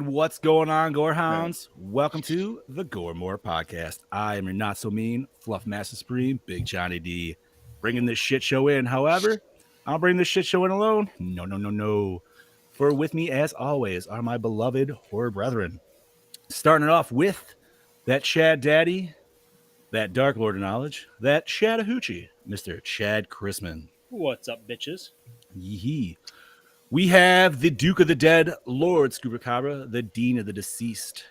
What's going on, Gore Hounds? Welcome to the Gore More Podcast. I am your not so mean Fluff Master Supreme, Big Johnny D, bringing this shit show in. However, I'll bring this shit show in alone. No. For with me, as always, are my beloved horror brethren. Starting it off with that Chad Daddy, that Dark Lord of Knowledge, that Chattahoochee, Mr. Chad Chrisman. What's up, bitches? Yee. We have the Duke of the Dead, Lord Scoopacabra, the Dean of the Deceased,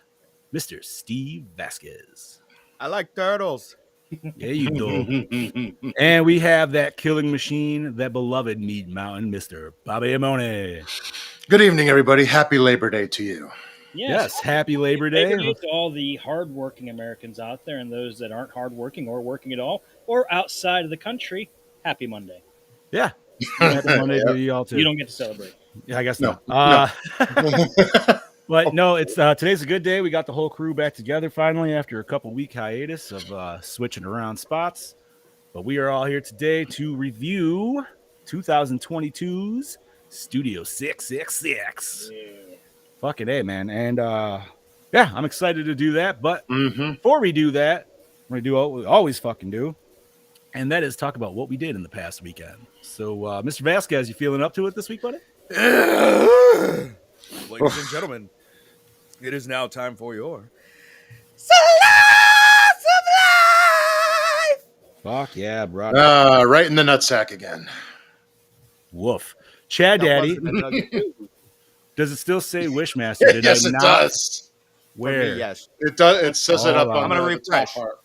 Mr. Steve Vasquez. I like turtles. Yeah, you do. And we have that killing machine, that beloved Meat Mountain, Mr. Bobby Amone. Good evening, everybody. Happy Labor Day to you. Yes, happy Labor Day. Labor Day to all the hardworking Americans out there and those that aren't hardworking or working at all or outside of the country. Happy Monday. Yeah. Happy Monday to you all, too. You don't get to celebrate. Yeah, I guess no. But no, it's today's a good day. We got the whole crew back together finally after a couple week hiatus of switching around spots. But we are all here today to review 2022's Studio 666. Yeah. Fucking A, man. And yeah, I'm excited to do that. But before we do that, we're going to do what we always fucking do. And that is talk about what we did in the past weekend. So, Mr. Vasquez, you feeling up to it this week, buddy? Ladies and gentlemen, it is now time for your Slice of Life! Fuck yeah, brother. Right in the nutsack again. Woof. Chad Daddy, does it still say Wishmaster? Yes, it does. Where? Yes. It does. It says it up on I'm going to the refresh. top part.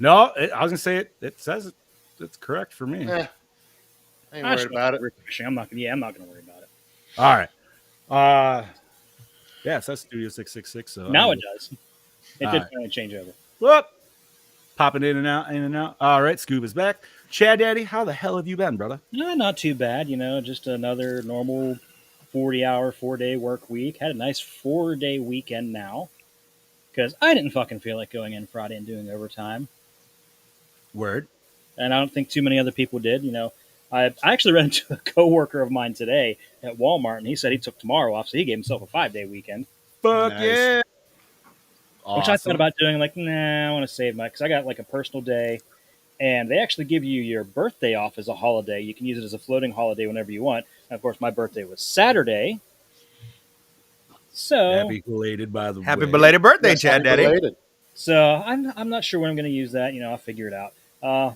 No, I was going to say it says it's correct for me. I ain't worried about it. I'm not going to worry about it. All right. Yeah, it says Studio 666. So now it does. It did right. finally change over. Whoop. Popping in and out. All right, Scoob is back. Chad Daddy, how the hell have you been, brother? No, not too bad. Just another normal 40-hour, 4-day work week. Had a nice 4-day weekend now because I didn't fucking feel like going in Friday and doing overtime. Word. And I don't think too many other people did. I actually ran into a coworker of mine today at Walmart, and he said he took tomorrow off, so he gave himself a 5-day weekend. Fuck Nice. yeah. Which I thought about doing, I want to save because I got a personal day, and they actually give you your birthday off as a holiday. You can use it as a floating holiday whenever you want. And of course, my birthday was Saturday. So Happy belated, by the way. Happy belated birthday, Yes, Chad Daddy. related. So I'm not sure when I'm going to use that. I'll figure it out.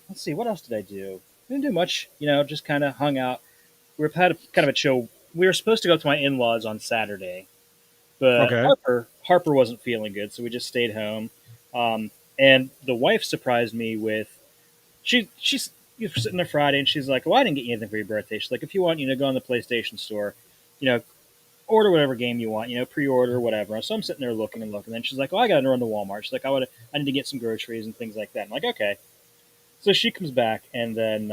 Let's see. What else did I do? Didn't do much. Just kind of hung out. We had kind of a chill. We were supposed to go to my in-laws on Saturday, but Okay. Harper wasn't feeling good, so we just stayed home. And the wife surprised me with she's sitting there Friday, and she's like, "Well, I didn't get you anything for your birthday." She's like, "If you want, go in the PlayStation store, order whatever game you want, pre-order whatever." So I'm sitting there looking. Then she's like, "Oh, I got to run to Walmart." She's like, I need to get some groceries and things like that." I'm like, "Okay." So she comes back, and then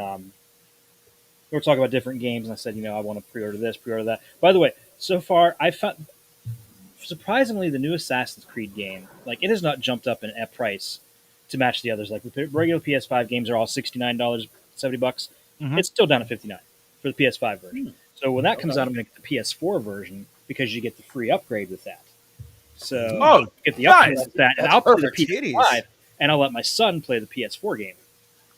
we're talking about different games, and I said, I want to pre-order this, pre-order that. By the way, so far, I found, surprisingly, the new Assassin's Creed game, it has not jumped up in price to match the others. The regular PS5 games are all $69, $70. Mm-hmm. It's still down to $59 for the PS5 version. So when that comes out, I'm going to get the PS4 version because you get the free upgrade with that. So get the upgrade with that, and I'll play the PS5, and I'll let my son play the PS4 game.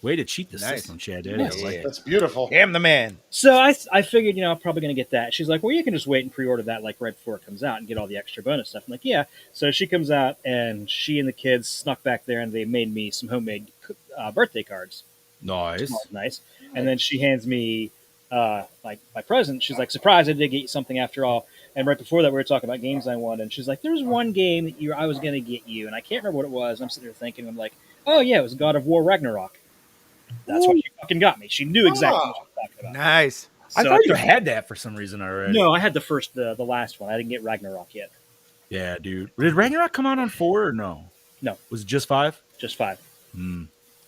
Way to cheat the Nice. system, Chad. Daddy. Nice. I like it. That's beautiful. Damn the man. So I figured, I'm probably going to get that. She's like, well, you can just wait and pre-order that like right before it comes out and get all the extra bonus stuff. I'm like, yeah. So she comes out and she and the kids snuck back there and they made me some homemade birthday cards. Nice. Nice. And then she hands me like my present. She's like, surprise, I did get you something after all. And right before that, we were talking about games I wanted. And she's like, there's one game that I was going to get you. And I can't remember what it was. I'm sitting there thinking, I'm like, oh, yeah, it was God of War Ragnarok. That's what she fucking got me. She knew exactly what she was talking about. Nice. I So thought you had that for some reason already. No, I had the last one. I didn't get Ragnarok yet. Yeah, dude. Did Ragnarok come out on 4 or no? No. Was it just 5? Just 5.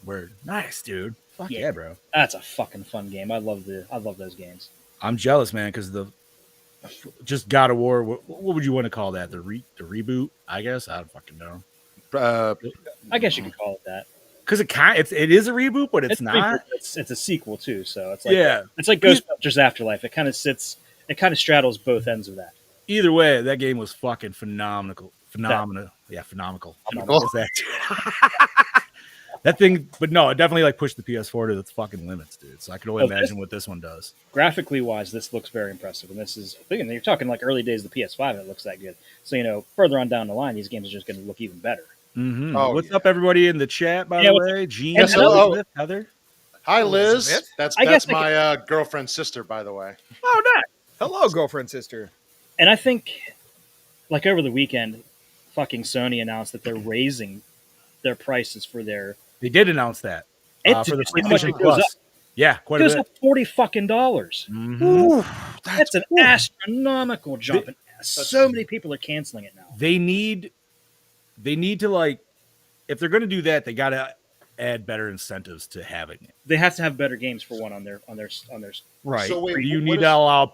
Word. Nice, dude. Fuck Yeah. yeah, bro. That's a fucking fun game. I love those games. I'm jealous, man, because just God of War. What would you want to call that? The reboot? I guess I don't fucking know. I guess you could call it that. Because it is a reboot, but it's not. A it's a sequel too, so it's like Yeah. it's like Ghostbusters Afterlife. It kind of straddles both ends of that. Either way, that game was fucking phenomenal. Yeah, phenomenal. What's that? That thing, but no, it definitely like pushed the PS4 to its fucking limits, dude. So I can only imagine what this one does. Graphically wise, this looks very impressive, and this is again, you're talking like early days of the PS5, and it looks that good. So further on down the line, these games are just going to look even better. Mm-hmm. Oh, what's yeah. up, everybody in the chat? By the way, Gene, Yes, Elizabeth, Heather. Hi, Liz. Elizabeth? That's my girlfriend's sister, by the way. Oh, nice. Hello, girlfriend, sister. And I think, like over the weekend, fucking Sony announced that they're raising their prices for their. They did announce that for the how much PlayStation it goes Plus. up. Yeah, It quite a goes bit. up $40 Mhm. Ooh, That's an astronomical jump. And so many people are canceling it now. They need to like, if they're going to do that, they got to add better incentives to having it. They have to have better games for one on their. Right. So wait, you what need is- to allow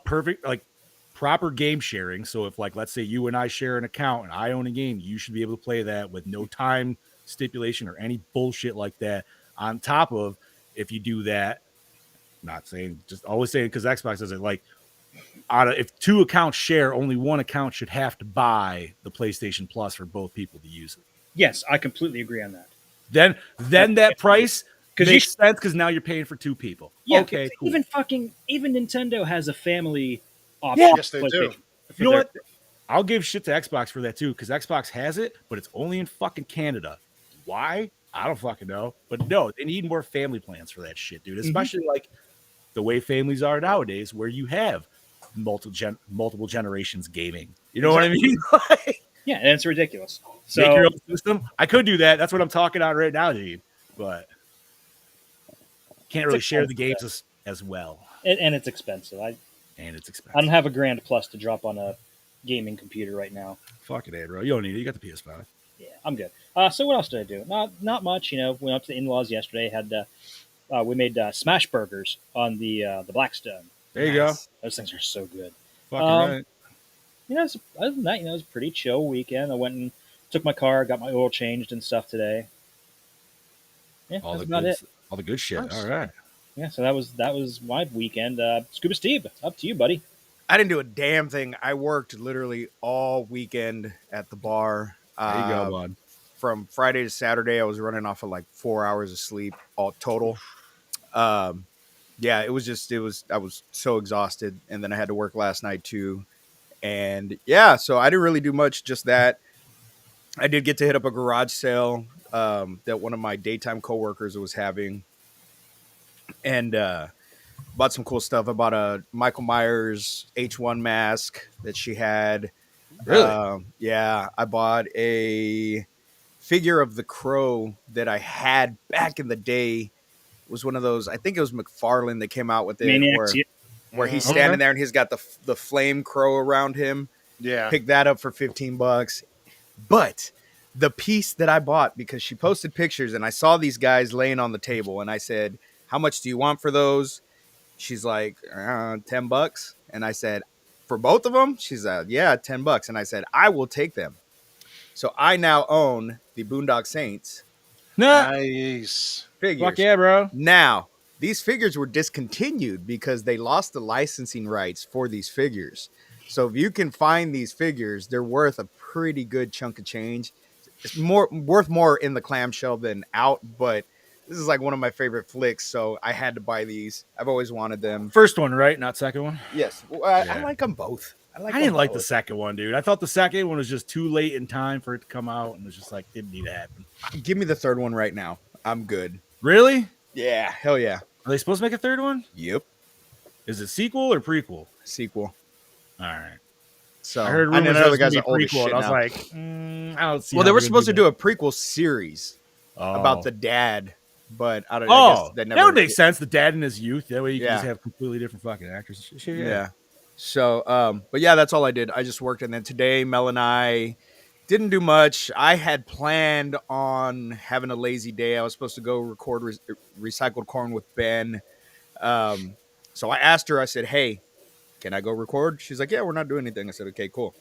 proper game sharing. So if like, let's say you and I share an account and I own a game, you should be able to play that with no time stipulation or any bullshit like that. On top of, if you do that, not saying, just always saying, because Xbox does it, like, if 2 accounts share, only one account should have to buy the PlayStation Plus for both people to use it. Yes, I completely agree on that. Then that price 'Cause makes you- sense because now you're paying for 2 people. Yeah, Okay, cool. even Nintendo has a family option. Yeah. Yes, they do. You know what? I'll give shit to Xbox for that too, because Xbox has it, but it's only in fucking Canada. Why? I don't fucking know. But no, they need more family plans for that shit, dude. Especially like the way families are nowadays, where you have multiple generations gaming. You know what I mean? Yeah, and it's ridiculous. So Make your own system. I could do that. That's what I'm talking on right now, dude. But can't really share the games as well. and it's expensive. And it's expensive. I don't have a grand plus to drop on a gaming computer right now. Fuck it, bro. You don't need it. You got the PS5. Yeah, I'm good. So what else did I do? Not much. Went up to the in-laws yesterday. We made smash burgers on the Blackstone. There you go. Those things are so good. Fucking right. Other than that, it was a pretty chill weekend. I went and took my car, got my oil changed and stuff today. Yeah, All that's the about good, it. all the good shit. Nice. All right. Yeah, so that was my weekend. Scuba Steve, up to you, buddy. I didn't do a damn thing. I worked literally all weekend at the bar. There you go, bud. From Friday to Saturday, I was running off of like 4 hours of sleep all total. Yeah, I was so exhausted. And then I had to work last night too. And yeah, so I didn't really do much, just that. I did get to hit up a garage sale that one of my daytime coworkers was having. And bought some cool stuff. I bought a Michael Myers H1 mask that she had. Really? Yeah, I bought a figure of the Crow that I had back in the day. It was one of those, I think it was McFarlane that came out with it, Maniacs, where he's Okay. standing there and he's got the flame crow around him. Yeah. Picked that up for $15. But the piece that I bought, because she posted pictures and I saw these guys laying on the table and I said, how much do you want for those? She's like, $10. And I said, for both of them? She's like, yeah, $10. And I said, I will take them. So I now own the Boondock Saints Nah. Nice. figures. Fuck yeah, bro. Now, these figures were discontinued because they lost the licensing rights for these figures. So if you can find these figures, they're worth a pretty good chunk of change. It's worth more in the clamshell than out, but This is like one of my favorite flicks, so I had to buy these. I've always wanted them. First one, right? Not second one. Yes, well, I Yeah. like them both. I didn't like the second one, dude. I thought the second one was just too late in time for it to come out, and it was just like didn't need to happen. Give me the third one right now. I'm good. Really? Yeah, hell yeah. Are they supposed to make a third one? Yep. Is it sequel or prequel? Sequel. All right. So I heard know rumors the that other was guys going are to old be as prequel, shit and I was now. like, I don't see. Well, how they were they're supposed to gonna do a prequel series about the dad, but I don't. I guess that never, would make sense. The dad in his youth. That way you can Yeah. just have completely different fucking actors. Shit, Yeah. So, but yeah, that's all I did. I just worked, and then today, Mel and I didn't do much. I had planned on having a lazy day. I was supposed to go record Recycled Corn with Ben. So I asked her. I said, "Hey, can I go record?" She's like, "Yeah, we're not doing anything." I said, "Okay, cool."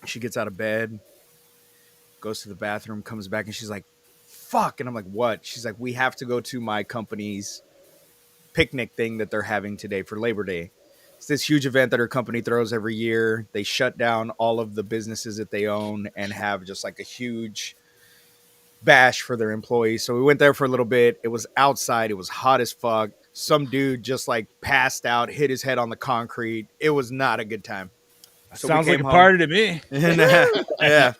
She gets out of bed, goes to the bathroom, comes back, and she's like, "Fuck!" And I'm like, "What?" She's like, "We have to go to my company's picnic thing that they're having today for Labor Day. It's this huge event that her company throws every year. They shut down all of the businesses that they own and have just like a huge bash for their employees." So we went there for a little bit. It was outside. It was hot as fuck. Some dude just like passed out, hit his head on the concrete. It was not a good time. So we Sounds like came a home. party to me. And, yeah.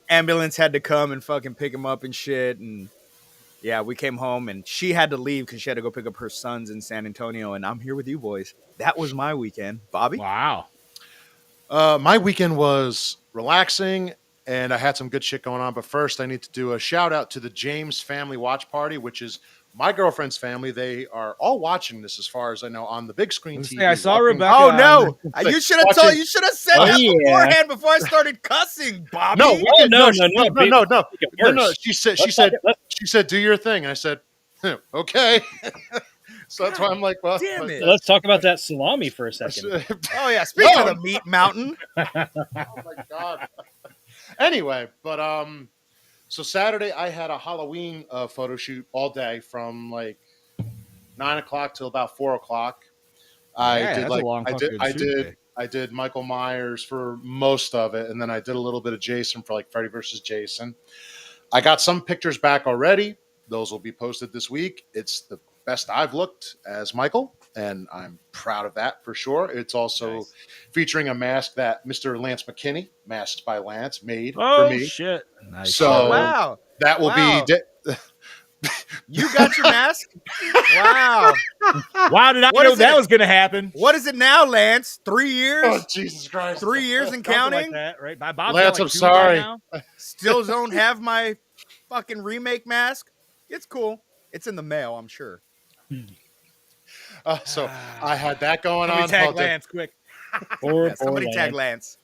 Ambulance had to come and fucking pick him up and shit. And yeah, we came home and she had to leave because she had to go pick up her sons in San Antonio. And I'm here with you boys. That was my weekend. Bobby? Wow. My weekend was relaxing, and I had some good shit going on. But first, I need to do a shout out to the James Family Watch Party, which is my girlfriend's family. They are all watching this, as far as I know, on the big screen TV. I saw watching- Rebecca. Oh no! Like, You should have told. watching- You should have said Oh, that yeah. beforehand before I started cussing, Bobby. No, no, no. She said, do your thing. And I said, okay. So that's why I'm like, well, Damn it. Let's talk about that salami for a second. Oh yeah. Speaking No. of the meat mountain, Oh my god. Anyway, but so Saturday I had a Halloween photo shoot all day from like 9 o'clock till about 4 o'clock. I did Michael Myers for most of it, and then I did a little bit of Jason for like Freddy versus Jason. I got some pictures back already. Those will be posted this week. It's the best I've looked as Michael, and I'm proud of that for sure. It's also featuring a mask that Mr. Lance McKinney, Masked by Lance, made for me. Shit. Nice. So oh, wow, that will be. you got your mask. Wow. Wow, did I What know is that it? was going to happen? What is it now, Lance? 3 years? Oh, Jesus Christ. 3 years and Something counting? like that, right? Bob's got Lance, like I'm 2 sorry. right now. Still don't have my fucking remake mask? It's cool. It's in the mail, I'm sure. So I had that going Somebody on. tag all day. Lance quick. Poor, Yeah, somebody poor tag Lance.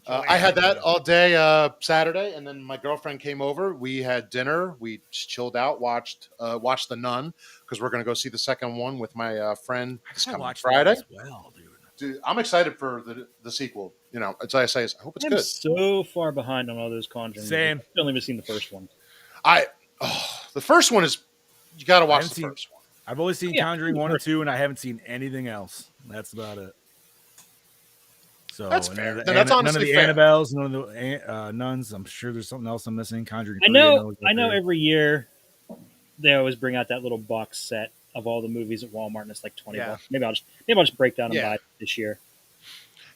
Lance. I had that all day Saturday, and then my girlfriend came over. We had dinner. We just chilled out, watched The Nun, because we're going to go see the second one with my friend this coming Friday. As well, dude. Dude, I'm excited for the sequel. You know, as I say, I hope it's I'm good. so far behind on all those Conjuring. Same. I've only seen the first one. The first one is you got to watch haven't the seen- first one. I've only seen Yeah. Conjuring 1 and 2, and I haven't seen anything else. That's about it. So That's and fair. none of Then that's none of honestly the fair. Annabelles, none of the nuns. I'm sure there's something else I'm missing. Conjuring. I 3, know. was there. Every year they always bring out that little box set of all the movies at Walmart, and it's like $20. Yeah. Maybe I'll just break down and Yeah. buy it this year.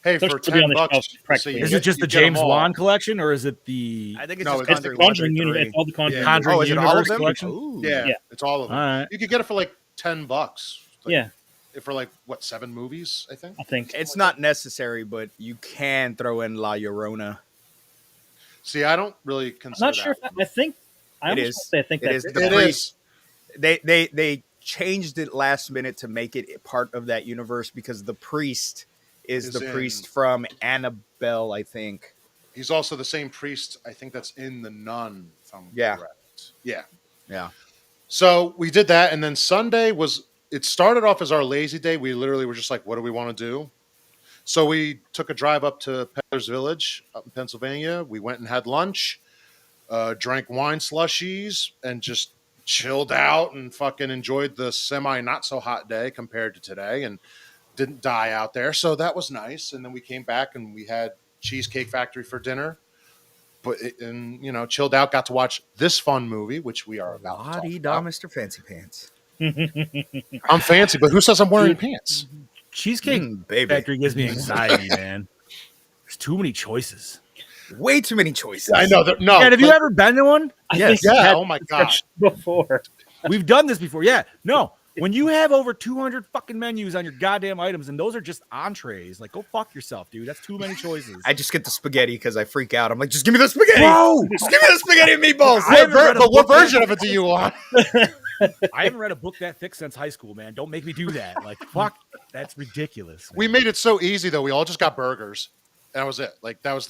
Hey, Those for should be on the $10, shelf so practically. you Is get- it just you the get 'em James all. Wan collection, or is it the I think it's No, just it's It's the Conjuring 1 Conjuring through universe. 3. It's all the Conjuring. Yeah. Conjuring Oh, is it all Universe of them? collection? Ooh. Yeah, Yeah. it's all of them. All right. You could get it for like $10. Like, Yeah, for like what 7 movies? I think. I think. It's not necessary, but you can throw in La Llorona. See, I don't really I'm consider not sure. that. I think. I It almost is. want to say I think It that's is. it. The It priest- is. They changed it last minute to make it part of that universe because the priest is Is the in- priest from Annabelle, I think. He's also the same priest, I think, that's in The Nun. If I'm Yeah. correct. Yeah. Yeah. So we did that, and then Sunday was. It started off as our lazy day. We literally were just like, "What do we want to do?" So we took a drive up to Peddler's Village up in Pennsylvania. We went and had lunch, drank wine slushies, and just chilled out and fucking enjoyed the semi not so hot day compared to today, and didn't die out there. So that was nice. And then we came back and we had Cheesecake Factory for dinner. and chilled out. Got to watch this fun movie, which we are about to talk La-di-da, about. Mr. Fancy Pants. I'm fancy, but who says I'm wearing pants? Cheesecake Baby. Factory gives me anxiety, man. There's too many choices. Way too many choices. I know. No. Yeah, have you ever been to one? I Yes. think we've Yeah. had Oh my this god. discussion before. We've done this before. Yeah. No. When you have over 200 fucking menus on your goddamn items and those are just entrees, like, go fuck yourself, dude. That's too many choices. I just get the spaghetti because I freak out. I'm like, just give me the spaghetti. Bro! Just give me the spaghetti and meatballs. I haven't read a But what book version of it do you want? I haven't read a book that thick since high school, man. Don't make me do that. Like, fuck. That's ridiculous. Man. We made it so easy though. We all just got burgers, and that was it. Like that was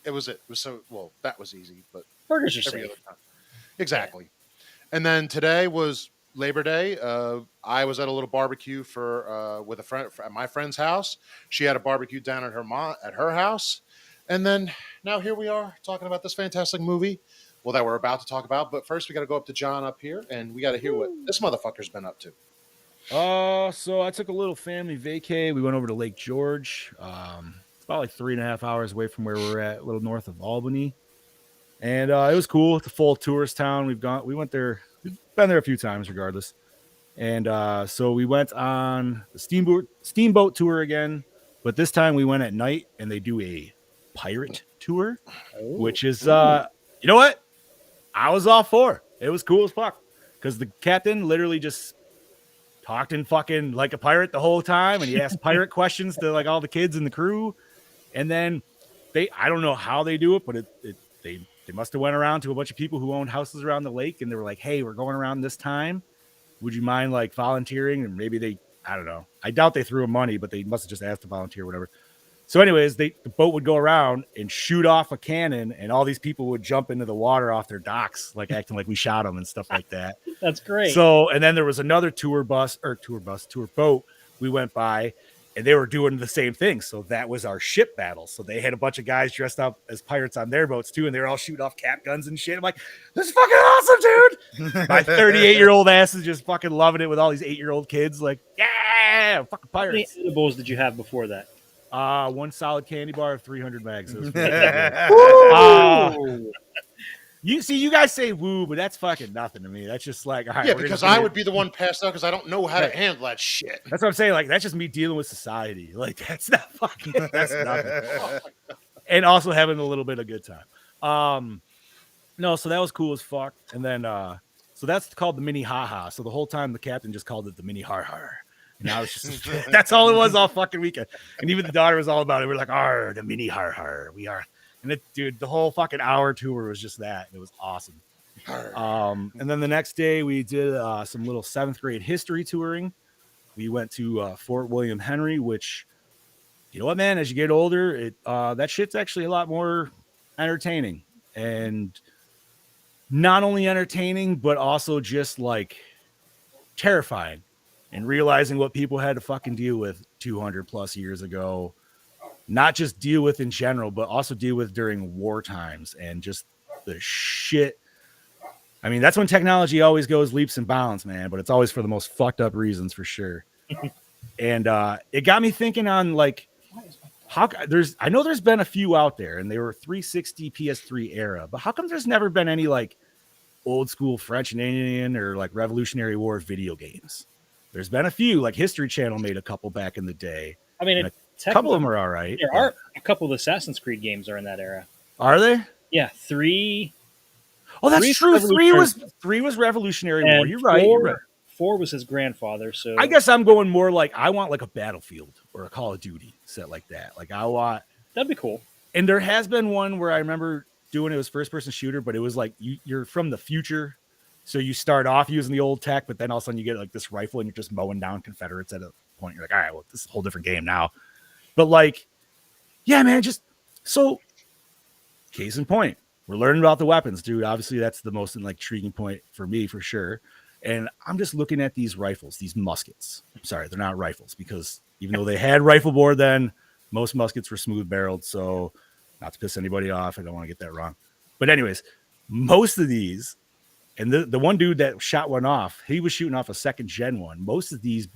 it was so that was easy, but Burgers are every safe. other time. Exactly. And then today was Labor Day. I was at a little barbecue with a friend at my friend's house. She had a barbecue down at her house, and then now here we are talking about this fantastic movie. Well, that we're about to talk about, but first we got to go up to John up here, and we got to hear what this motherfucker's been up to. So I took a little family vacay. We went over to Lake George. It's about like 3.5 hours away from where we're at, a little north of Albany. And it was cool. It's a full tourist town. We went there. We've been there a few times, regardless. And so we went on the steamboat tour again, but this time we went at night, and they do a pirate tour, which is you know what? I was all for. It was cool as fuck because the captain literally just talked in fucking like a pirate the whole time, and he asked pirate questions to like all the kids in the crew, and then I don't know how they do it, but they must have went around to a bunch of people who owned houses around the lake, and they were like, "Hey, we're going around this time. Would you mind like volunteering?" And maybe I don't know. I doubt they threw them money, but they must have just asked to volunteer or whatever. So anyways, the boat would go around and shoot off a cannon, and all these people would jump into the water off their docks, like acting like we shot them and stuff like that. That's great. So, and then there was another tour boat we went by, and they were doing the same thing. So that was our ship battle. So they had a bunch of guys dressed up as pirates on their boats too, and they were all shooting off cap guns and shit. I'm like, this is fucking awesome, dude. My 38-year-old ass is just fucking loving it with all these 8-year-old kids. Like, yeah, fucking How many pirates. edibles did you have before that? One solid candy bar of 300 bags. It was you guys say woo, but that's fucking nothing to me. That's just like, all right, Yeah, because I would be the one passed out because I don't know how to handle that shit. That's what I'm saying. Like, that's just me dealing with society. Like, that's nothing. And also having a little bit of good time. No, so that was cool as fuck. And then, so that's called the mini ha-ha. So the whole time the captain just called it the mini har-har. And I was just, that's all it was all fucking weekend. And even the daughter was all about it. We're like, the mini har-har. We are. And dude, the whole fucking hour tour was just that. It was awesome. And then the next day we did some little 7th grade history touring. We went to Fort William Henry, which, you know what, man, as you get older, that shit's actually a lot more entertaining. And not only entertaining, but also just like terrifying. And realizing what people had to fucking deal with 200 plus years ago, not just deal with in general, but also deal with during war times and just the shit. I mean, that's when technology always goes leaps and bounds, man, but it's always for the most fucked up reasons for sure. And it got me thinking on like, I know there's been a few out there and they were 360 PS3 era, but how come there's never been any like old school French and Indian or like Revolutionary War video games? There's been a few, like History Channel made a couple back in the day. I mean, a couple of them are all right. There are a couple of Assassin's Creed games are in that era. Are they? Yeah, 3. Oh, that's true. Revolutionary. Three was Revolutionary And War. You're right. 4 was his grandfather. So I guess I'm going more like I want like a Battlefield or a Call of Duty set like that. Like I want. That'd be cool. And there has been one where I remember doing it was first person shooter, but it was like you're from the future. So you start off using the old tech, but then all of a sudden you get like this rifle and you're just mowing down Confederates at a point. You're like, all right, well, this is a whole different game now. But like, yeah, man, just so case in point, we're learning about the weapons, dude. Obviously, that's the most like intriguing point for me for sure. And I'm just looking at these rifles, these muskets. I'm sorry, they're not rifles because even though they had rifle bore then, most muskets were smooth barreled. So not to piss anybody off, I don't want to get that wrong. But anyways, most of these, and the one dude that shot one off, he was shooting off a 2nd gen one. Most of these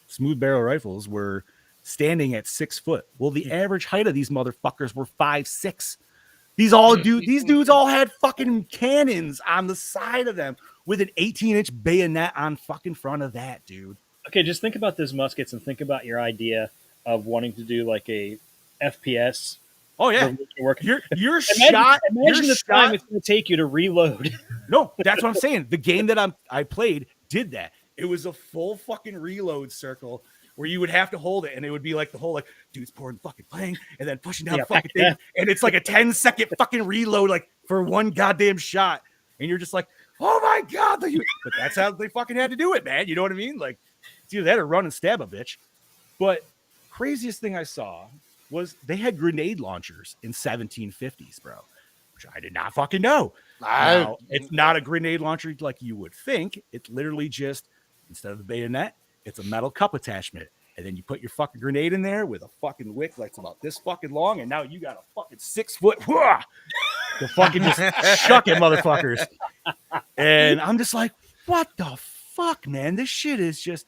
smooth barrel rifles were standing at 6 foot. Well, the average height of these motherfuckers were 5'6". These dudes all had fucking cannons on the side of them with an 18-inch bayonet on fucking front of that, dude. Okay, just think about those muskets and think about your idea of wanting to do like a FPS. Oh yeah, work. You're Imagine shot. the You're time shot. it's going to take you to reload. No, that's what I'm saying. The game that I played did that. It was a full fucking reload circle where you would have to hold it, and it would be like the whole like dude's pouring fucking playing and then pushing down the fucking thing, and it's like a 10-second fucking reload like for one goddamn shot, and you're just like, oh my god! But that's how they fucking had to do it, man. You know what I mean? Like it's either that or run and stab a bitch. But craziest thing I saw was they had grenade launchers in 1750s, bro, which I did not fucking know. Now, it's not a grenade launcher like you would think. It's literally just, instead of the bayonet, it's a metal cup attachment. And then you put your fucking grenade in there with a fucking wick that's about this fucking long. And now you got a fucking 6 foot to fucking just shuck it, motherfuckers. And I'm just like, what the fuck, man? This shit is just.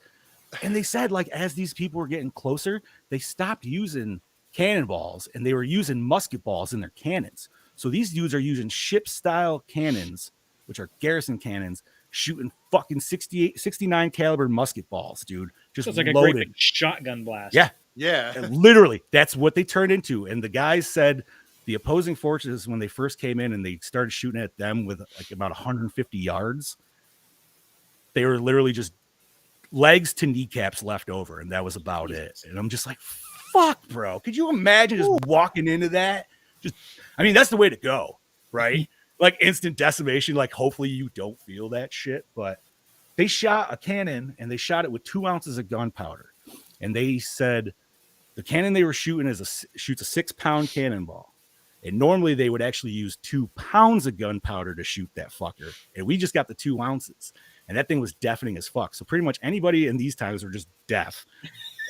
And they said, like, as these people were getting closer, they stopped using cannonballs and they were using musket balls in their cannons. So these dudes are using ship-style cannons, which are garrison cannons, shooting fucking 69 caliber musket balls, dude. Just it's like loaded. a great big shotgun blast. Yeah. And literally, that's what they turned into. And the guys said the opposing forces, when they first came in and they started shooting at them with like about 150 yards, they were literally just legs to kneecaps left over, and that was about it. And I'm just like, fuck, bro. Could you imagine just walking into that? I mean, that's the way to go, right? Like instant decimation. Like, hopefully you don't feel that shit. But they shot a cannon and they shot it with 2 ounces of gunpowder. And they said the cannon they were shooting shoots a 6-pound cannonball. And normally they would actually use 2 pounds of gunpowder to shoot that fucker. And we just got the 2 ounces. And that thing was deafening as fuck. So pretty much anybody in these times were just deaf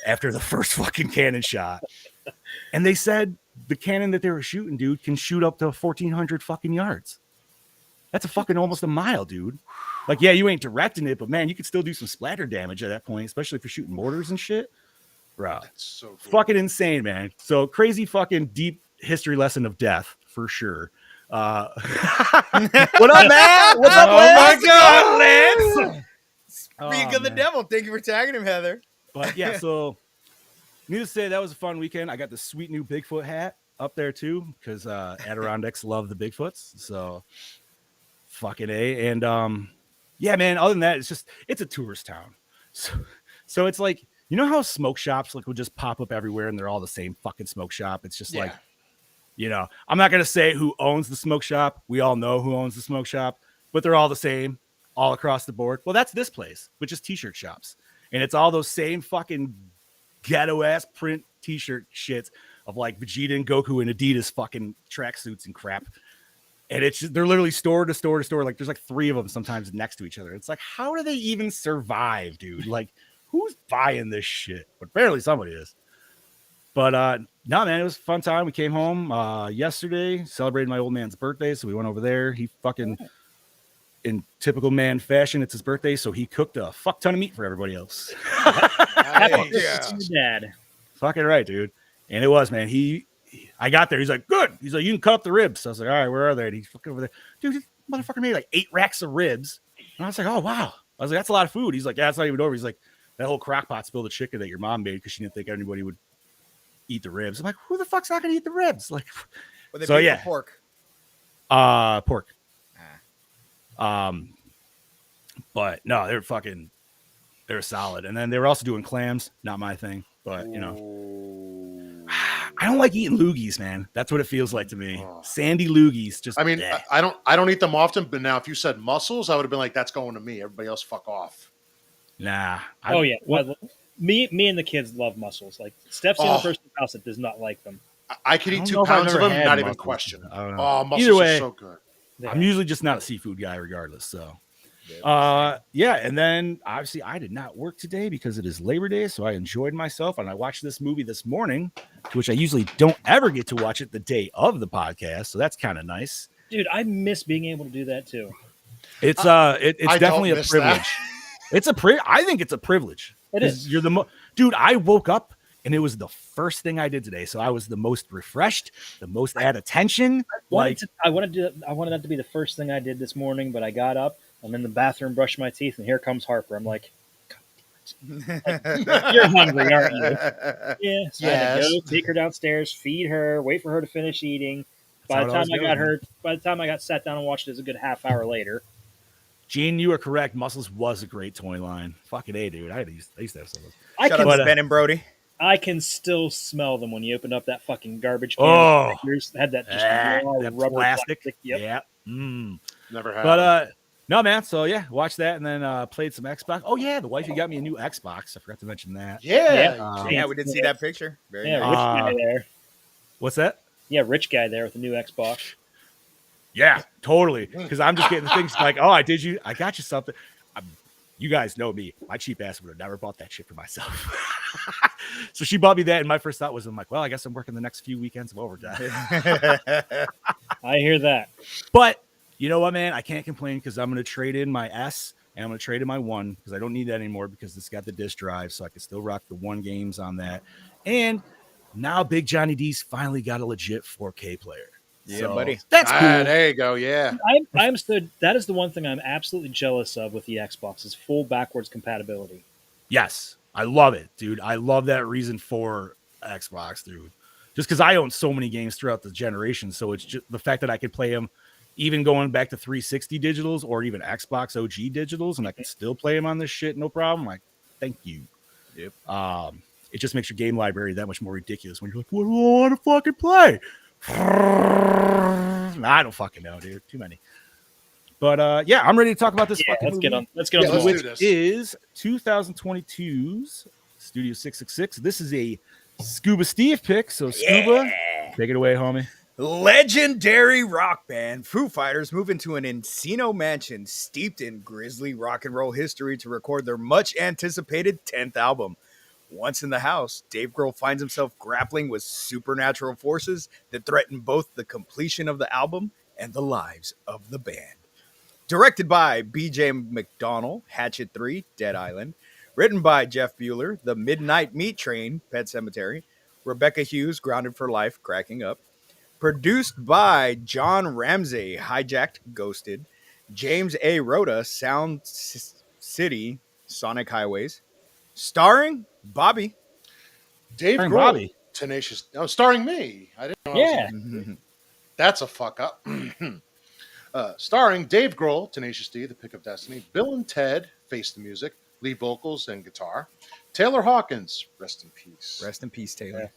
after the first fucking cannon shot. And they said the cannon that they were shooting, dude, can shoot up to 1,400 fucking yards. That's a fucking almost a mile, dude. Like, yeah, you ain't directing it, but man, you could still do some splatter damage at that point, especially if you're shooting mortars and shit. Bro, That's so cool. Fucking insane, man. So crazy fucking deep history lesson of death for sure. What up, man? What's up, Lance? My God, Lance! Speak of the man. devil. Thank you for tagging him, Heather. But yeah, so needless to say, that was a fun weekend. I got the sweet new Bigfoot hat up there too, because Adirondacks love the Bigfoots. So fucking A. And yeah, man, other than that, it's a tourist town. So it's like, you know how smoke shops like would just pop up everywhere and they're all the same fucking smoke shop. It's just like, you know, I'm not gonna say who owns the smoke shop. We all know who owns the smoke shop, but they're all the same all across the board. Well, that's this place, which is t-shirt shops. And it's all those same fucking ghetto ass print t-shirt shits of like Vegeta and Goku and Adidas fucking tracksuits and crap. And they're literally store to store to store. Like there's like 3 of them sometimes next to each other. It's like, how do they even survive, dude? Like, who's buying this shit? But apparently somebody is. But no, man, it was a fun time. We came home yesterday, celebrated my old man's birthday. So we went over there. He fucking, in typical man fashion, it's his birthday. So he cooked a fuck ton of meat for everybody else. Dad. Fucking right, dude. And it was, man. I got there. He's like, good. He's like, you can cut up the ribs. So I was like, all right, where are they? And he's fucking over there. Dude, this motherfucker made like 8 racks of ribs. And I was like, oh, wow. I was like, that's a lot of food. He's like, yeah, it's not even over. He's like, that whole crock pot spilled the chicken that your mom made because she didn't think anybody would eat the ribs. I'm like, who the fuck's not going to eat the ribs? Like, So yeah. Pork. But no, they're solid. And then they were also doing clams. Not my thing, but you know, I don't like eating loogies, man. That's what it feels like to me. Sandy loogies. Just, I mean, I don't eat them often, but now if you said mussels, I would have been like, that's going to me. Everybody else, fuck off. Nah. Me and the kids love mussels. Like Steph's the only person in the house that does not like them. I could eat 2 pounds of them, not even question. I don't know. Oh, mussels Either way, are so good. I'm usually just not a seafood guy regardless. So, yeah. And then obviously I did not work today because it is Labor Day. So I enjoyed myself and I watched this movie this morning, which I usually don't ever get to watch it the day of the podcast. So that's kind of nice. Dude, I miss being able to do that too. It's definitely a privilege. That. I think it's a privilege. It is. Dude, I woke up and it was the first thing I did today. So I was the most refreshed, the most at attention. I wanted that to be the first thing I did this morning, but I got up, I'm in the bathroom, brushing my teeth, and here comes Harper. I'm like, you're hungry, aren't you? Yeah. So I had to Yes. go take her downstairs, feed her, wait for her to finish eating. By the time I got sat down and watched it, it was a good half hour later. Gene, you are correct. Muscles was a great toy line. Fucking A, dude. I used to have some of those. Shout out to Ben and Brody. I can still smell them when you open up that fucking garbage can. Oh, Had that just that rubber plastic. Yep. Yeah. Never had. But no, man. So yeah, watched that and then played some Xbox. Oh yeah, the wifey got me a new Xbox. I forgot to mention that. Yeah. Yeah, we did see that picture. Very Yeah, nice. rich guy there. What's that? Yeah, rich guy there with the new Xbox. Yeah, totally. Because I'm just getting things like, oh, I got you something. You guys know me. My cheap ass would have never bought that shit for myself. So she bought me that, and my first thought was, I'm like, well, I guess I'm working the next few weekends of overtime. I hear that. But you know what, man? I can't complain because I'm going to trade in my S and I'm going to trade in my 1 because I don't need that anymore because it's got the disc drive, so I can still rock the 1 games on that. And now Big Johnny D's finally got a legit 4K player. Yeah, So buddy. that's cool. There you go. Yeah. That is the one thing I'm absolutely jealous of with the Xbox is full backwards compatibility. Yes, I love it, dude. I love that reason for Xbox, dude. Just because I own so many games throughout the generation, so it's just the fact that I could play them, even going back to 360 digitals or even Xbox OG digitals, and I can still play them on this shit, no problem. Like, thank you. Yep. It just makes your game library that much more ridiculous when you're like, what do I want to fucking play? I don't fucking know, dude. Too many. But yeah, I'm ready to talk about this fucking let's movie. Let's get on let's the do Which this. is 2022's Studio 666. This is a Scuba Steve pick. So Scuba, take it away, homie. Legendary rock band Foo Fighters move into an Encino mansion steeped in grisly rock and roll history to record their much anticipated 10th album. Once in the house, Dave Grohl finds himself grappling with supernatural forces that threaten both the completion of the album and the lives of the band. Directed by B.J. McDonnell, Hatchet 3, Dead Island. Written by Jeff Bueller, The Midnight Meat Train, Pet Sematary. Rebecca Hughes, Grounded for Life, Cracking Up. Produced by John Ramsey, Hijacked, Ghosted. James A. Rhoda, Sound City, Sonic Highways. Starring Bobby. Dave Starring Grohl, Bobby. Tenacious. Oh, starring me. I didn't know. Yeah. That's a fuck up. Starring Dave Grohl, Tenacious D, The Pick of Destiny. Bill and Ted, Face the Music, lead vocals and guitar. Taylor Hawkins, rest in peace. Rest in peace, Taylor.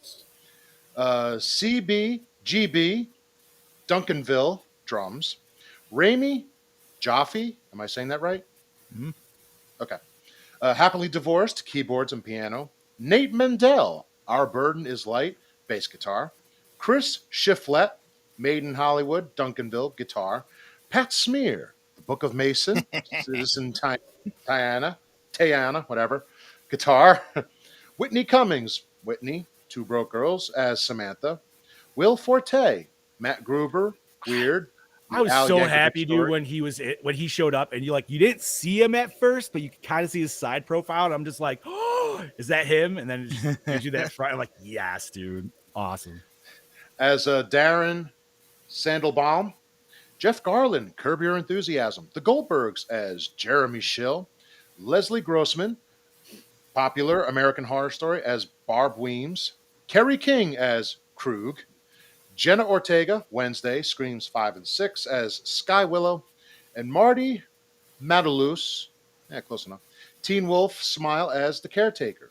CB, GB, Duncanville, drums. Ramey, Jaffe, am I saying that right? Mhm. Okay. Happily Divorced, keyboards and piano. Nate Mendel, Our Burden is Light, bass guitar. Chris Shiflett, Made in Hollywood, Duncanville, guitar. Pat Smear, The Book of Mason, Citizen Tiana, whatever, guitar. Whitney Cummings, Whitney, Two Broke Girls as Samantha. Will Forte, Matt Gruber, Weird. I was Al so Yankovic happy, dude, story. when he showed up, and you didn't see him at first, but you could kind of see his side profile. And I'm just like, oh, is that him? And then it just gives you that front. I'm like, yes, dude, awesome. As Darren Sandelbaum, Jeff Garland, Curb Your Enthusiasm. The Goldbergs as Jeremy Schill. Leslie Grossman, popular American Horror Story as Barb Weems. Kerry King as Krug. Jenna Ortega, Wednesday, Screams 5 and 6 as Sky Willow. And Marty Madalus, close enough. Teen Wolf Smile as the Caretaker.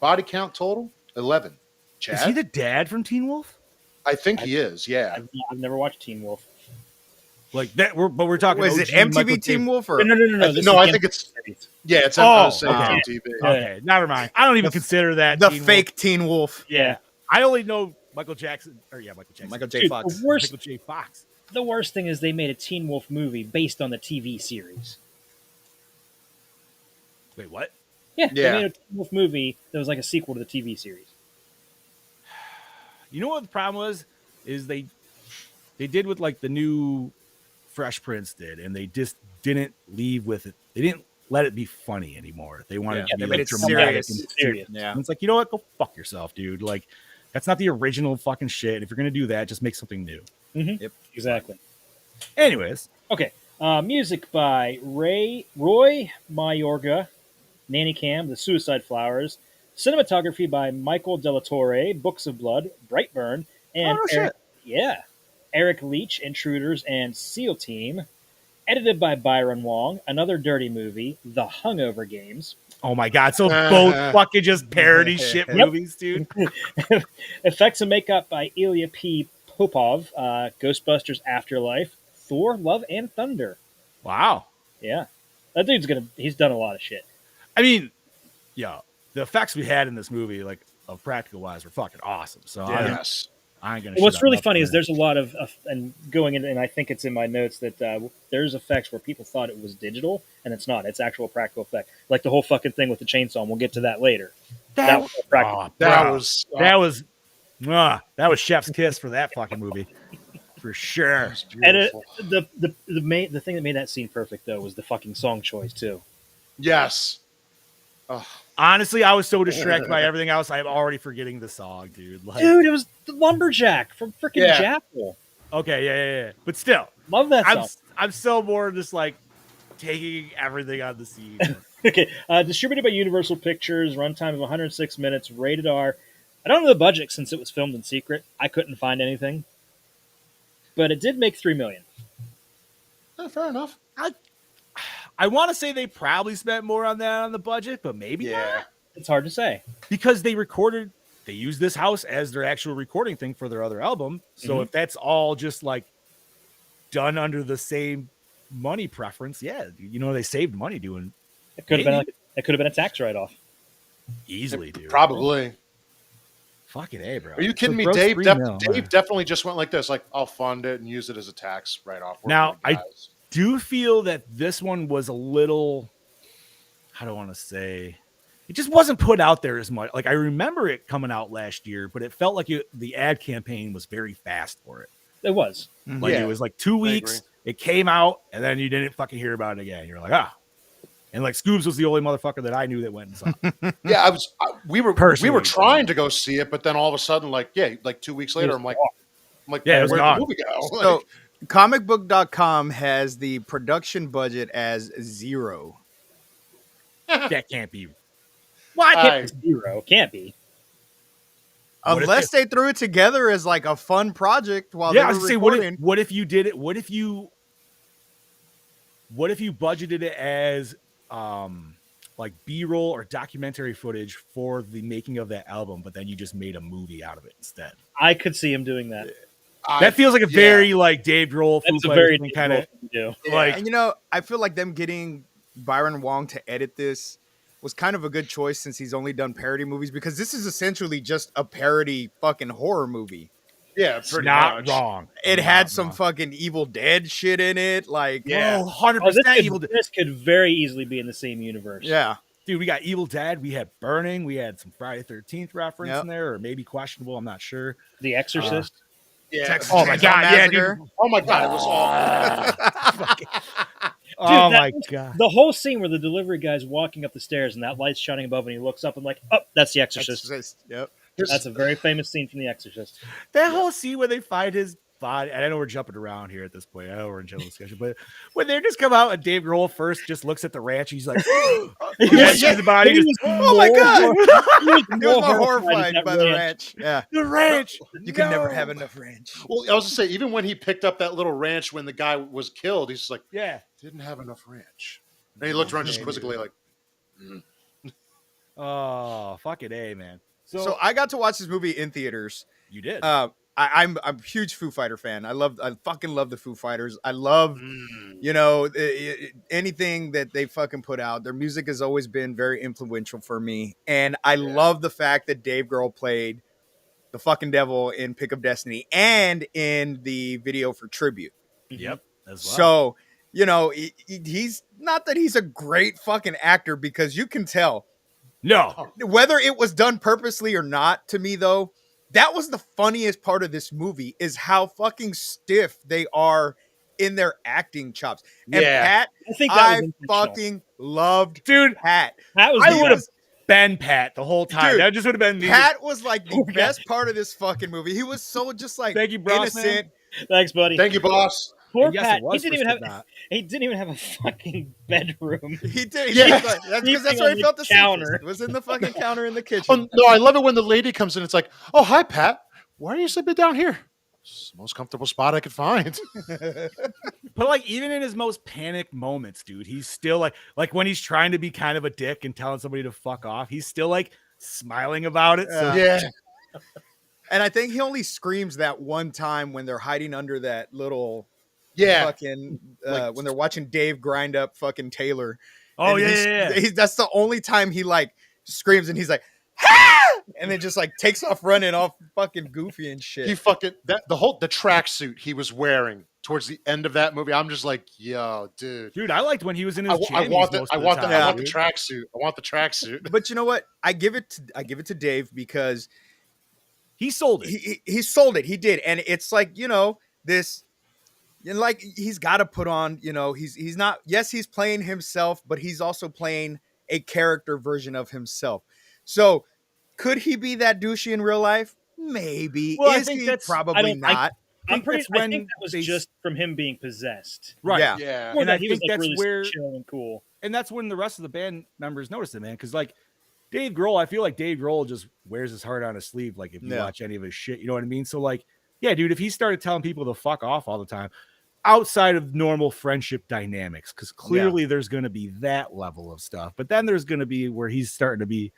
Body count total, 11. Chad? Is he the dad from Teen Wolf? I think he is, yeah. I've never watched Teen Wolf. Like that, we're talking. Was OG it MTV Michael Teen J. Wolf or No. I think it's yeah. It's Oh, I was saying okay. TV. Okay, never mind. I don't even consider that the Teen fake Wolf. Teen Wolf? Yeah, I only know Michael Jackson. Michael Jackson. Michael J. Dude, Fox. Michael J. Fox. The worst thing is they made a Teen Wolf movie based on the TV series. Wait, what? Yeah, Yeah. they made a Teen Wolf movie that was like a sequel to the TV series. You know what the problem was? Is they did what like the new Fresh Prince did, and they just didn't leave with it. They didn't let it be funny anymore. They wanted to They be made like it dramatic serious. and Serious. Yeah. And it's like, you know what? Go fuck yourself, dude. Like, that's not the original fucking shit. If you're gonna do that, just make something new. Mm-hmm. Yep. Exactly. Anyways, Okay. Music by Roy Mayorga, Nanny Cam, The Suicide Flowers. Cinematography by Michael Delatorre, Books of Blood, Brightburn, oh and no Eric. shit. Yeah, Eric Leach, Intruders, and SEAL Team. Edited by Byron Wong, another dirty movie, The Hungover Games. Oh my god. So both fucking just parody shit Yep. movies, dude. Effects and makeup by Ilya P. Popov, Ghostbusters Afterlife, Thor, Love and Thunder. Wow. Yeah. That dude's he's done a lot of shit. I mean, yeah, the effects we had in this movie, like of practical wise, were fucking awesome. So Yes. I ain't gonna. What's shit really on funny is nothing. there's a lot of, and going in, and I think it's in my notes that there's effects where people thought it was digital, and it's not. It's actual practical effect. Like the whole fucking thing with the chainsaw, and we'll get to that later. That was practical. Oh, That bro. was that was chef's kiss for that fucking movie, for sure. And beautiful. the thing that made that scene perfect though was the fucking song choice too. Yes. Oh, Honestly, I was so distracted by everything else. I'm already forgetting the song, dude. Like, Dude, it was the lumberjack from freaking Yeah. Jackal. okay, yeah. But still, Love that song. I'm so more just like taking everything on the scene. Okay, distributed by Universal Pictures, runtime of 106 minutes, rated R. I don't know the budget since it was filmed in secret. I couldn't find anything, but it did make $3 million. fair enough. I want to say they probably spent more on that on the budget, but maybe not. It's hard to say. Because they used this house as their actual recording thing for their other album. So if that's all just like done under the same money preference, yeah, they saved money doing It could have been a tax write-off. easily, dude. Probably. Fucking A, bro. Are you kidding me? gross Dave, $3 million. Dave definitely just went like this. Like, I'll fund it and use it as a tax write-off. We're Now, good guys. do feel that this one was a little, how do I want to say, it just wasn't put out there as much. Like, I remember it coming out last year, but it felt like the ad campaign was very fast for it. It was. Like, Yeah, it was like 2 weeks, it came out, and then you didn't fucking hear about it again. You're like, ah. And like, Scoobs was the only motherfucker that I knew that went and saw it. Yeah, we were Personally, trying to go see it, but then all of a sudden, like 2 weeks later, I'm like, Yeah, it was where'd gone. the movie go? So, comicbook.com has the production budget as 0. That can't be. What? Can't be zero. Can't be. What if Unless they threw it together as like a fun project while Yeah, they I were was gonna say, recording. what if you did it? What if you budgeted it as like B-roll or documentary footage for the making of that album, but then you just made a movie out of it instead? I could see him doing that. That feels like a very like Dave Grohl, Foo That's a Fighters very thing kind of. do. like- and I feel like them getting Byron Wong to edit this was kind of a good choice since he's only done parody movies, because this is essentially just a parody fucking horror movie. Yeah, It's pretty not much. wrong. It Not had some wrong. fucking Evil Dead shit in it. Like, Yeah. Oh, 100% Evil Dead. This could very easily be in the same universe. yeah. Dude, we got Evil Dead, we had Burning, we had some Friday 13th reference Yep. in there, or maybe questionable, I'm not sure. The Exorcist. Yeah. Texas Oh my Chainsaw god, yeah, Massacre. dude. Oh my god, it was all. Oh that my was- god. The whole scene where the delivery guy's walking up the stairs and that light's shining above and he looks up and like, oh, that's the Exorcist. Exorcist. Yep. That's a very famous scene from The Exorcist. That whole scene where they find his body, and I know we're jumping around here at this point. I know we're in general discussion, but when they just come out and Dave Grohl first just looks at the ranch, he's like, yeah, sees the body, He just, was Oh my more- god. he was He was more horrified horrified at by that the ranch. ranch. Yeah. the ranch. You can never No. have enough ranch. Well, I was gonna say, even when he picked up that little ranch when the guy was killed, he's just like, Yeah. didn't have enough ranch. And he looked around just Okay, quizzically, like, Oh, fucking A, man. So I got to watch this movie in theaters. You did. I'm a huge Foo Fighter fan. I fucking love the Foo Fighters. I love, anything that they fucking put out. Their music has always been very influential for me. And I love the fact that Dave Grohl played the fucking devil in Pick of Destiny and in the video for Tribute. Yep. As well. So, he's not that he's a great fucking actor, because you can tell no. whether it was done purposely or not. To me, though, that was the funniest part of this movie, is how fucking stiff they are in their acting chops. And Yeah. Pat, I think that I was intentional. fucking loved Dude, Pat. That was I the would have best. been Pat the whole time. Dude, That just would have been me. Pat was like the Oh my God. best part of this fucking movie. He was so just like Thank you, Bross, innocent. Thanks, buddy. Thank you, boss. Poor And yes, Pat. it was He for didn't even have. Slipknot. He didn't even have a fucking bedroom. He did. Yeah. That's because that's Sleeping where on he the felt the counter. safest. It was in the fucking counter in the Oh, kitchen. no, I love it when the lady comes in. It's like, oh, hi, Pat. Why are you sleeping down here? It's the most comfortable spot I could find. But like even in his most panic moments, dude, he's still like when he's trying to be kind of a dick and telling somebody to fuck off, he's still like smiling about it. So Yeah. And I think he only screams that one time when they're hiding under that little Yeah. fucking Like- when they're watching Dave grind up fucking Taylor. oh And yeah, he's- yeah, yeah. that's the only time he like screams and he's like, "Ah!" and then just like takes off running all fucking goofy and shit. He fucking the tracksuit he was wearing towards the end of that movie. I'm just like, yo, dude. Dude, I liked when he was in I his want jammies the most I of want the the time, I want the dude. tracksuit. I want the tracksuit. But you know what? I give it to Dave because He sold it. he sold it. He did, and it's like this. And like he's got to put on, he's not. Yes, he's playing himself, but he's also playing a character version of himself. So, could he be that douchey in real life? Maybe. Well, I Is think he? that's- Probably I don't- not. I'm pretty. that's I when think that was they- just from him being possessed. Right. Yeah. Yeah. More And that I he was think like that's really where- chill and cool. And that's when the rest of the band members noticed it, man. Because like Dave Grohl, I feel like Dave Grohl just wears his heart on his sleeve. Like if you Yeah. watch any of his shit, you know what I mean? So like, yeah, dude, if he started telling people to fuck off all the time, outside of normal friendship dynamics, because clearly there's going to be that level of stuff. But then there's going to be where he's starting to be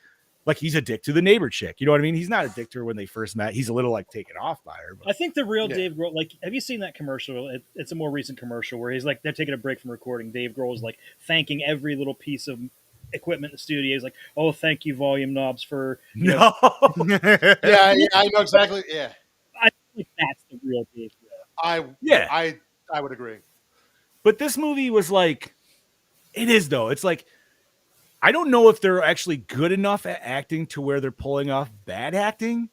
like he's a dick to the neighbor chick. You know what I mean? He's not a dick to her when they first met. He's a little like taken off by her. But I think the real Yeah. Dave Grohl, like, have you seen that commercial? It's a more recent commercial where he's like, they're taking a break from recording. Dave Grohl is like thanking every little piece of equipment in the studio. He's like, oh, thank you, volume knobs, for, you know, no. Yeah, I know exactly. Yeah. I think that's the real Dave Grohl. Yeah. I would agree. But this movie was like, it is though. It's like, I don't know if they're actually good enough at acting to where they're pulling off bad acting.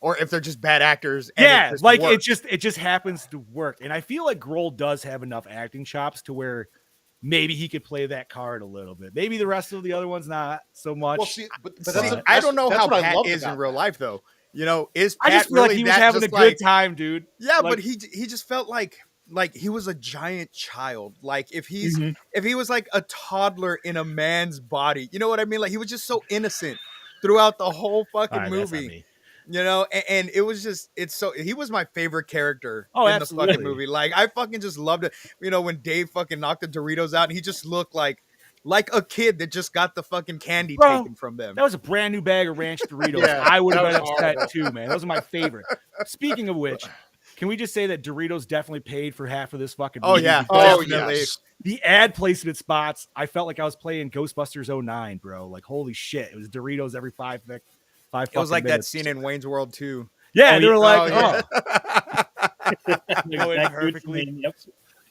Or if they're just bad actors. And Yeah, it just like works. it just happens to work. And I feel like Grohl does have enough acting chops to where maybe he could play that card a little bit. Maybe the rest of the other ones not so much. Well, see, but See, that's, I don't know that's how what I Pat loved is in about real that. life, though. Is I Pat just feel really like he was that having a just good like, time, dude. Yeah, Like- but he just felt like he was a giant child. Like if Mhm. if he was like a toddler in a man's body, you know what I mean? Like he was just so innocent throughout the whole fucking All right, that's not movie. me. And it was just he was my favorite character Oh, in the fucking absolutely. movie. Like I fucking just loved it. When Dave fucking knocked the Doritos out and he just looked like a kid that just got the fucking candy Bro, taken from them. That was a brand new bag of ranch Doritos. Yeah, I would have that been was upset horrible. too, man. Those are my favorite. Speaking of which, can we just say that Doritos definitely paid for half of this fucking Oh, movie? yeah. Because Oh, Definitely. yes. the ad placement spots, I felt like I was playing Ghostbusters 09, bro. Like, holy shit. It was Doritos every five It was fucking like that minutes. scene in Wayne's World too. Yeah, Oh, they were yeah. like, Oh, oh. Like, it that perfectly. dude- Yep.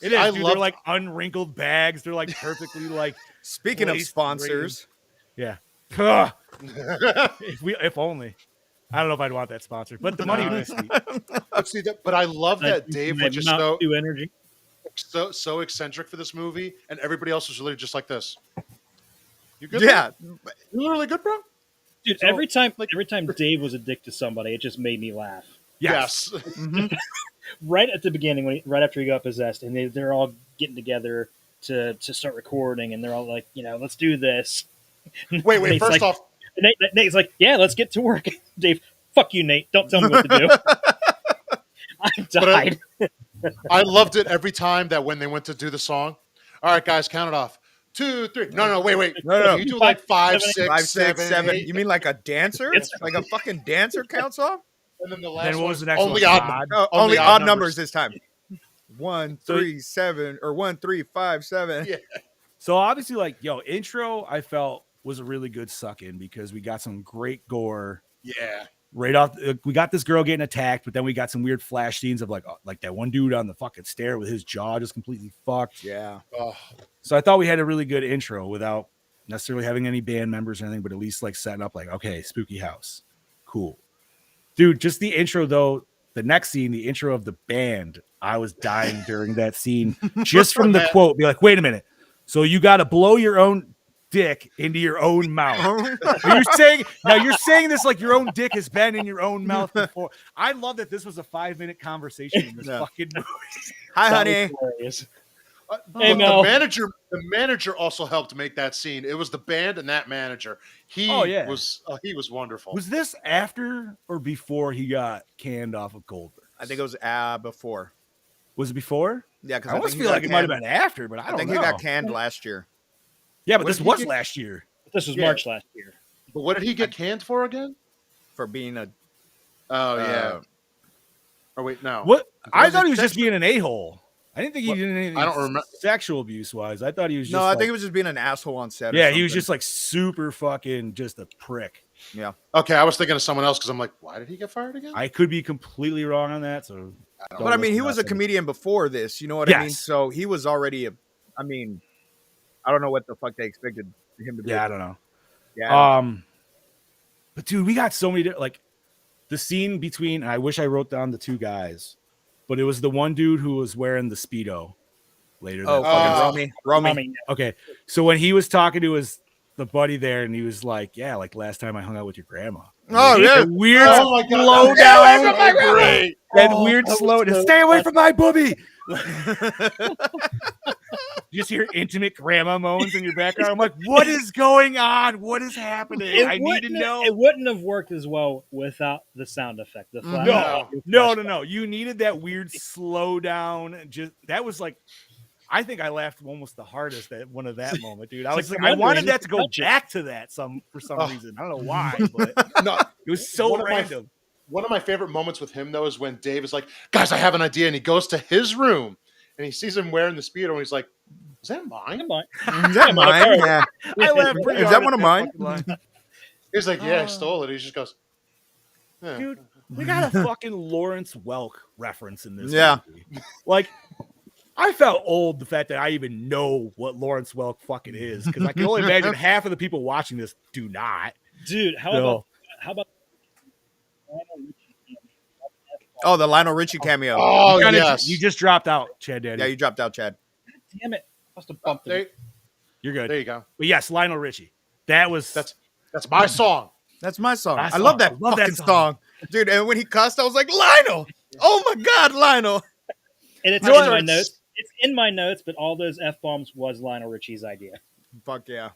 It is, I dude. love- They're like unwrinkled bags. They're like perfectly like, Speaking of Placed sponsors, yeah. Ugh. if only. I don't know if I'd want that sponsor, but the money would be sweet. But see that, but I love that Dave was just Mountain Dew energy. so eccentric for this movie, and everybody else was literally just like this. You good? yeah, bro? You literally good, bro? Dude, So, every time Dave was a dick to somebody, it just made me laugh. Yes. Mhm. Right at the beginning, right after he got possessed, and they're all getting together to start recording, and they're all like, let's do this. Wait. Nate's First like- off, Nate's like, yeah, let's get to work. Dave, fuck you, Nate. Don't tell me what to do. I died. I loved it every time that when they went to do the song. All right, guys, count it off. 2, 3. No, wait. No. You do like 5, 5, 6, 5, 6, 7. 8, You mean like a dancer? It's- Like a fucking dancer counts off? and then the last Then what one was the next only one? odd. Odd? No, Only only odd odd numbers numbers. this time. 1, So- 3, 7, or 1, 3, 5, 7. Yeah. So obviously, like, intro I felt was a really good suck in because we got some great gore Yeah. right off. We got this girl getting attacked, but then we got some weird flash scenes of like that one dude on the fucking stair with his jaw just completely fucked. Yeah. Oh, So I thought we had a really good intro without necessarily having any band members or anything, but at least like setting up like, okay, spooky house. Cool. Dude, just the intro though, the next scene, the intro of the band, I was dying during that scene just from the quote. Be like, wait a minute. So you got to blow your own dick into your own mouth. Are you saying now? You're saying this like your own dick has been in your own mouth before. I love that this was a 5-minute conversation in this fucking movie. Hi, honey. Hey, Mel. The manager also helped make that scene. It was the band and that manager. He was wonderful. Was this after or before he got canned off of Goldberg? I think it was before. Was it before? Yeah, because I almost feel like it might have been after, but I don't think know. he got canned last year. Yeah, but What this did he was get? last year. This was March last year. But what did he get canned for again? For being a Oh yeah. Oh wait, no. What? I Was thought it he was just sexual? being an a-hole. I didn't think he did anything. I don't remember. Sexual abuse wise. I thought he was just. no, I like, think it was just being an asshole on set. Yeah, he was just like super fucking just a prick. yeah. Okay, I was thinking of someone else because I'm like, why did he get fired again? I could be completely wrong on that. So, But I mean, he was a comedian before this. You know what I mean? Yes. So he was already I mean, I don't know what the fuck they expected him to be. Yeah, I don't know. Yeah. But dude, we got so many like the scene between. I wish I wrote down the two guys, but it was the one dude who was wearing the Speedo. Later, oh, fucking Romy. Mommy. Okay, so when he was talking to the buddy there, and he was like, "Yeah, like last time I hung out with your grandma." Oh, yeah. The weird Oh my God, slow stay away down. from my grandma! That Oh, weird that slow. was so Stay away from my booby. You just hear intimate grandma moans in your background. I'm like, what is going on? What is happening? I need to know. It wouldn't have worked as well without the sound effect. The flash. No. You needed that weird slow down. Just that was like, I think I laughed almost the hardest at one of that moment, dude. I was like, I wanted that to go back to that for some reason. I don't know why, but No, it was so One of my- random. one of my favorite moments with him though is when Dave is like, "Guys, I have an idea," and he goes to his room and he sees him wearing the Speedo, and he's like, "Is that mine?" Come on. Is that mine? Yeah. I laughed pretty Is hard that at one of mine? fucking line. He's like, "Yeah, I stole it." He just goes, "Yeah." Dude, we got a fucking Lawrence Welk reference in this Yeah. movie. Like, I felt old the fact that I even know what Lawrence Welk fucking is, because I can only imagine half of the people watching this do not. Dude, how No. about Oh, the Lionel Richie cameo. Oh You just dropped out, Chad Daddy. Yeah, you dropped out, Chad. damn it? Must have bumped it. You're good. There you go. But yes, Lionel Richie. That was That's my song. That's my song. My I song. love that I love that fucking song. song. Dude. And when he cussed, I was like, Lionel! Oh my God, Lionel! And it's You know in my what? notes. It's in my notes, but all those F bombs was Lionel Richie's idea. Fuck yeah.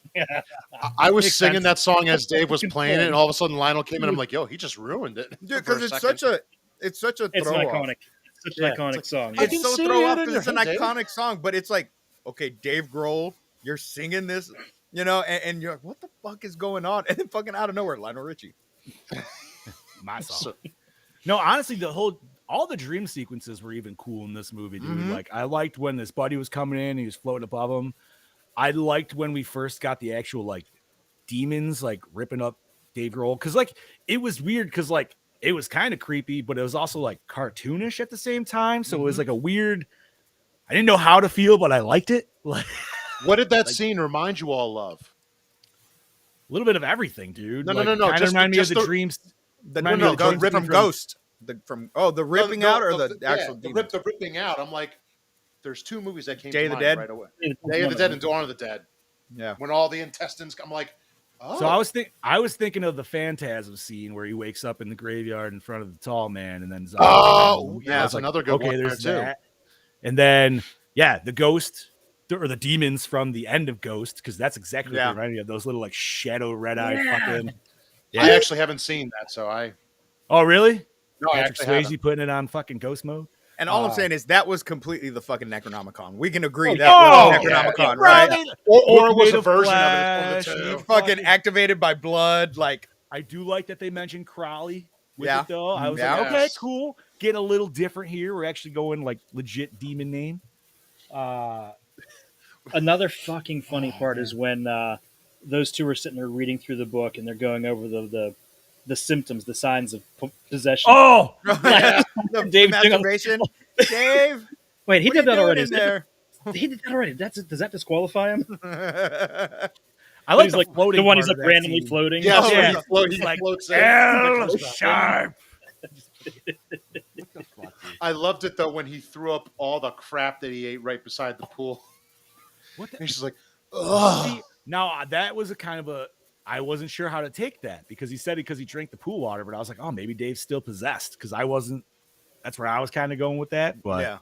I was Makes singing sense. that song as Dave was Fucking playing it, and all of a sudden Lionel came in. I'm like, "Yo, he just ruined it." Dude, for because it's second. such a It's throw off. iconic. It's such an iconic song. I It's can so see throw it off in because it's an your head, Dave. iconic song, but it's like, okay, Dave Grohl, you're singing this, you know, and you're like, what the fuck is going on? And then fucking out of nowhere, Lionel Richie. my song. So- No, honestly, all the dream sequences were even cool in this movie, dude. Mhm. Like, I liked when this buddy was coming in, he was floating above him. I liked when we first got the actual like demons like ripping up Dave Grohl, because like it was weird, because like it was kind of creepy, but it was also like cartoonish at the same time. So it was like a weird. I didn't know how to feel, but I liked it. Like What did that scene remind you all of? a little bit of everything, dude. No, like, no. Kind of Just remind me of just the dreams. The, Remind me no, of the the dreams rip from from- Ghost. The ripping out or the actual the demons? ripping out. I'm like, there's two movies that came Day to of the mind Dead? right away. Day of the Dead and Dawn of the Dead. Yeah. When all the intestines, I'm like, oh. So I was thinking of the Phantasm scene where he wakes up in the graveyard in front of the tall man, and then Oh, I yeah, was that's another good okay, one there's there, too. that. And then the ghost or the demons from the end of Ghost, because that's exactly what Yeah. they reminded me of, those little like shadow red eye fucking. I actually haven't seen that, so I. Oh really? No, I Patrick actually Swayze haven't. putting it on fucking ghost mode. And all I'm saying is that was completely the fucking Necronomicon. We can agree Oh, that was yeah, Necronomicon, yeah, right? Or it was Made a of version flesh, of it. It's one of the two. Fucking activated by blood, like I do like that they mentioned Crowley with Yeah. it though. I was Yeah. like, okay, Yes. cool. Getting a little different here. We're actually going like legit demon name. Another fucking funny part is when those two are sitting there reading through the book and they're going over the symptoms, the signs of possession. Oh, the Dave- masturbation. Dave, Wait, he what are did you that doing already. in there? He did that already. Does that disqualify him? I like He's the like floating the one part he's like of that randomly scene. floating. Yeah, Oh, so yeah. he It's like floats in. L sharp. I loved it though when he threw up all the crap that he ate right beside the pool. What the? And he's just like, ugh. See, now that was a kind of a. I wasn't sure how to take that because he said it because he drank the pool water, but I was like, oh, maybe Dave's still possessed because I wasn't. That's where I was kind of going with that. But Yeah.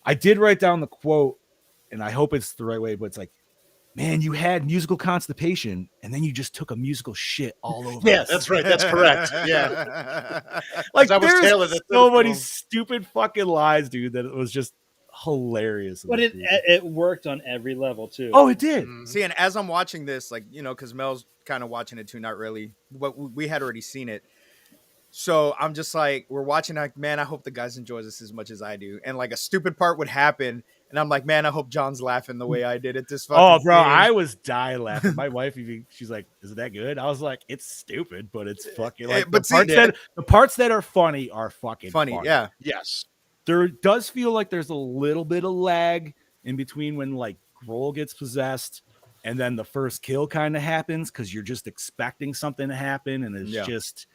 I did write down the quote, and I hope it's the right way, but it's like, man, you had musical constipation, and then you just took a musical shit all over. Yeah, us. that's right. That's correct. Yeah. Like That was there's Taylor that so said it to many him. stupid fucking lies, dude, that it was just hilarious. in But this it movie. worked on every level too. Oh, it did. Mhm. See, and as I'm watching this, like, because Mel's kind of watching it too, not really, but we had already seen it. So I'm just like, we're watching, like, man, I hope the guys enjoy this as much as I do. And like a stupid part would happen, and I'm like, man, I hope John's laughing the way I did at this fucking Oh, bro, scene. I was dying laughing. My wife, even she's like, "Is it that good?" I was like, "It's stupid, but it's fucking like." but see, the parts that are funny are fucking funny, yeah. Yes. There does feel like there's a little bit of lag in between when like Grohl gets possessed and then the first kill kind of happens because you're just expecting something to happen, and it's Yeah. just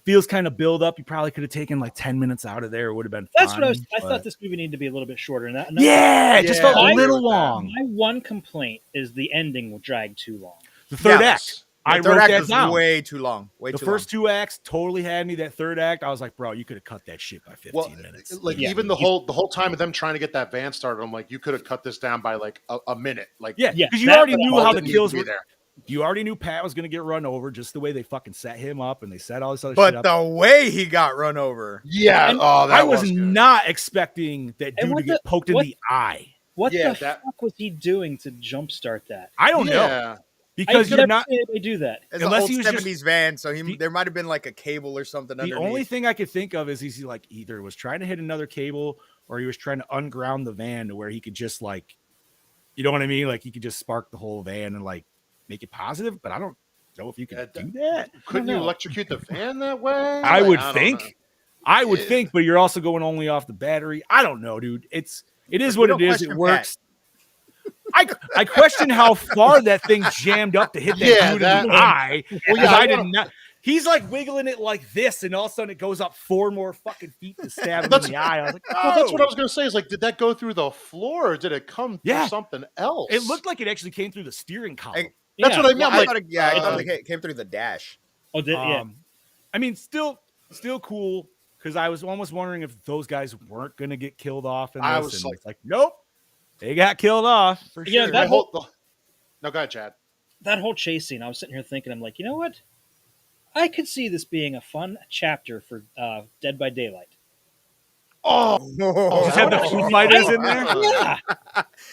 feels kind of build up. You probably could have taken like 10 minutes out of there; it would have been. That's fine, what I but- thought. This movie needed to be a little bit shorter. And that, Yeah, it just Yeah, felt I a agree little with that. long. My one complaint is the ending will drag too long. The third Yeah, act, I The third wrote act that was down. way too long. Way The too first two acts totally had me. That third act, I was like, bro, you could have cut that shit by 15 Well, minutes. like Yeah. even the whole time of them trying to get that van started, I'm like, you could have cut this down by like a minute. Like, Yeah, Yeah, because you that already was knew all how that the needed kills to be were. there. You already knew Pat was going to get run over just the way they fucking set him up and they set all this other shit But up. the way he got run over. Yeah. And Oh, that I was good. not expecting that And dude to what get poked in what- the eye. What Yeah, the that- fuck was he doing to jumpstart that? I don't know Yeah. because I you're not. They do that. It's Unless an old he was just- 70s van, so the- there might have been like a cable or something The underneath. only thing I could think of is he's like either was trying to hit another cable or he was trying to unground the van to where he could just like, you know what I mean? Like he could just spark the whole van and like make it positive. But I don't know if you can Yeah, do that. Couldn't you know. electrocute the van that way? I Like, would don't think. know. I would Yeah. think, but you're also going only off the battery. I don't know, dude. It is We what don't it is. It question works. I question how far that thing jammed up to hit that Yeah, dude that- in the eye. Well, Because yeah, I did not. He's like wiggling it like this, and all of a sudden it goes up 4 more fucking feet to stab him in That's- the eye. I was like, Well, that's what I "Oh." was going to say. Is like, did that go through the floor or did it come Yeah. through something else? It looked like it actually came through the steering column. That's what I mean. Well, I'm like, I thought it came through the dash. Oh, yeah. I mean, still cool because I was almost wondering if those guys weren't going to get killed off in this. I was and like- it's like, nope, they got killed off for Yeah, sure. that no, go ahead, Chad. That whole chase scene, I was sitting here thinking, I'm like, you know what? I could see this being a fun chapter for Dead by Daylight. Oh, Just have the Foo Fighters in there. Yeah.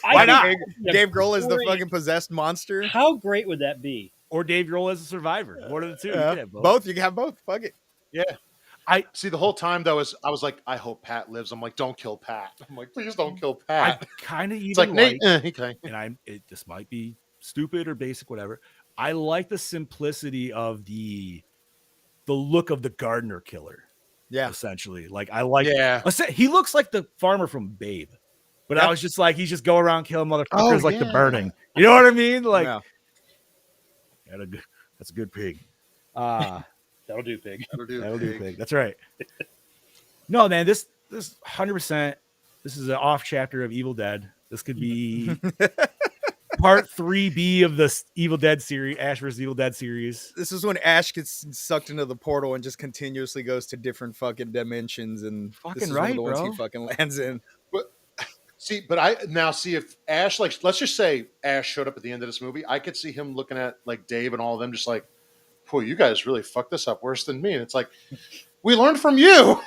Why not? Dave Grohl is the Great. fucking possessed monster. How great would that be? Or Dave Grohl as a survivor. One of the two. You Yeah. could have both. Both. You can have both. Fuck it. yeah. I- see. The whole time though, I was like, I hope Pat lives. I'm like, don't kill Pat. I'm like, please don't kill I Pat. kind of even It's like Nate. Okay. and this might be stupid or basic, whatever. I like the simplicity of the look of the gardener killer. Yeah. Essentially, like I like. Yeah. He looks like the farmer from Babe, but I Yep. was just like, he's just going around killing motherfuckers Oh, like the yeah. burning. You know what I mean? Like, Yeah. that's a good pig. That'll do, pig. That'll do, That'll do pig. pig. That's right. No, man, this 100%. This is an off chapter of Evil Dead. This could be part 3B of the Evil Dead series, Ash vs. Evil Dead series. This is when Ash gets sucked into the portal and just continuously goes to different fucking dimensions, and Fucking this is one right, of the ones bro. he fucking lands in. See, but I now see if Ash, like, let's just say Ash showed up at the end of this movie. I could see him looking at like Dave and all of them, just like, boy, you guys really fucked this up worse than me. And it's like, we learned from you.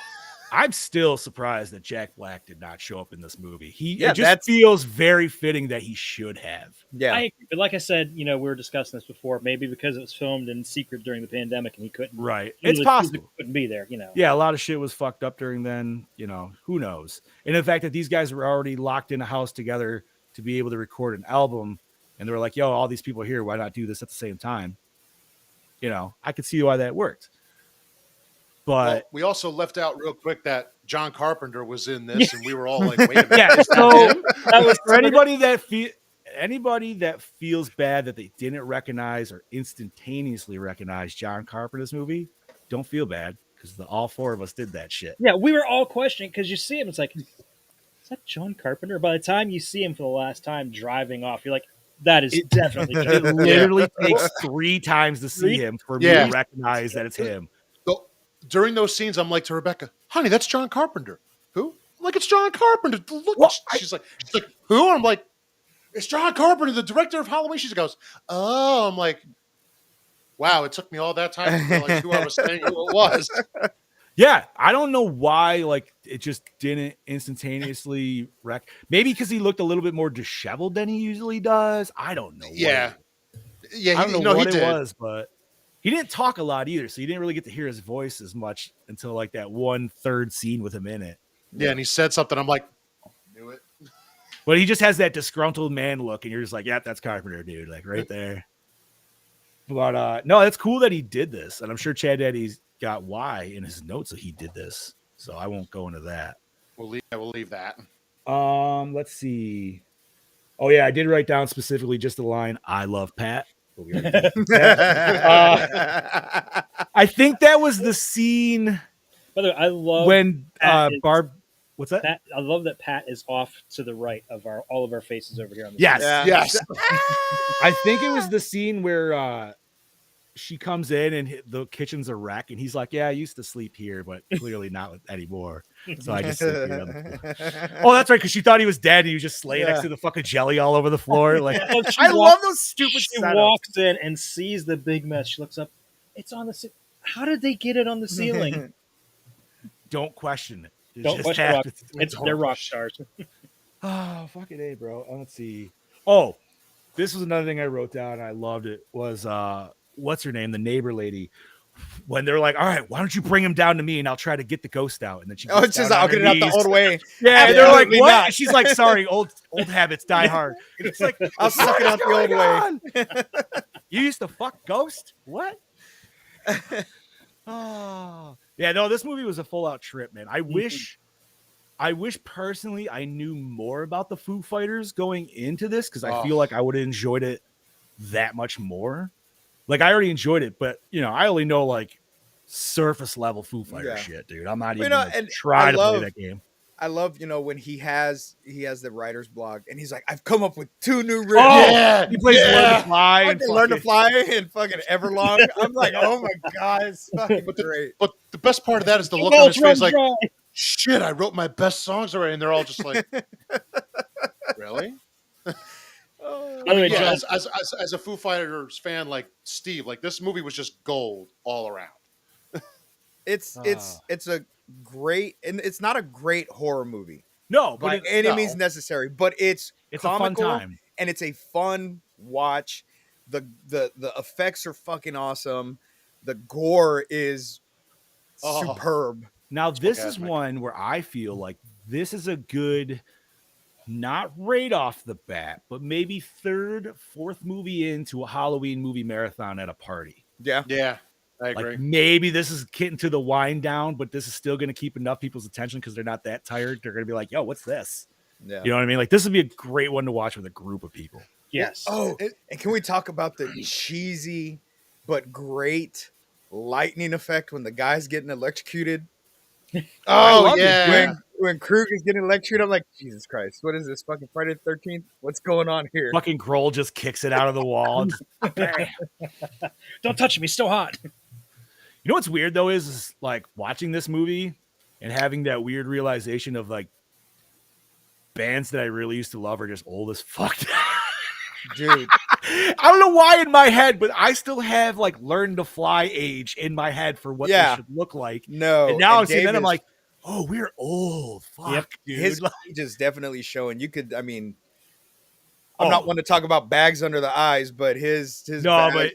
I'm still surprised that Jack Black did not show up in this movie. Yeah, it just that's- feels very fitting that he should have. Yeah. I agree. But like I said, we were discussing this before, maybe because it was filmed in secret during the pandemic and he couldn't. Right. he It's physically possible. Couldn't be there, Yeah, a lot of shit was fucked up during then, who knows? And the fact that these guys were already locked in a house together to be able to record an album, and they were like, yo, all these people here, why not do this at the same time? I could see why that worked. Well, But we also left out real quick that John Carpenter was in this, and we were all like, wait a minute. yeah, is that so him? That was for anybody that feels bad that they didn't recognize or instantaneously recognize John Carpenter's movie, don't feel bad because all four of us did that shit. Yeah, we were all questioning because you see him. It's like, is that John Carpenter? By the time you see him for the last time driving off, you're like, that is definitely John. It literally takes 3 times to see Three? him for me to recognize that it's him. So, during those scenes, I'm like to Rebecca, honey, that's John Carpenter. Who? I'm like, it's John Carpenter. Look. Well, she's like, who? And I'm like, it's John Carpenter, the director of Halloween. She goes, oh. I'm like, wow, it took me all that time to realize who I was saying who it was. Yeah, I don't know why, like, it just didn't instantaneously wreck. Maybe because he looked a little bit more disheveled than he usually does. I don't know. Yeah. Yeah, I don't know what he it did. was, but he didn't talk a lot either, so you didn't really get to hear his voice as much until like that 1/3 scene with him in it. Yeah, and he said something. I'm like, knew it. But he just has that disgruntled man look, and you're just like, yeah, that's Carpenter, dude, like right there. But no, it's cool that he did this, and I'm sure Chad Daddy's got why in his notes that he did this, so I won't go into that. We'll leave that. Let's see. Oh yeah, I did write down specifically just the line "I love Pat." But we already did that. I think that was the scene. By the way, I love when Pat is- Barb. What's that? Pat, I love that Pat is off to the right of all of our faces over here on the Yes, screen. Yeah. Yes. I think it was the scene where she comes in and the kitchen's a wreck, and he's like, "Yeah, I used to sleep here, but clearly not anymore. So I just sleep here on the floor." Oh, that's right, because she thought he was dead, and he was just laying next to the fucking jelly all over the floor. Like, I love those stupid. She setups. walks in and sees the big mess. She looks up. It's on the. How did they get it on the ceiling? Don't question it. Don't question rock. They're rock stars. Oh, fucking A, bro. Let's see. Oh, this was another thing I wrote down. And I loved it. Was what's her name? The neighbor lady. When they're like, all right, why don't you bring him down to me and I'll try to get the ghost out. And then she gets it's just down I'll on her get it out the knees. old way. Yeah, and they're like, Absolutely what? not. And she's like, sorry, old habits die hard. And it's like, I'll suck it out the old way. You used to fuck ghost? What? Oh, yeah, no, this movie was a full out trip, man. I wish personally I knew more about the Foo Fighters going into this, because I feel like I would have enjoyed it that much more. Like, I already enjoyed it, but I only know like surface level Foo Fighter shit, dude. I'm not even gonna try to play that game. I love, when he has the writer's block and he's like, I've come up with 2 new riffs. Oh, Yeah, he plays Learn to Fly. I can learn to fly and fucking Everlong. I'm like, oh my god, it's fucking great. But the best part of that is the look on his face, like, shit, I wrote my best songs already, and they're all just like, really? Yeah, as a Foo Fighters fan, like Steve, like this movie was just gold all around. It's a great, and it's not a great horror movie. No, by but any means necessary, but it's comical, a fun time, and it's a fun watch. The effects are fucking awesome. The gore is superb. Now, this is one where I feel like this is a good, not right off the bat, but maybe 3rd, 4th movie into a Halloween movie marathon at a party. Yeah. I agree. Like, maybe this is getting to the wind down, but this is still going to keep enough people's attention because they're not that tired. They're going to be like, yo, what's this? Yeah. You know what I mean? Like, this would be a great one to watch with a group of people. Yes. Oh, and can we talk about the cheesy but great lightning effect when the guy's getting electrocuted? Oh, yeah. When Krug is getting electrocuted, I'm like, Jesus Christ, what is this, fucking Friday the 13th? What's going on here? Fucking Grohl just kicks it out of the wall. Don't touch me, still hot. You know what's weird though is like watching this movie and having that weird realization of like bands that I really used to love are just old as fuck. Dude, I don't know why in my head, but I still have like Learn to Fly age in my head for what they should look like. No, and now I'm seeing that I'm like, oh, we're old. Fuck, dude. His age is definitely showing. You could, I mean, I'm not one to talk about bags under the eyes, but his no, but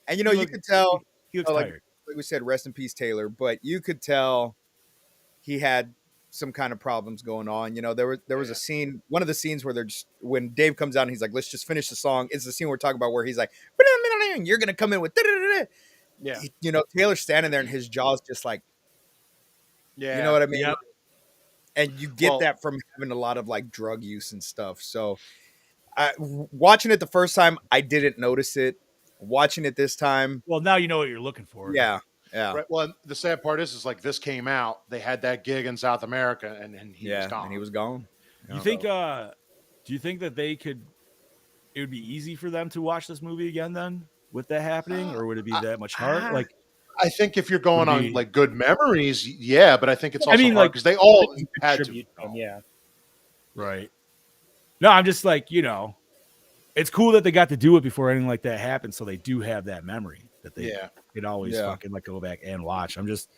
and you could tell he looks tired. Like we said, rest in peace, Taylor. But you could tell he had some kind of problems going on. There was a scene, one of the scenes where they're just, when Dave comes out and he's like, let's just finish the song. It's the scene we're talking about where he's like, you're gonna come in with Taylor's standing there and his jaw's just like, you know what I mean? Yep. And you get that from having a lot of like drug use and stuff. So watching it the first time, I didn't notice it. Watching it this time, well, now you know what you're looking for. Yeah. Yeah. Right. Well, the sad part is like this came out. They had that gig in South America, and he was gone. And he was gone. You think? Do you think that they could? It would be easy for them to watch this movie again then, with that happening, or would it be that much hard? Like, I think if you're going Would be- on like good memories, yeah, but I think it's I also mean, hard like, because they all You had to. contribute to them, yeah. right? No, I'm just like, it's cool that they got to do it before anything like that happened, so they do have that memory that they Yeah. can always Yeah. fucking like go back and watch. I'm just,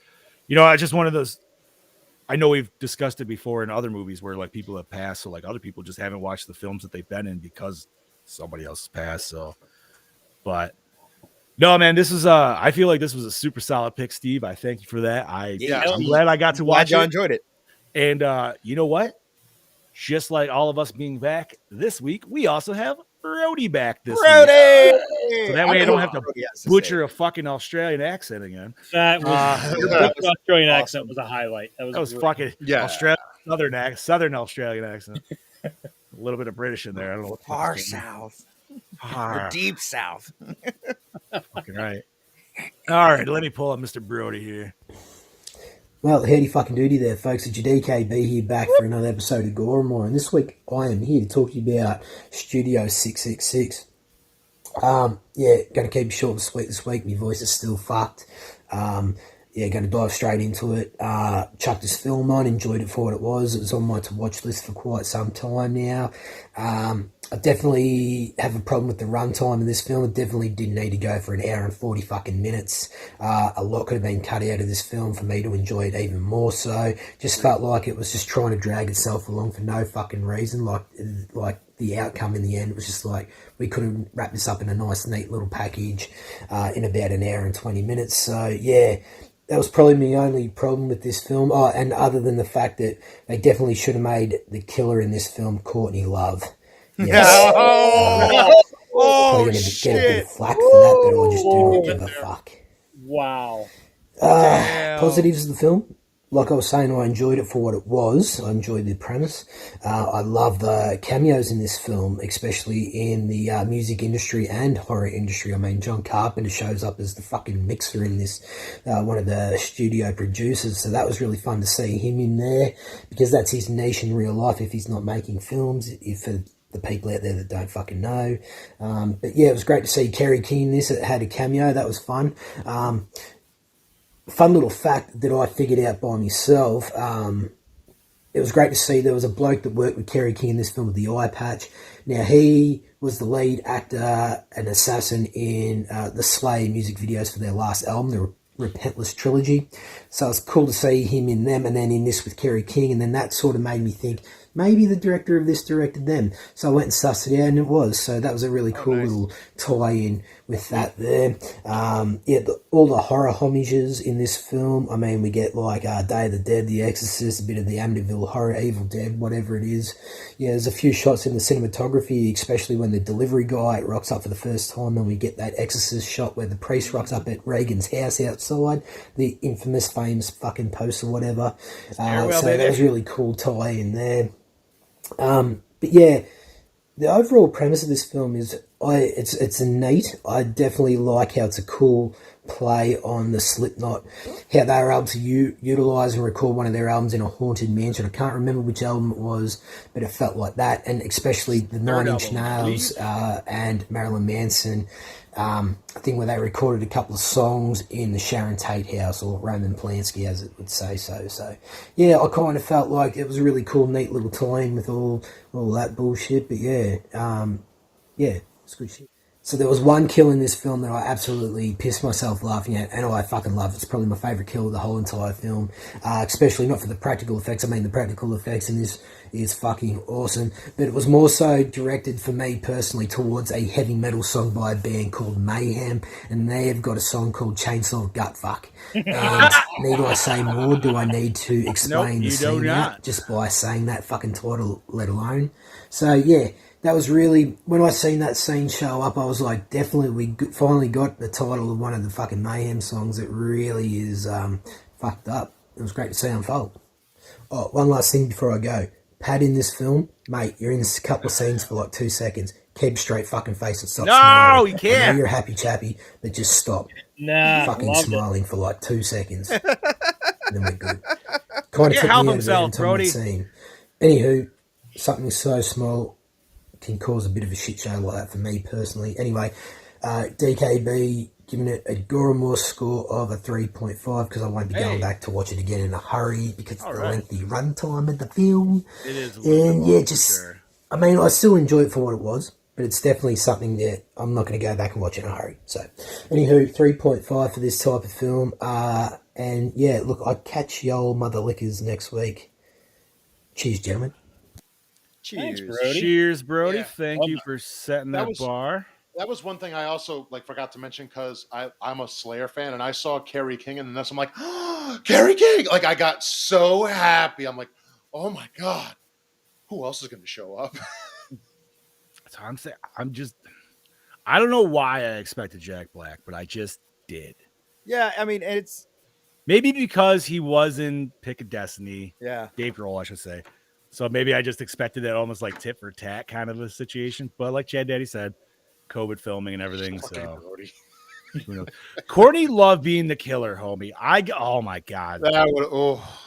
I just one of those. I know we've discussed it before in other movies where like people have passed, so like other people just haven't watched the films that they've been in because somebody else has passed. So, but no, man, this is I feel like this was a super solid pick, Steve. I thank you for that. I'm glad I got to watch Glad it. enjoyed it. And you know what? Just like all of us being back this week, we also have Brody back this week. So that way I don't have to butcher a fucking Australian accent again. That was that was Australian awesome. accent was a highlight. That was really- fucking Yeah. Southern Australian accent. A little bit of British in there. I don't know what the fuck Far it's called. south. Far. The deep south. Fucking right. All right, let me pull up Mr. Brody here. Well, howdy fucking doody there, folks. It's your DKB here back for another episode of Gore and More. And this week I am here to talk to you about Studio 666. Going to keep it short and sweet this week. My voice is still fucked. Going to dive straight into it. Chucked this film on, enjoyed it for what it was. It was on my to-watch list for quite some time now. I definitely have a problem with the runtime of this film. It definitely didn't need to go for an hour and 40 fucking minutes. A lot could have been cut out of this film for me to enjoy it even more so. Just felt like it was just trying to drag itself along for no fucking reason. Like the outcome in the end was just like, we could have wrapped this up in a nice, neat little package in about an hour and 20 minutes. So, yeah, that was probably my only problem with this film. Oh, and other than the fact that they definitely should have made the killer in this film Courtney Love. Yes. Probably going to get a bit of flack for that, but I just do not give a fuck. Wow. Positives of the film. Like I was saying, I enjoyed it for what it was. I enjoyed the premise. I love the cameos in this film, especially in the music industry and horror industry. I mean, John Carpenter shows up as the fucking mixer in this, one of the studio producers. So that was really fun to see him in there because that's his niche in real life if he's not making films, for the people out there that don't fucking know. But yeah, it was great to see Kerry King in this. It had a cameo. That was fun. Fun little fact that I figured out by myself. It was great to see there was a bloke that worked with Kerry King in this film with the eye patch. Now, he was the lead actor and assassin in the Slay music videos for their last album, the Repentless trilogy. So it's cool to see him in them and then in this with Kerry King. And then that sort of made me think, maybe the director of this directed them. So I went and sussed it out, and it was. So that was a really cool little tie-in with that there. All the horror homages in this film. I mean, we get like Day of the Dead, The Exorcist, a bit of the Amityville Horror, Evil Dead, whatever it is. Yeah, there's a few shots in the cinematography, especially when the delivery guy rocks up for the first time, and we get that Exorcist shot where the priest rocks up at Reagan's house outside, the infamous, famous fucking post or whatever. So that was really cool tie-in there. But yeah, the overall premise of this film is it's a neat. I definitely like how it's a cool play on the Slipknot, how they were able to utilise and record one of their albums in a haunted mansion. I can't remember which album it was, but it felt like that, and especially the Nine Inch Nails and Marilyn Manson. I think where they recorded a couple of songs in the Sharon Tate house, or Roman Polanski as it would say so. So yeah, I kind of felt like it was a really cool, neat little tie-in with all that bullshit. But yeah, it's good shit. So there was one kill in this film that I absolutely pissed myself laughing at, and I fucking love it. It's probably my favourite kill of the whole entire film, especially not for the practical effects. I mean, the practical effects in this is fucking awesome, but it was more so directed for me personally towards a heavy metal song by a band called Mayhem, and they've got a song called Chainsaw Gutfuck. And need I say more? Do I need to explain the scene out just by saying that fucking title, let alone? So yeah, that was really, when I seen that scene show up, I was like, definitely we finally got the title of one of the fucking Mayhem songs. It really is fucked up. It was great to see unfold. Oh, one last thing before I go. Pat in this film, mate, you're in a couple of scenes for like 2 seconds. Keep a straight fucking face and stop No, smiling. you I know can't. you're a happy chappy, but just stop Nah, fucking loved it. smiling for like 2 seconds. And then we're good. Kind of Can't took help me out of it himself, until that Brody. scene. Anywho, something so small can cause a bit of a shit show like that for me personally. Anyway, DKB giving it a Gore score of a 3.5 because I won't be going back to watch it again in a hurry because of the lengthy runtime of the film. It is a little And bit yeah, long, just, for sure. I mean, I still enjoy it for what it was, but it's definitely something that I'm not going to go back and watch in a hurry. So, anywho, 3.5 for this type of film. And yeah, look, I catch y'all mother lickers next week. Cheers, gentlemen. Thanks, Cheers. Brody. Cheers, Brody. Yeah. Thank you for setting That that was- bar. That was one thing I also like forgot to mention because I'm a Slayer fan and I saw Kerry King and that's I'm like, oh, Kerry King! Like I got so happy. I'm like, oh my god, who else is going to show up? So I'm saying, I don't know why I expected Jack Black, but I just did. Yeah, I mean, it's Maybe because he was in Pick of Destiny, yeah. Dave Grohl, I should say. So maybe I just expected that almost like tit for tat kind of a situation. But like Chad Daddy said, COVID filming and everything. Fucking So Brody. who knows? Courtney loved being the killer, homie. Oh my god, That would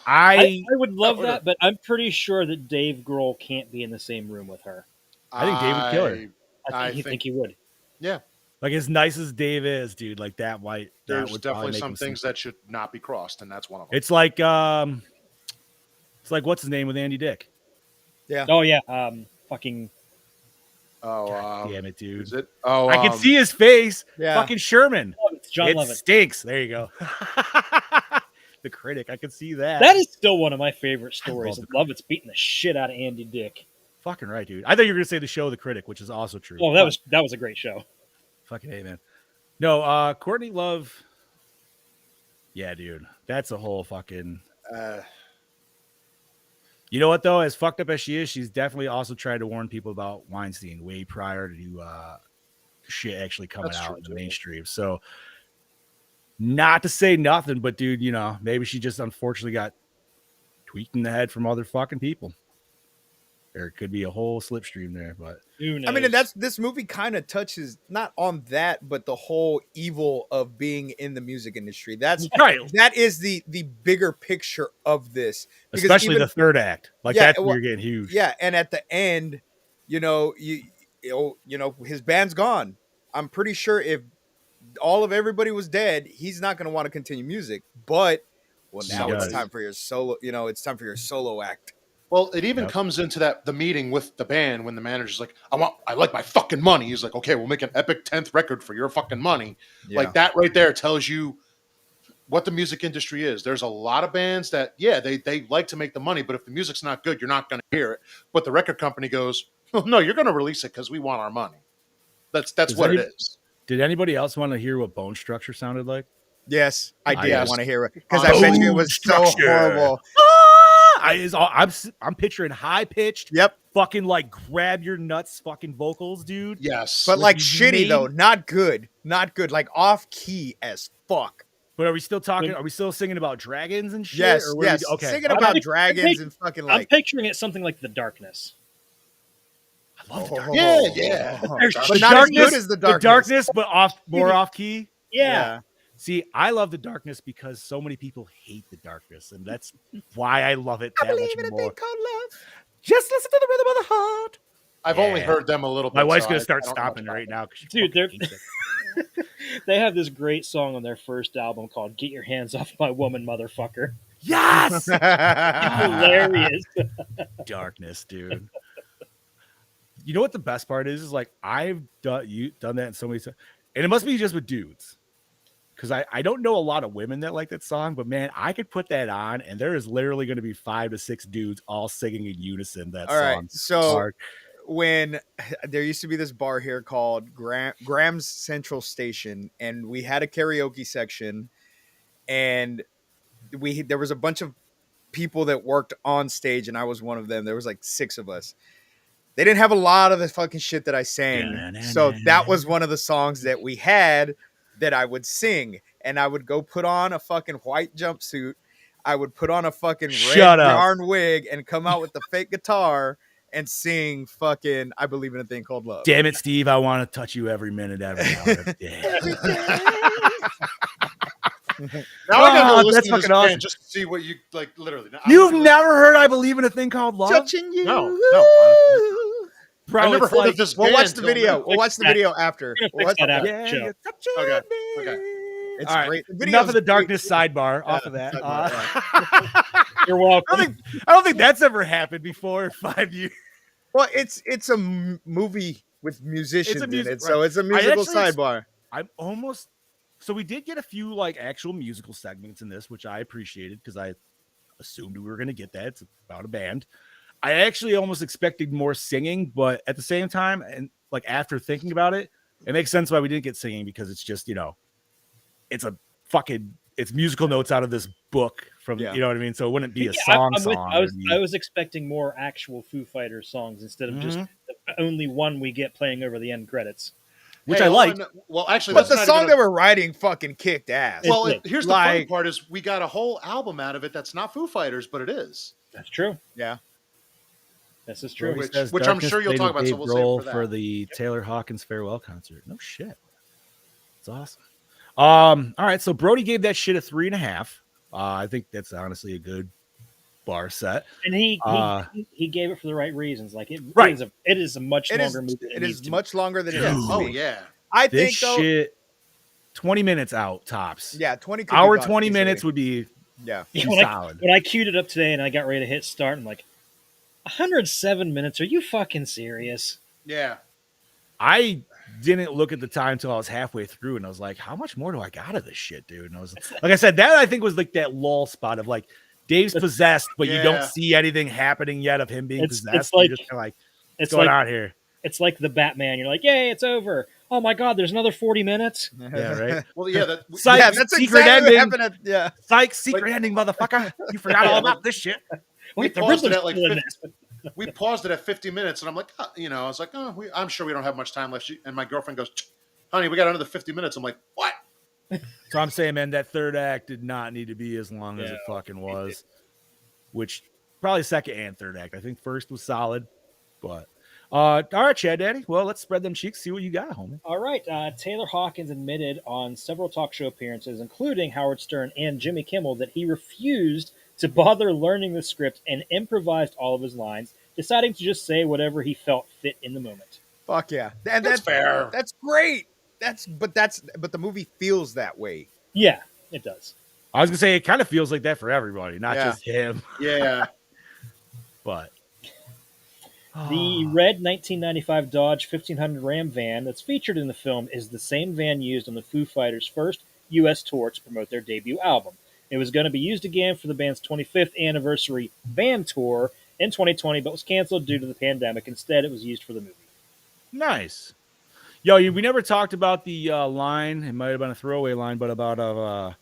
I would love would've- that, but I'm pretty sure that Dave Grohl can't be in the same room with her. I think Dave would kill her. I think he would. Yeah, Like as nice as Dave is, dude. Like that white. That there's would probably definitely make some him things super- that should not be crossed, and that's one of them. It's like what's his name with Andy Dick? Oh yeah, fucking. Damn it, dude. Is it? Oh, I can see his face. Yeah. Fucking Sherman. Oh, it's John It Lovett. stinks. There you go. The critic. I can see that. That is still one of my favorite stories. love Lovett's beating the shit out of Andy Dick. fucking right, dude. I thought you were gonna say the show The Critic, which is also true. Oh, that was a great show. Fucking hey, man. No, Courtney Love. Yeah, dude. That's a whole fucking. You know what though? As fucked up as she is, she's definitely also tried to warn people about Weinstein way prior to shit actually coming That's out true, in the too. mainstream. So, not to say nothing, but dude, maybe she just unfortunately got tweaked in the head from other fucking people. There could be a whole slipstream there, but Who knows? I mean, and that's this movie kind of touches not on that, but the whole evil of being in the music industry. That's right. that is the bigger picture of this, because Especially even- the third act. Like Yeah, that's well, where you're getting huge. Yeah, and at the end, you know, his band's gone. I'm pretty sure if all of everybody was dead, he's not going to want to continue music. But well, now He it's does. time for your solo. It's time for your solo act. Well, it even Yep. comes into the meeting with the band when the manager's like, I like my fucking money. He's like, okay, we'll make an epic 10th record for your fucking money. Like that right there tells you what the music industry is. There's a lot of bands that, yeah, they like to make the money, but if the music's not good, you're not going to hear it. But the record company goes, oh, no, you're going to release it because we want our money. That's Does what it any- is. Did anybody else want to hear what Bone Structure sounded like? Yes, I did Yes. want to hear it because I bet you it was so Structure. horrible. I'm picturing high pitched, Yep, fucking like grab your nuts, fucking vocals, dude. Yes. but like Like shitty made- though, not good, like off key as fuck. But are we still talking? Are we still singing about dragons and shit? Yes, or what are we- yes. okay. Singing I'm about pic- dragons I'm and fucking I'm like. picturing it something like The Darkness. I love the Oh. darkness. Yeah. But The not as darkness, good as the The darkness. darkness, but more off key. Yeah. See, I love the darkness because so many people hate the darkness, and that's why I love it I that believe much in a more. thing called love. Just listen to the rhythm of the heart. I've only Yeah. heard them a little bit. My wife's so gonna I start don't know much stopping about right them. now. 'Cause she Dude, fucking hates it. They have this great song on their first album called "Get Your Hands Off My Woman, Motherfucker." Yes, Hilarious. darkness, dude. You know what the best part is? Is like I've done that in so many times, and it must be just with dudes. Because I don't know a lot of women that like that song, but man, I could put that on, and there is literally going to be 5 to 6 dudes all singing in unison that All right, song. so hard. when there used to be this bar here called Graham's Central Station, and we had a karaoke section, and there was a bunch of people that worked on stage, and I was one of them. There was like 6 of us. They didn't have a lot of the fucking shit that I sang, so that was one of the songs that we had that I would sing, and I would go put on a fucking white jumpsuit. I would put on a fucking red Shut up. yarn wig and come out with the fake guitar and sing fucking "I Believe in a Thing Called Love." Damn it, Steve! I want to touch you every minute, every hour, every day. Every day. Now I gotta go Oh, listen that's to this fucking again awesome. just to see what you like. Literally, You've never heard "I Believe in a Thing Called Love"? Touching you. No, honestly. Bro, I never it's heard like, of this. We'll band watch the till video. now. We'll watch the video after. We're We'll gonna fix watch that out. yeah, Show. you're touching Okay, me. okay. It's All right, great. The enough of video's the great. darkness sidebar. Off of that. Sidebar, You're I welcome. don't think that's ever happened before in 5 years. Well, it's a movie with musicians in it, so right. it's a musical actually ex- sidebar. I'm almost so we did get a few like actual musical segments in this, which I appreciated because I assumed we were going to get that. It's about a band. I actually almost expected more singing, but at the same time, and like after thinking about it, it makes sense why we didn't get singing because it's just it's musical notes out of this book from Yeah. you know what I mean. So it wouldn't be a Yeah, song. I'm with- song. I was expecting more actual Foo Fighters songs instead of just the only one we get playing over the end credits. which Hey, I all like. Well, actually, But that's the not song even that we're writing fucking kicked ass. well, It's here's the funny like- part: is we got a whole album out of it that's not Foo Fighters, but it is. That's true. Yeah. This is true. Which I'm sure you'll talk about, so we'll save it for that. the Taylor Hawkins farewell concert. No shit, it's awesome. All right, so Brody gave that shit a 3.5. I think that's honestly a good bar set. And he gave it for the right reasons. Like it Right. it is a much It is, longer movie. than it needs is to be. much longer than it Yeah. needs to Oh be. yeah. I This think though, shit, 20 minutes out tops. yeah, 20 could be Hour gone 20 easily. minutes would be Yeah. Yeah, solid. when I queued it up today and I got ready to hit start, I'm like, 107 minutes? Are you fucking serious? Yeah. I didn't look at the time until I was halfway through, and I was like, "How much more do I got of this shit, dude?" And I was like, I said, that I think was like that lull spot of like Dave's possessed, but you don't Yeah. see anything happening yet of him being It's possessed. like- You're just kinda like, what's It's going like on here? it's like the Batman. You're like, yay, it's over. Oh my god, there's another 40 minutes. Yeah, right. Well, yeah. That Psych, Yeah, that's secret exactly ending. what happened. Yeah. Psych, secret ending, motherfucker! You forgot all about this shit. we Wait, the paused it Riddler's at like still in 50, we paused it at 50 minutes, and I'm like, I was like, I'm sure we don't have much time left. And my girlfriend goes, honey, we got another 50 minutes. I'm like, what? So I'm saying, man, that third act did not need to be as long as Yeah. it fucking was. Which probably second and third act. I think first was solid, but all right, Chad Daddy. Well, let's spread them cheeks. See what you got, homie. All right. Taylor Hawkins admitted on several talk show appearances, including Howard Stern and Jimmy Kimmel, that he refused to bother learning the script and improvised all of his lines, deciding to just say whatever he felt fit in the moment. Fuck yeah. And That's fair. That's great. But the movie feels that way. Yeah, it does. I was gonna say it kind of feels like that for everybody, not Yeah. just him. Yeah. But The red 1995 Dodge 1500 Ram van that's featured in the film is the same van used on the Foo Fighters' first U.S. tour to promote their debut album. It was going to be used again for the band's 25th anniversary van tour in 2020, but was canceled due to the pandemic. Instead, it was used for the movie. nice. Yo, we never talked about the line. It might have been a throwaway line, but about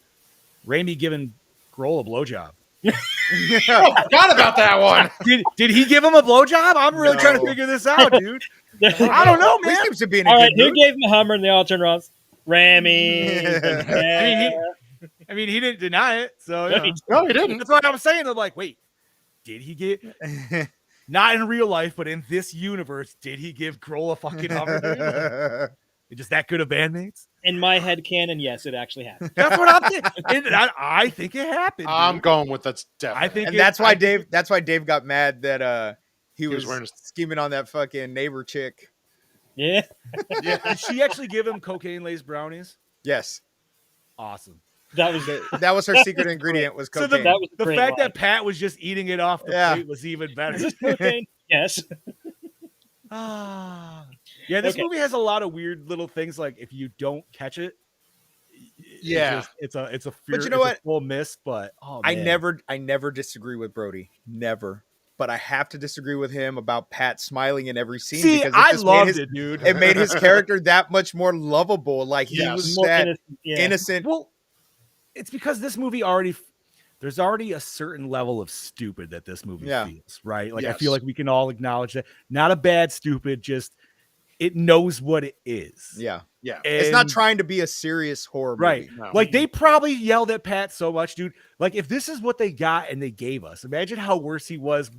Raimi giving Grohl a blowjob. Oh, forgot about that one. Did he give him a blowjob? I'm really trying to No. figure this out, dude. I don't know, He man. seems to be in a All good right, who mood. gave him a Hummer? And they all turned around. Rami. I mean, he didn't deny it, so you know. No, he didn't. That's what I'm saying. I'm like, wait, did he get not in real life, but in this universe, did he give Grohl a fucking Hummer? Dude? Like, just that good of bandmates? In my head canon, yes, it actually happened. That's what I'm thinking. I think it happened. I'm dude. going with that's definitely. I think And it- that's why I- Dave. That's why Dave got mad that he was was wearing his- scheming on that fucking neighbor chick. Yeah. Yeah. Did she actually give him cocaine laced brownies? Yes, Awesome. That was that was her secret ingredient was So cocaine. that was The great fact line. that Pat was just eating it off the Yeah. plate was even better. Is this cocaine? Yes. Yeah, this Okay. movie has a lot of weird little things. Like if you don't catch it, Yeah. it's a fear, you know it's what? a full miss. But oh, I man. never disagree with Brody. Never. But I have to disagree with him about Pat smiling in every scene See, because I just made loved his, it, dude. it made his character that much more lovable. Like he Yes. was More that innocent, yeah. innocent. Well, it's because this movie already. There's already a certain level of stupid that this movie Yeah. feels, right? Like I Yes. feel like we can all acknowledge that. Not a bad stupid, just it knows what it is. Yeah. Yeah. It's not And- trying to be a serious horror movie. Right. No. Like they probably yelled at Pat so much, dude. Like if this is what they got and they gave us, imagine how worse he was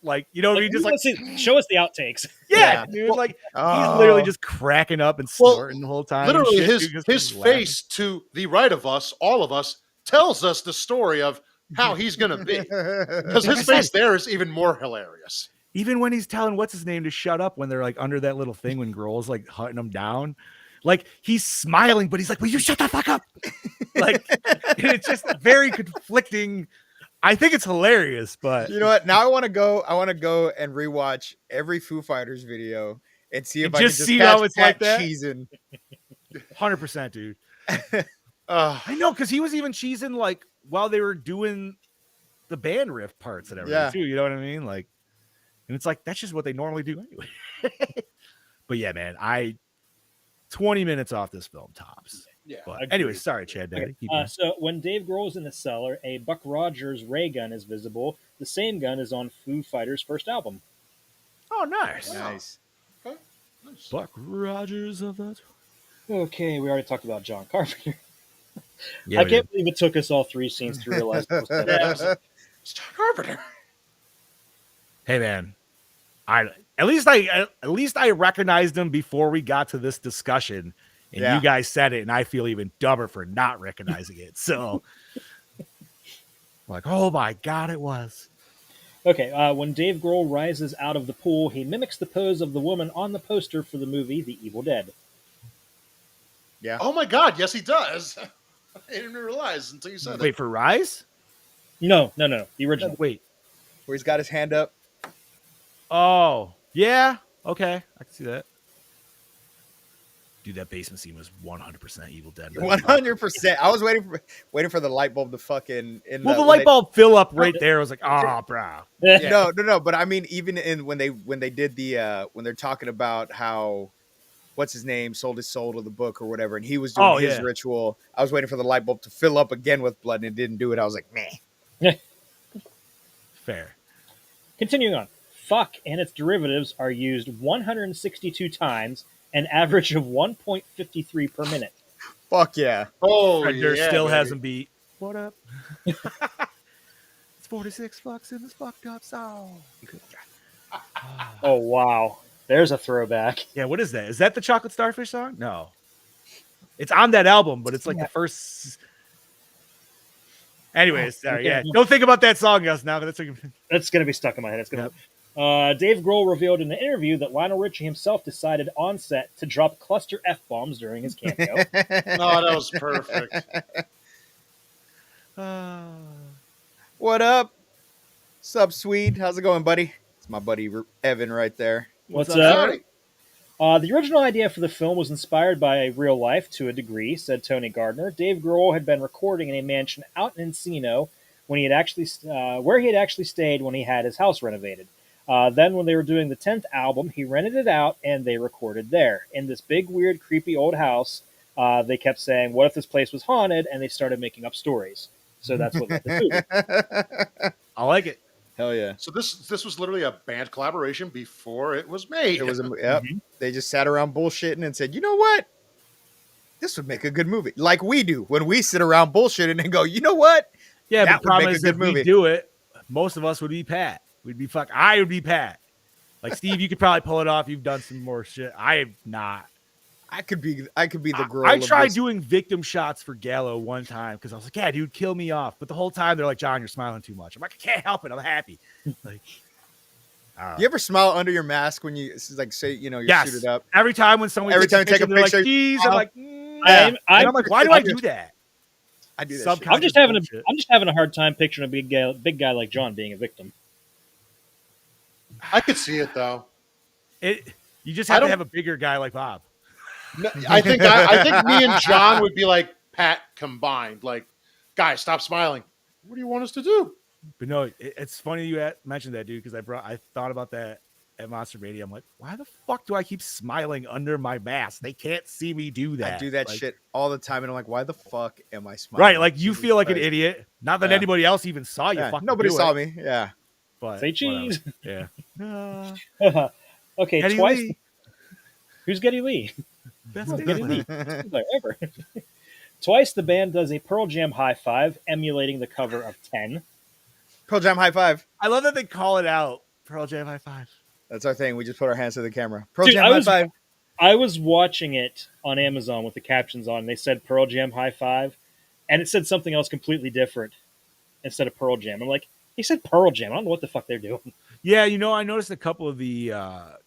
Like, you know what I mean? Just like, show us the outtakes. yeah, dude. Well, like, he's literally oh. just cracking up and Well, snorting the whole time. and Literally, shit, his dude, just his laughing. face to the right of us, all of us, tells us the story of how he's going to be. Because his face there is even more hilarious. Even when he's telling what's his name to shut up when they're like under that little thing when Grohl's like hunting him down, like he's smiling, but he's like, "Will you shut the fuck up?" Like, it's just very conflicting. I think it's hilarious, but You know what? Now I want to go. I want to go and rewatch every Foo Fighters video and see if And I can just just see catch how it's like Pat that? cheesing. 100%, dude. Uh, I know, because he was even cheesing like while they were doing the band riff parts and everything Yeah. too. You know what I mean? Like, and it's like that's just what they normally do anyway. But yeah, man, 20 minutes off this film tops. yeah. But Agreed. anyway, sorry, Chad Daddy. Keep going. So when Dave Grohl is in the cellar, a Buck Rogers ray gun is visible. The same gun is on Foo Fighters' first album. Oh, nice. Nice. Okay. Nice. Buck Rogers of that. Okay, we already talked about John Carpenter. Yeah, I can't believe it took us all 3 scenes to realize it was that. Yeah. It's John Carpenter. Hey, man. At least I recognized him before we got to this discussion, and Yeah. you guys said it, and I feel even dumber for not recognizing it. So, like, oh my god, it was. Okay, when Dave Grohl rises out of the pool, he mimics the pose of the woman on the poster for the movie The Evil Dead. Yeah. Oh my God, yes, he does. I didn't realize until you said Wait it. for Rise. No, the original. Wait. Where he's got his hand up. Oh yeah. Okay, I can see that. Dude, that basement scene was 100% Evil Dead. 100%. I was waiting for the light bulb to fucking. Well, the light bulb fill up right there. I was like, oh, bro. No. But I mean, even in when they did the when they're talking about how what's his name sold his soul to the book or whatever, and he was doing his ritual. I was waiting for the light bulb to fill up again with blood, and it didn't do it. I was like, meh. Fair. Continuing on. Fuck and its derivatives are used 162 times, an average of 1.53 per minute. Fuck yeah. Oh, Fred Durst yeah, still baby. hasn't beat. What up? It's 46 fucks in this fucked up song. Oh, wow. There's a throwback. Yeah, what is that? Is that the Chocolate Starfish song? No. It's on that album, but it's like the first. Anyways, sorry. Yeah, don't think about that song, Gus. Now that's going to be stuck in my head. It's going to. Dave Grohl revealed in an interview that Lionel Richie himself decided on set to drop cluster F-bombs during his cameo. Oh, that was perfect. What up? Sup, Swede? How's it going, buddy? It's my buddy Evan right there. What's up, up? Shorty? The original idea for the film was inspired by real life to a degree, said Tony Gardner. Dave Grohl had been recording in a mansion out in Encino when he had actually, where he had actually stayed when he had his house renovated. Then when they were doing the 10th album, he rented it out and they recorded there. In this big, weird, creepy old house, they kept saying, what if this place was haunted? And they started making up stories. So that's what led to the movie. I like it. Hell yeah. So this was literally a band collaboration before it was made. It was yep. They just sat around bullshitting and said, you know what? This would make a good movie. Like we do when we sit around bullshitting and go, you know what? Yeah, That but the would problem make a is good if movie. we do it, most of us would be Pat. I would be Pat. Like Steve, you could probably pull it off. You've done some more shit. I have not. I could be the girl. I of tried this. doing victim shots for Gallo one time because I was like, yeah, dude, kill me off. But the whole time they're like, John, you're smiling too much. I'm like, I can't help it. I'm happy. Like, You ever smile under your mask when you like say, you know, you're yes. suited up? Every time when someone Every takes time you take a they're picture, like, geez, I'm like, Yeah. and I'm like, why do I do that? I do that. Subconscious Shit. I'm just having a hard time picturing a big guy like John being a victim. I could see it though. You just have to have a bigger guy like Bob. No, I think me and John would be like Pat combined. Like, guys, stop smiling. What do you want us to do? But no, it's funny you mentioned that, dude, because I thought about that at Monster Mania. I'm like, why the fuck do I keep smiling under my mask? They can't see me do that. I do that like, shit all the time, and I'm like, why the fuck am I smiling? Right, like you Jesus feel like an Christ. idiot. Not that Yeah. anybody else even saw you. Yeah, Fucking nobody do saw it, me. Yeah. But Say cheese. whatever. Yeah. Okay, Geddy twice. Lee. Who's Geddy Lee? Best Geddy Lee. Lee. Like, ever. Twice the band does a Pearl Jam high five, emulating the cover of 10. Pearl Jam high five. I love that they call it out Pearl Jam high five. That's our thing. We just put our hands to the camera. Pearl Dude, Jam high five. I was watching it on Amazon with the captions on. And they said Pearl Jam high five, and it said something else completely different instead of Pearl Jam. I'm like, he said Pearl Jam. I don't know what the fuck they're doing. Yeah, I noticed a couple of the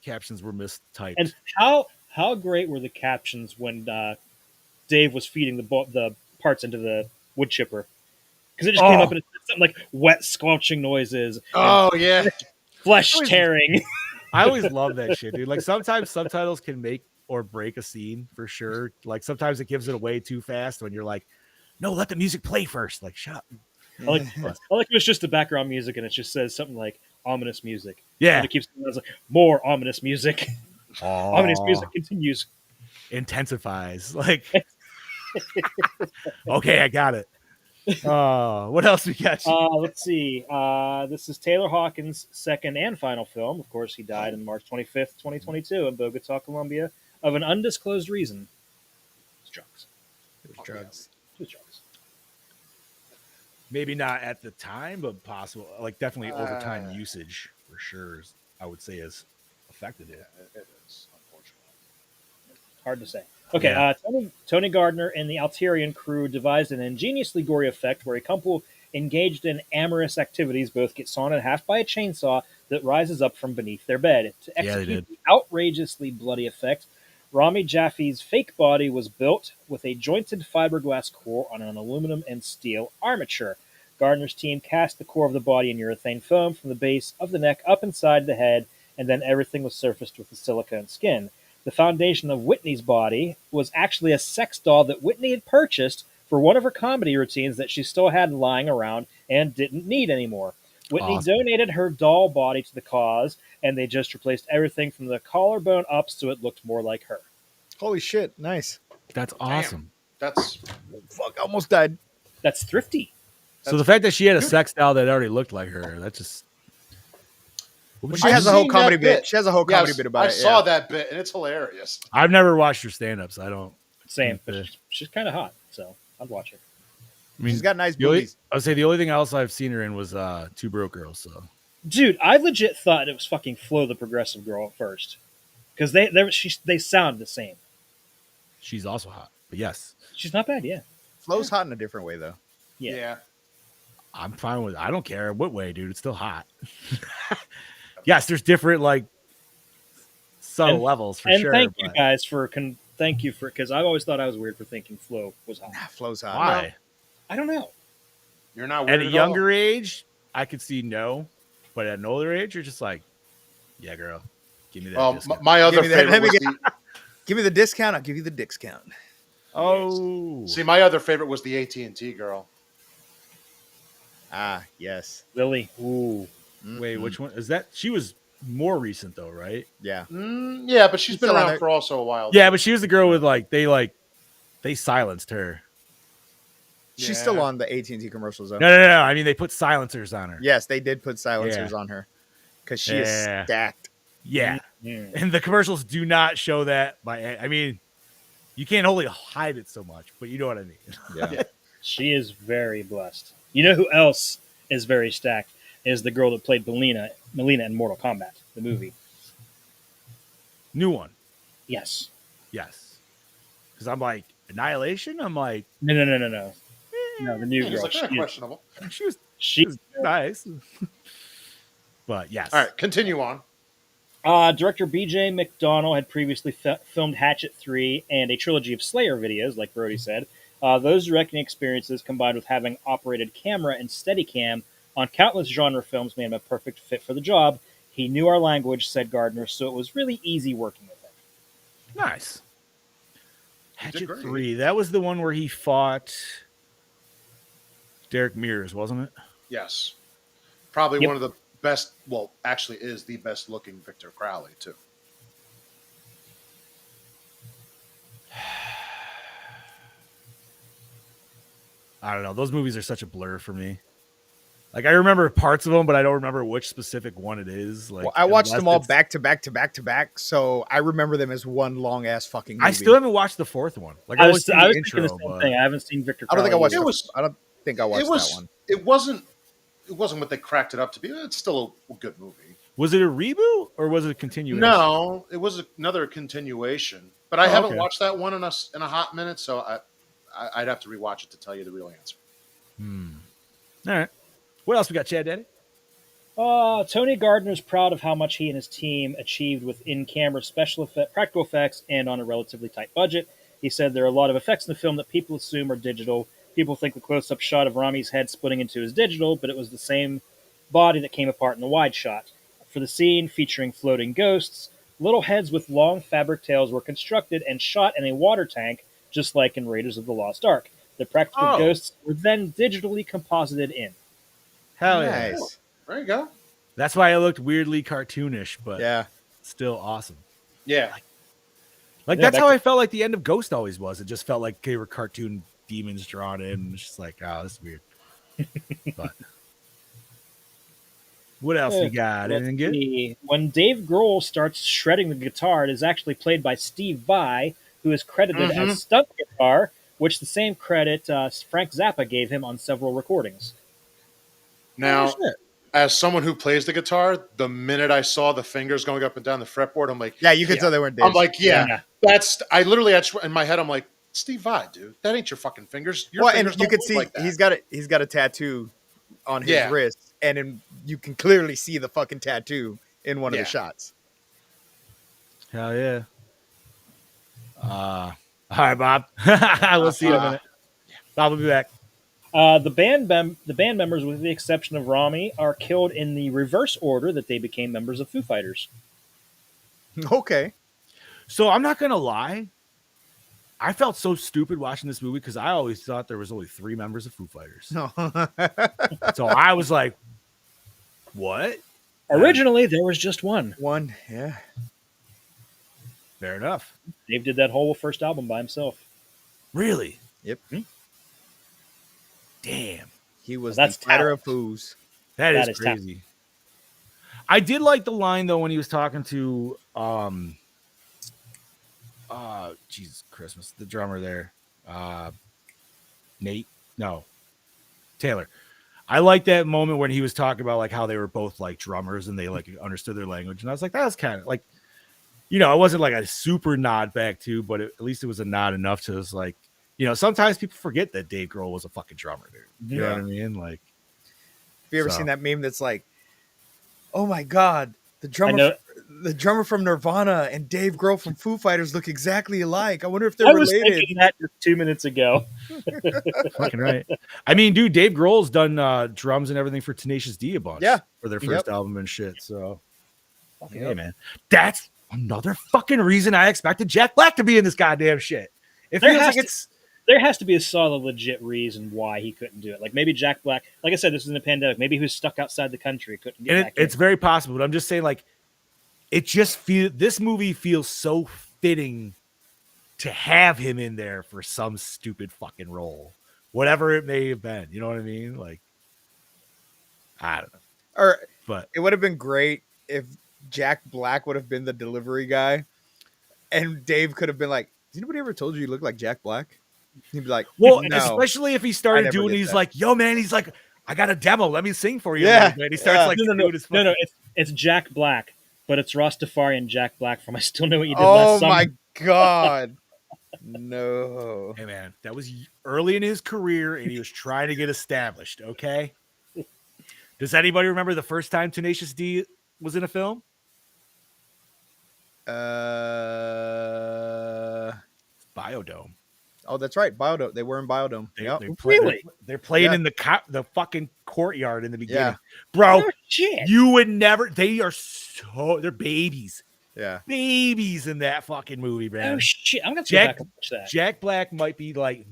captions were mistyped. And how great were the captions when Dave was feeding the parts into the wood chipper? Because it just came up and it said something like wet squelching noises. Oh yeah, Flesh tearing. I always love that shit, dude. Like sometimes subtitles can make or break a scene for sure. Like sometimes it gives it away too fast when you're like, no, let the music play first. Like, shut up. I like it was just the background music and it just says something like ominous music. Yeah. And it keeps like more ominous music. Ominous music continues. Intensifies. Like, okay, I got it. What else we got? Let's see. This is Taylor Hawkins' second and final film. Of course, he died on March 25th, 2022 in Bogota, Colombia of an undisclosed reason. It's drugs. It was drugs. It was drugs. Maybe not at the time, but possible. Like definitely over time usage for sure. I would say has affected it. it is, unfortunately. Hard to say. Okay, Yeah. Tony Gardner and the Alterian crew devised an ingeniously gory effect where a couple engaged in amorous activities both get sawn in half by a chainsaw that rises up from beneath their bed. To Yeah, they execute did. the outrageously bloody effect, Rami Jaffe's fake body was built with a jointed fiberglass core on an aluminum and steel armature. Gardner's team cast the core of the body in urethane foam from the base of the neck up inside the head, and then everything was surfaced with the silicone skin. The foundation of Whitney's body was actually a sex doll that Whitney had purchased for one of her comedy routines that she still had lying around and didn't need anymore. Whitney Awesome. donated her doll body to the cause, and they just replaced everything from the collarbone up so it looked more like her. Holy shit! Nice. That's awesome. That's Fuck! Almost died. That's thrifty. So the fact that she had a sex doll that already looked like her, that just. Well, she I've has a whole seen comedy that bit. bit. She has a whole comedy bit about I it. saw yeah. that bit, and it's hilarious. I've never watched her stand-ups. I don't. Same, but Okay. she's kind of hot, so I'd watch her. I mean, She's got nice the only, boobies. I would say the only thing else I've seen her in was Two Broke Girls. So Dude, I legit thought it was fucking Flo the Progressive Girl at first, because they sound the same. she's also hot. But yes, She's not bad, yeah. Flo's hot in a different way though. Yeah. I'm fine with. I don't care what way, dude. It's still hot. Yes, there's different like subtle levels for and sure. thank you but guys for because I always thought I was weird for thinking Flo was hot. Nah, Flo's hot. why? I don't know. You're not weird At a all. younger age, I could see no, but at an older age, you're just like, yeah, girl, give me that. Well, discount. my other Give me that. favorite Let me was get- the, Give me the discount. I'll give you the discount. Oh, see, my other favorite was the AT&T girl. Ah, yes. Lily. Ooh. wait, which one is that? She was more recent though, right? Yeah. Yeah, but she's been still on around there. for also a while. Yeah, but she was the girl with they silenced her. She's Yeah. still on the AT&T commercials though. No. I mean, they put silencers on her. Yes, they did put silencers Yeah. on her because she is Yeah. stacked. Yeah. Mm. And the commercials do not show that. I mean, you can't only hide it so much, but you know what I mean. Yeah. She is very blessed. You know who else is very stacked? Is the girl that played Melina in Mortal Kombat, the movie. New one, Yes. yes. Because I'm like Annihilation. I'm like No. No, the new It's girl. like questionable. she was nice, but yes. All right, continue on. Director B.J. McDonnell had previously filmed Hatchet 3 and a trilogy of Slayer videos, like Brody said. Those directing experiences, combined with having operated camera and Steadicam on countless genre films, made him a perfect fit for the job. He knew our language, said Gardner, so it was really easy working with him. Nice. Hatchet great. 3. That was the one where he fought Derek Mears, wasn't it? Yes, probably Yep. one of the best. Well, actually, is the best looking Victor Crowley too. I don't know. Those movies are such a blur for me. Like I remember parts of them, but I don't remember which specific one it is. Like Well, I watched unless them all it's- back to back to back to back, so I remember them as one long ass fucking movie. I still haven't watched the fourth one. Like I I was was the thinking intro, the same but thing. I haven't seen Victor I don't think I Crowley watched. either. It was- I don't think I watched It was. that one. It wasn't. It wasn't what they cracked it up to be. It's still a good movie. Was it a reboot or was it a continuation? No, it was another continuation. But I Oh, haven't okay. watched that one in a hot minute, so I'd have to rewatch it to tell you the real answer. All right. What else we got, Chad Daddy? Tony Gardner's proud of how much he and his team achieved with in-camera practical effects and on a relatively tight budget. He said there are a lot of effects in the film that people assume are digital. People think the close-up shot of Rami's head splitting into is digital, but it was the same body that came apart in the wide shot. For the scene featuring floating ghosts, little heads with long fabric tails were constructed and shot in a water tank, just like in Raiders of the Lost Ark. The practical Oh. ghosts were then digitally composited in. Hell yeah. Nice. There you go. That's why it looked weirdly cartoonish, but Yeah. still awesome. Yeah. Like, Yeah, that's back how to- I felt like the end of Ghost always was. It just felt like they were cartoon demons drawn in. It's just like, oh, this is weird. But what else we got? Let's Anything good? see. When Dave Grohl starts shredding the guitar, it is actually played by Steve Vai, who is credited as stunt guitar, which the same credit Frank Zappa gave him on several recordings. Now, Oh, shit. as someone who plays the guitar, the minute I saw the fingers going up and down the fretboard, I'm like, Yeah, you could tell they weren't Dave's. I'm like, yeah, Yeah. that's. I literally had in my head, I'm like, Steve Vai, dude, that ain't your fucking fingers. Your well, fingers and you don't could look see like that. he's got a tattoo on his Yeah. wrist, and you can clearly see the fucking tattoo in one of Yeah. the shots. Hell yeah. All right, Bob. We'll see you in a minute. Bob will be back. The band members, with the exception of Rami, are killed in the reverse order that they became members of Foo Fighters. Okay. So I'm not gonna lie. I felt so stupid watching this movie because I always thought there was only 3 members of Foo Fighters. No. So I was like, what? Originally, there was just one. One. Yeah. Fair enough. Dave did that whole first album by himself. Really? Yep. Damn. He was That's the fighter talent. of foos. That That is is tough. crazy. I did like the line though when he was talking to Jesus Christmas, the drummer there. Nate? No. Taylor. I like that moment when he was talking about like how they were both like drummers and they like understood their language. And I was like, that was kind of like, you know, it wasn't like a super nod back to, but at least it was a nod enough to us like, you know, sometimes people forget that Dave Grohl was a fucking drummer, dude. You know what I mean? Like, Have you ever So. seen that meme that's like, oh my God, the know- drummer from Nirvana and Dave Grohl from Foo Fighters look exactly alike. I wonder if they're I was related. thinking that just 2 minutes ago. fucking right. I mean, dude, Dave Grohl's done drums and everything for Tenacious D a bunch. Yeah. For their Yep. first album and shit. So, fucking Yep. hey, man. That's another fucking reason I expected Jack Black to be in this goddamn shit. It There feels has like to- it's There has to be a solid, legit reason why he couldn't do it. Like maybe Jack Black, like I said, this was in the pandemic. Maybe he was stuck outside the country, couldn't get and back it's in. very possible, but I'm just saying, like, it just this movie feels so fitting to have him in there for some stupid fucking role, whatever it may have been. You know what I mean? Like, I don't know, Or but it would have been great if Jack Black would have been the delivery guy, and Dave could have been like, "Has anybody ever told you you look like Jack Black?" He'd be like, well, no. especially if he I started never doing, get he's that. like, "Yo, man," he's like, "I got a demo. Let me sing for you." Yeah, And he starts yeah. like No, doing his no, fucking- it's Jack Black, but it's Rastafarian Jack Black from I Still Know What You Did "Oh Last Summer. my God, no!" Hey, man, that was early in his career, and he was trying to get established. Okay. Does anybody remember the first time Tenacious D was in a film? Biodome. Oh, that's right, Biodome. They were in Biodome. Yep. Really? They're playing Yeah. in the fucking courtyard in the beginning, Yeah. bro. Oh, shit. You would never. They're babies, Yeah. babies in that fucking movie, man. Oh, shit. I'm going to go Jack- back and watch that. Jack Black might be like,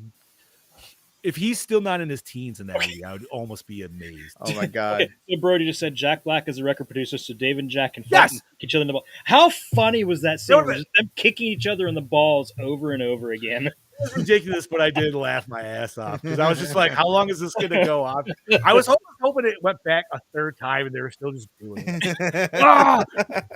if he's still not in his teens in that movie, I would almost be amazed. Oh my God. Okay, so Brody just said Jack Black is a record producer, so Dave and Jack can fight Yes. and kick each other in the ball. How funny was that scene? No, Where just them kicking each other in the balls over and over again. It was ridiculous, but I did laugh my ass off because I was just like, how long is this going to go on? I was hoping it went back a third time and they were still just doing it. Ah!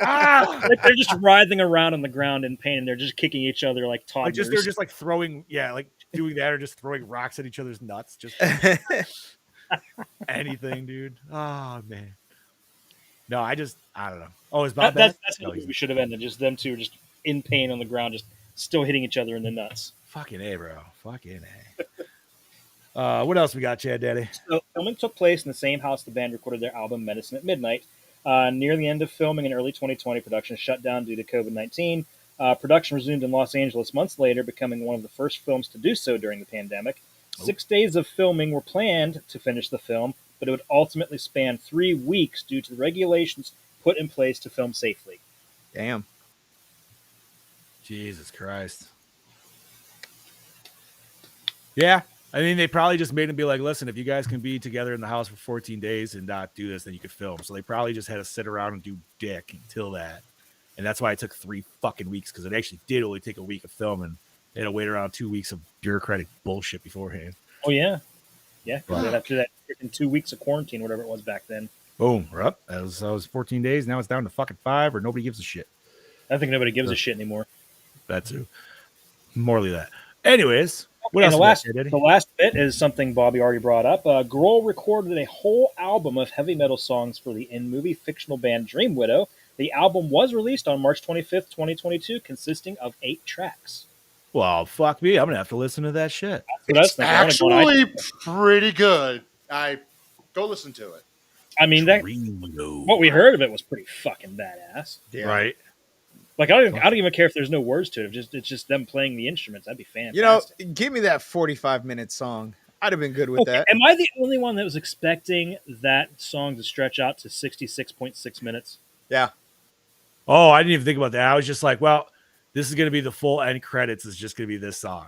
Ah! Like they're just writhing around on the ground in pain, and they're just kicking each other like Like toddlers. they're just like throwing, like doing that or just throwing rocks at each other's nuts. Just anything, dude. Oh, man. No, I don't know. Oh, is Bob That's back? that's how No, the he's movie should have ended. Just them two just in pain on the ground, just still hitting each other in the nuts. fucking A, bro. Fucking A. What else we got, Chad Daddy? So filming took place in the same house the band recorded their album Medicine at Midnight. Near the end of filming in early 2020, production shut down due to COVID-19. Production resumed in Los Angeles months later, becoming one of the first films to do so during the pandemic. 6 days of filming were planned to finish the film, but it would ultimately span 3 weeks due to the regulations put in place to film safely. Damn. Jesus Christ. Yeah. I mean, they probably just made him be like, listen, if you guys can be together in the house for 14 days and not do this, then you could film. So they probably just had to sit around and do dick until that. And that's why it took 3 fucking weeks, because it actually did only take a week of filming. They had to wait around 2 weeks of bureaucratic bullshit beforehand. Oh, yeah. Yeah, because Wow. after that, in 2 weeks of quarantine, whatever it was back then. Boom. We're up. That was 14 days. Now it's down to fucking 5, or nobody gives a shit. I think nobody gives a shit anymore. That too. Morally that. Anyways, what And else? the last bit is something Bobby already brought up. Gore recorded a whole album of heavy metal songs for the in-movie fictional band Dream Widow. The album was released on March 25th, 2022, consisting of 8 tracks. Well, fuck me. I'm gonna have to listen to that shit. It's actually pretty good. I go listen to it. I mean, what we heard of it was pretty fucking badass. Yeah. Right. Like I don't even care if there's no words to it. It's just them playing the instruments. That'd be fantastic. You know, give me that 45-minute song. I'd have been good with that. Am I the only one that was expecting that song to stretch out to 66.6 minutes? Yeah. Oh, I didn't even think about that. I was just like, well, this is going to be the full end credits. Is just going to be this song.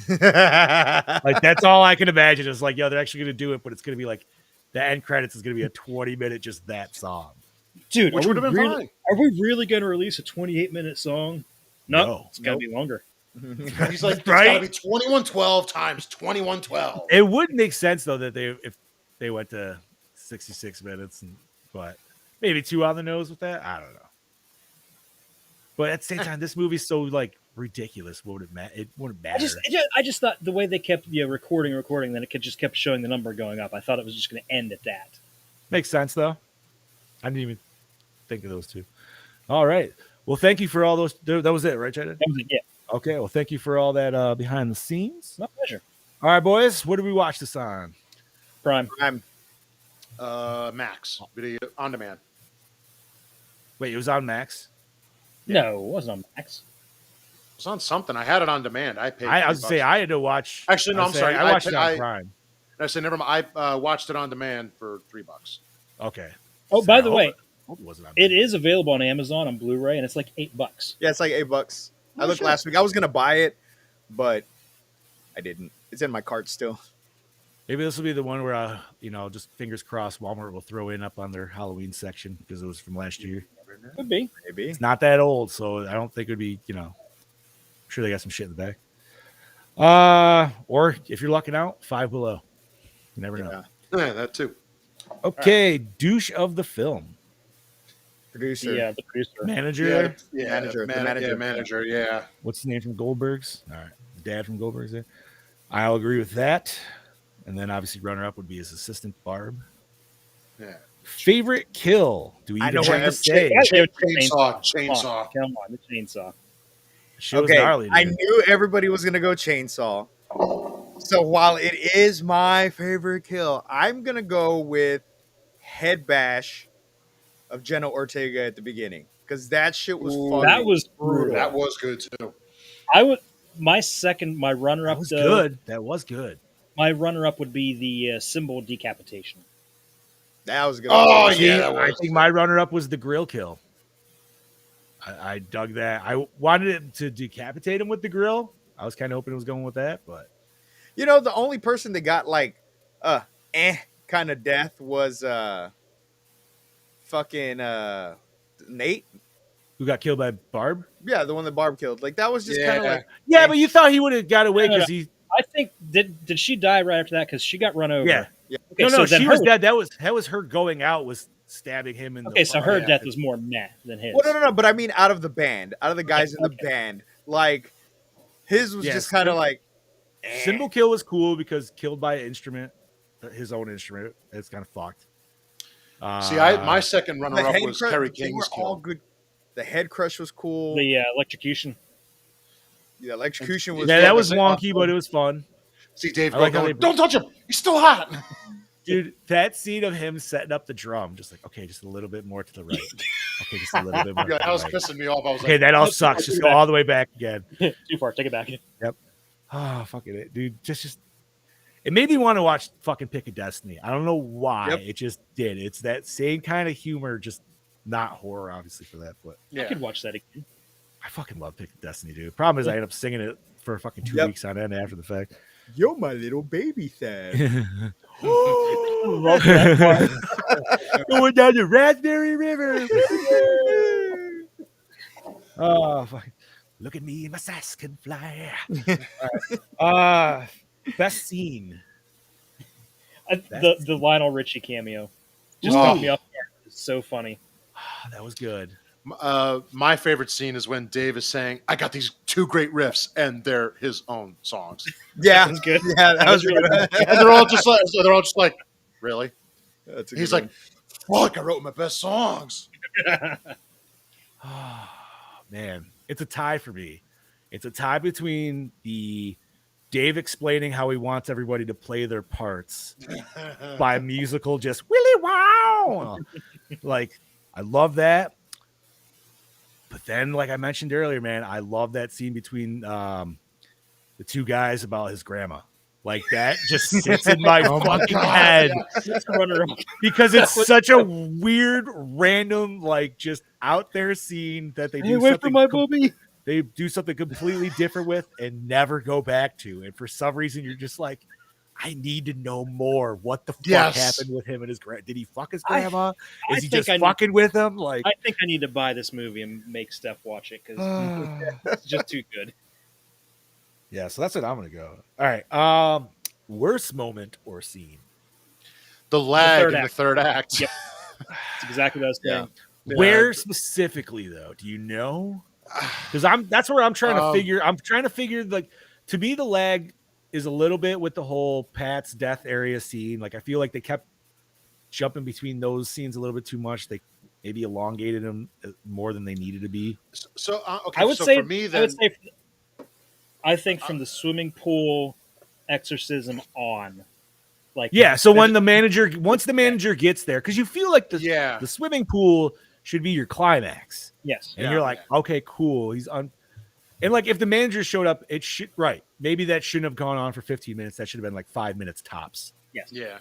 Like, that's all I can imagine. Is like, yo, they're actually going to do it, but it's going to be like the end credits is going to be a 20-minute just that song. Dude, which would have been fine. Are we really going to release a 28-minute song? No, it's got to be longer. He's like, it's Right? got to be 2112 times 2112. It would make sense though that if they went to 66 minutes, but maybe 2 on the nose with that. I don't know. But at the same time, this movie's so like ridiculous. It wouldn't matter. I just thought the way they kept recording, then it just kept showing the number going up. I thought it was just going to end at that. Makes sense though. I didn't even think of those two. All right. Well, thank you for all those. That was it, right, Jaden? That was it, yeah. Okay. Well, thank you for all that behind the scenes. My pleasure. All right, boys. What did we watch this on? Prime. Max video on demand. Wait, it was on Max? No, it wasn't on Max. It's on something. I had it on demand. I paid. I was gonna say I had to watch. Actually, no, I'm sorry. I watched it on Prime. I said never mind. I watched it on demand for $3. Okay. Oh, by the way, it is available on Amazon on Blu-ray, and it's like $8. Yeah, it's like $8. I looked last week. I was gonna buy it, but I didn't. It's in my cart still. Maybe this will be the one where just fingers crossed, Walmart will throw in up on their Halloween section because it was from last year. Could be. Maybe it's not that old, so I don't think it would be. I'm sure they got some shit in the back. Or if you're lucking out, Five Below. You never know. Yeah, that too. Okay, douche of the film. Producer. Yeah, the producer. Manager. Manager. Yeah. What's his name from Goldberg's? All right, the dad from Goldberg's there. I'll agree with that. And then obviously runner-up would be his assistant Barb. Yeah. Favorite kill? Do we even have to say? Chainsaw. Come on, the chainsaw. Okay, I knew everybody was gonna go chainsaw. So while it is my favorite kill, I'm gonna go with head bash of Jenna Ortega at the beginning because that shit was fucking that was brutal. That was good too. My runner-up was good. That was good. My runner-up would be the symbol decapitation. That was good. Oh, See, yeah. I think my runner-up was the grill kill. I dug that. I wanted it to decapitate him with the grill. I was kind of hoping it was going with that, but the only person that got like kind of death was fucking Nate, who got killed by Barb. Yeah, the one that Barb killed. Like that was just kind of like but you thought he would have got away because he. I think did she die right after that because she got run over? Yeah. Okay, no, she was dead. That was her going out was stabbing him in the. Okay, so her death was more meh than his. Well, no. But I mean, out of the band, out of the guys in the band, like his was just kind of like. Symbol kill was cool because killed by an instrument, his own instrument. It's kind of fucked. See, my second The runner-up head was crush, Kerry they were King's all kill. good. The head crush was cool. The electrocution. The electrocution was. Yeah, Yeah, that but was they- wonky, but it was fun. See Dave I like how going, they- "Don't touch him! He's still hot." Dude, that scene of him setting up the drum, just like, okay, just a little bit more to the right. Okay, just a little bit more Yeah, to that the was right. pissing me off. I was Okay, like, that all Let's sucks. go Just back. go all the way back again. Too far. Take it back. Oh, fucking it, dude. Just it made me want to watch fucking Pick of Destiny. I don't know why. Yep. It just did. It's that same kind of humor, just not horror, obviously, for that. But I could watch that again. I fucking love Pick of Destiny, dude. Problem is, I end up singing it for fucking 2 Yep. weeks on end after the fact. You're my little baby thing. Love that part. Going down the Raspberry River. Oh, fuck. Look at me, my sass can fly. All right. Best scene. The Lionel Richie cameo just Oh. took me off guard. It's so funny. That was good. my favorite scene is when Dave is saying, "I got these 2 great riffs, and they're his own songs." Yeah, That's good. yeah, that was really good. And they're all just like, "Really?" That's a He's good like, "Fuck! I wrote my best songs." Oh, man, it's a tie for me. It's a tie between the Dave explaining how he wants everybody to play their parts by musical, just Willy Wow. Like, I love that. But then, like I mentioned earlier, man, I love that scene between the 2 guys about his grandma. Like, that just sits in my fucking head because it's such a weird, random, like, just out there scene that they do Wait for something my booby. they do something completely different with and never go back to. And for some reason, you're just like, I need to know more. What the fuck Yes. happened with him and his grandma? Did he fuck his grandma? I Is he think just I need- fucking with him? Like, I think I need to buy this movie and make Steph watch it because it's just too good. yeah. So that's what I'm gonna go. All right. Worst moment or scene. The lag third in the act. third act. Yep. That's exactly what I was saying. Yeah. Where specifically though? Do you know? Because that's where I'm trying to figure. I'm trying to figure, like, to me, the lag is a little bit with the whole Pat's death area scene. Like, I feel like they kept jumping between those scenes a little bit too much. They maybe elongated them more than they needed to be. So okay, I would so say for me I then, would say I think from the swimming pool exorcism on, like, Yeah. So when once the manager gets there, because you feel like yeah, the swimming pool should be your climax, yes, and Yeah, you're like, okay, cool. He's on. And like, if the manager showed up, it should right. Maybe that shouldn't have gone on for 15 minutes. That should have been like 5 minutes tops. yeah.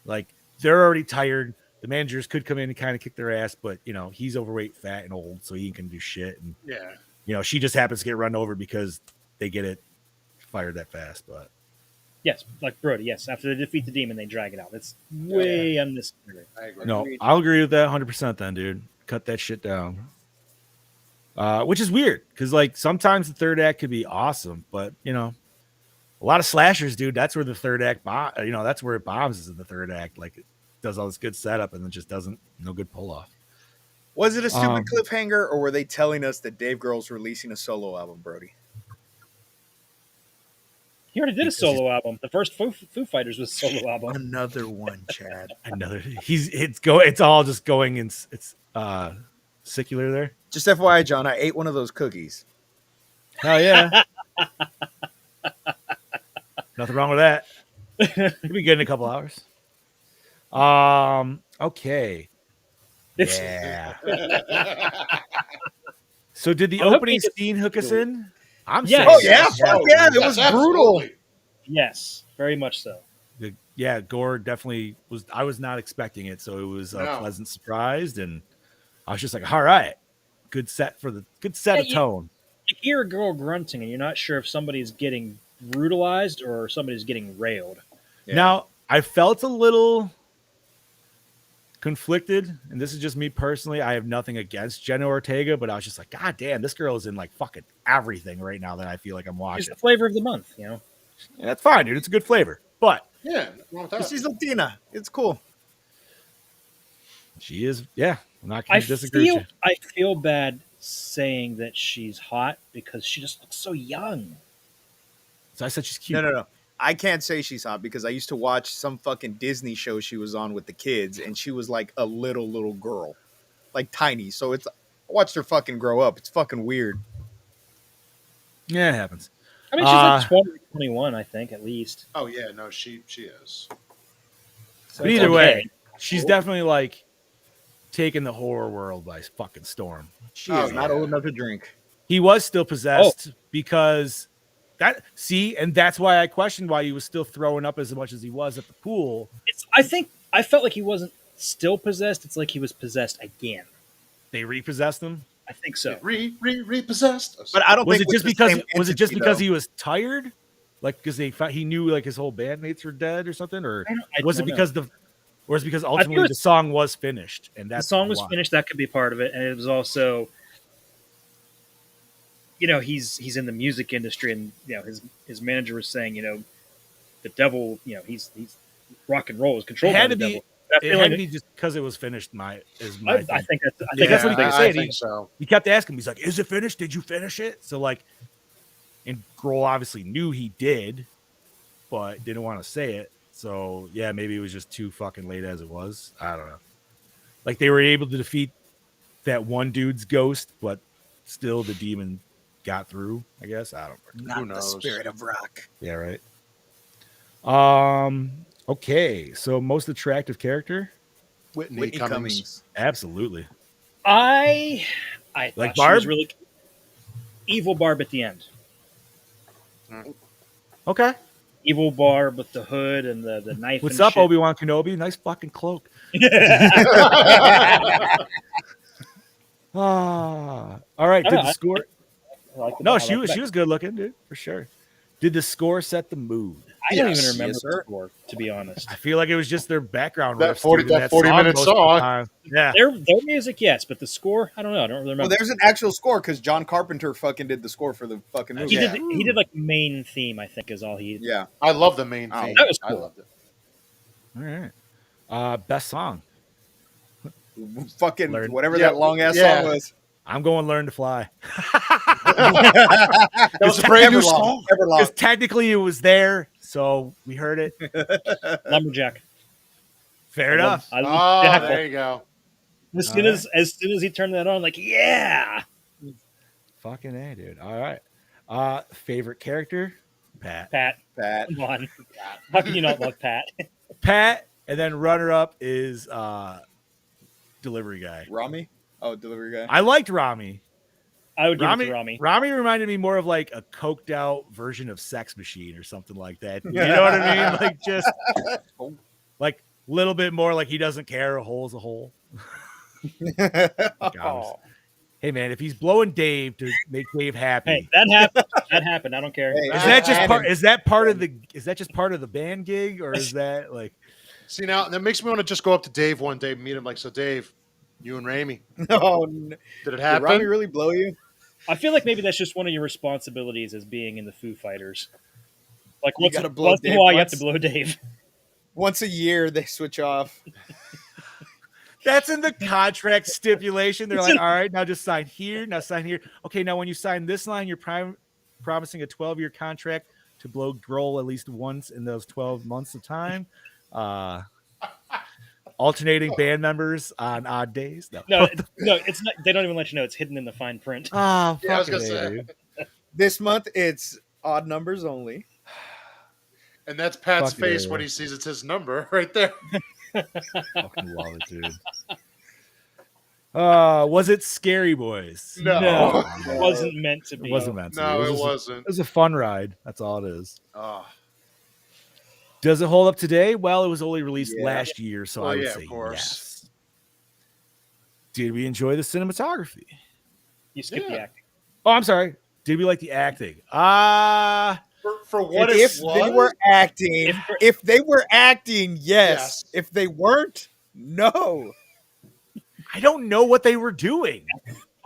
Like, they're already tired. The managers could come in and kind of kick their ass, but you know, he's overweight, fat, and old, so he can do shit. And Yeah. you know, she just happens to get run over because they get it fired that fast. But yes, like Brody. Yes, after they defeat the demon, they drag it out. It's way unnecessary. I agree. no, I'll agree with that 100%. Then, dude, cut that shit down. Which is weird because, like, sometimes the third act could be awesome, but you know, a lot of slashers, dude. That's where the third act, that's where it bombs, is in the third act. Like, it does all this good setup and then just doesn't, no good pull off. Was it a stupid cliffhanger, or were they telling us that Dave Grohl's releasing a solo album, Brody? He already did a solo album. The first Foo Fighters was a solo album. Another one, Chad. It's all just going in. It's secular there. Just FYI, John, I ate one of those cookies. Hell yeah. Nothing wrong with that. It'll be good in a couple hours. Okay. Yeah. So did the I hope opening he gets- scene hook us in? I'm Yes. saying Oh yeah, yes. fuck yeah, it Yes, was absolutely. brutal. Yes, very much so. Yeah, Gore definitely was. I was not expecting it, so it was a No. pleasant surprise, and I was just like, "All right, good set Yeah, of tone." You hear a girl grunting, and you're not sure if somebody's getting brutalized or somebody's getting railed. Yeah. Now, I felt a little conflicted, and this is just me personally. I have nothing against Jenna Ortega, but I was just like, God damn, this girl is in like fucking everything right now that I feel like I'm It's watching. the flavor of the month, you know. And that's fine, dude. It's a good flavor, but Yeah, nothing wrong with that. She's Latina. It's cool. she is. Yeah, I'm not going I to disagree. with you. feel bad saying that she's hot because she just looks so young. So I said she's cute. No. I can't say she's hot because I used to watch some fucking Disney show she was on with the kids, and she was like a little girl, like tiny. So I watched her fucking grow up. It's fucking weird. Yeah, it happens. I mean, she's like 20, 21, I think, at least. Oh yeah, no, she is. So But it's either way, okay. she's definitely like taking the horror world by fucking storm. She Oh, is not yeah. old enough to drink. He was still possessed because and that's why I questioned why he was still throwing up as much as he was at the pool. I felt like he wasn't still possessed. It's like he was possessed again. They repossessed him. I think so. Repossessed. But I don't Was think it just with the because same entity, because though. he was tired? Like because he knew like his whole bandmates were dead or something, or was it because ultimately the song was finished and The that's song was why. finished. That could be part of it, and it was also, he's in the music industry, and his manager was saying, the devil, he's rock and roll is controlled by the devil. It had to be just because it was finished. I think think that's that's what he kept I saying. think so. He kept asking me, he's like, "Is it finished? Did you finish it?" So like, and Grohl obviously knew he did, but didn't want to say it. So yeah, maybe it was just too fucking late as it was. I don't know. Like they were able to defeat that one dude's ghost, but still the demon got through. I guess I don't know. Not Who the knows? spirit of rock. Yeah, right. Okay, so most attractive character? Whitney Cummings. Absolutely. I thought Like she Barb? was really evil Barb at the end. Okay. Evil Barb with the hood and the knife. What's and up, shit. Obi-Wan Kenobi? Nice fucking cloak. All right. Did the score? No, she was good looking, dude, for sure. Did the score set the mood? I don't Yes, even remember yes, the sir. score, to be honest. I feel like it was just their background That riffs 40 during that 40-minute most of the song. time. Yeah. Their music, yes, but the score, I don't know. I don't really remember. Well, there's an actual score because John Carpenter fucking did the score for the fucking movie. he Yeah. did like main theme, I think, is all he. Yeah. I love the main Oh, theme. that was I cool. loved it. All right. Best song. Fucking Learn- whatever Yeah, that long ass yeah. song was. I'm going Learn to Fly. That was a brand new Everlong. song. Everlong. Because technically it was there, so we heard it. Lumberjack. Fair enough. I Oh, love Jackal. there you go. As soon as he turned that on, like, yeah. Fucking A, dude. All right. Favorite character? Pat. Pat, Pat. come on. How can you not love Pat? Pat, and then runner-up is Delivery Guy. Rami? Oh, delivery guy. I liked Rami. I would give it Rami, to Rami. Rami reminded me more of like a coked out version of Sex Machine or something like that. You know what I mean? Like just like a little bit more like he doesn't care. A hole's a hole. Oh. Hey man, if he's blowing Dave to make Dave happy, Hey, that happened. That happened. I don't care. Hey, is that just and part? him. Is that part of the? Is that just part of the band gig, or is that like? See, now that makes me want to just go up to Dave one day and meet him. Like, so Dave, you and Rami, Oh, did it did happen? Rami really blow you? I feel like maybe that's just one of your responsibilities as being in the Foo Fighters. Like You once, gotta blow once in a Dave while, you have once. to blow Dave. Once a year, they switch off. That's in the contract stipulation. They're like, all right, now just sign here. Now sign here. Okay, now when you sign this line, you're promising a 12-year contract to blow Grohl at least once in those 12 months of time. Alternating band members on odd days. No, it's not. They don't even let you know. It's hidden in the fine print. Oh, Yeah, I was fucking gonna A, say. dude. This month, it's odd numbers only. And that's Pat's Fucking face A, when yeah. he sees it's his number right there. Fucking love it, dude. Was it Scary Boys? No, it wasn't meant to It be. wasn't meant to. No, be. it was wasn't. It was a fun ride. That's all it is. Oh, Does it hold up today? Well, it was only released Yeah. last year, so Well, I would yeah, say of course. yes. Did we enjoy the cinematography? You skip the Yeah. acting. Oh, I'm sorry. Did we like the acting? for what if it was, they were acting, if they were acting, yes. Yes. If they weren't, no. I don't know what they were doing.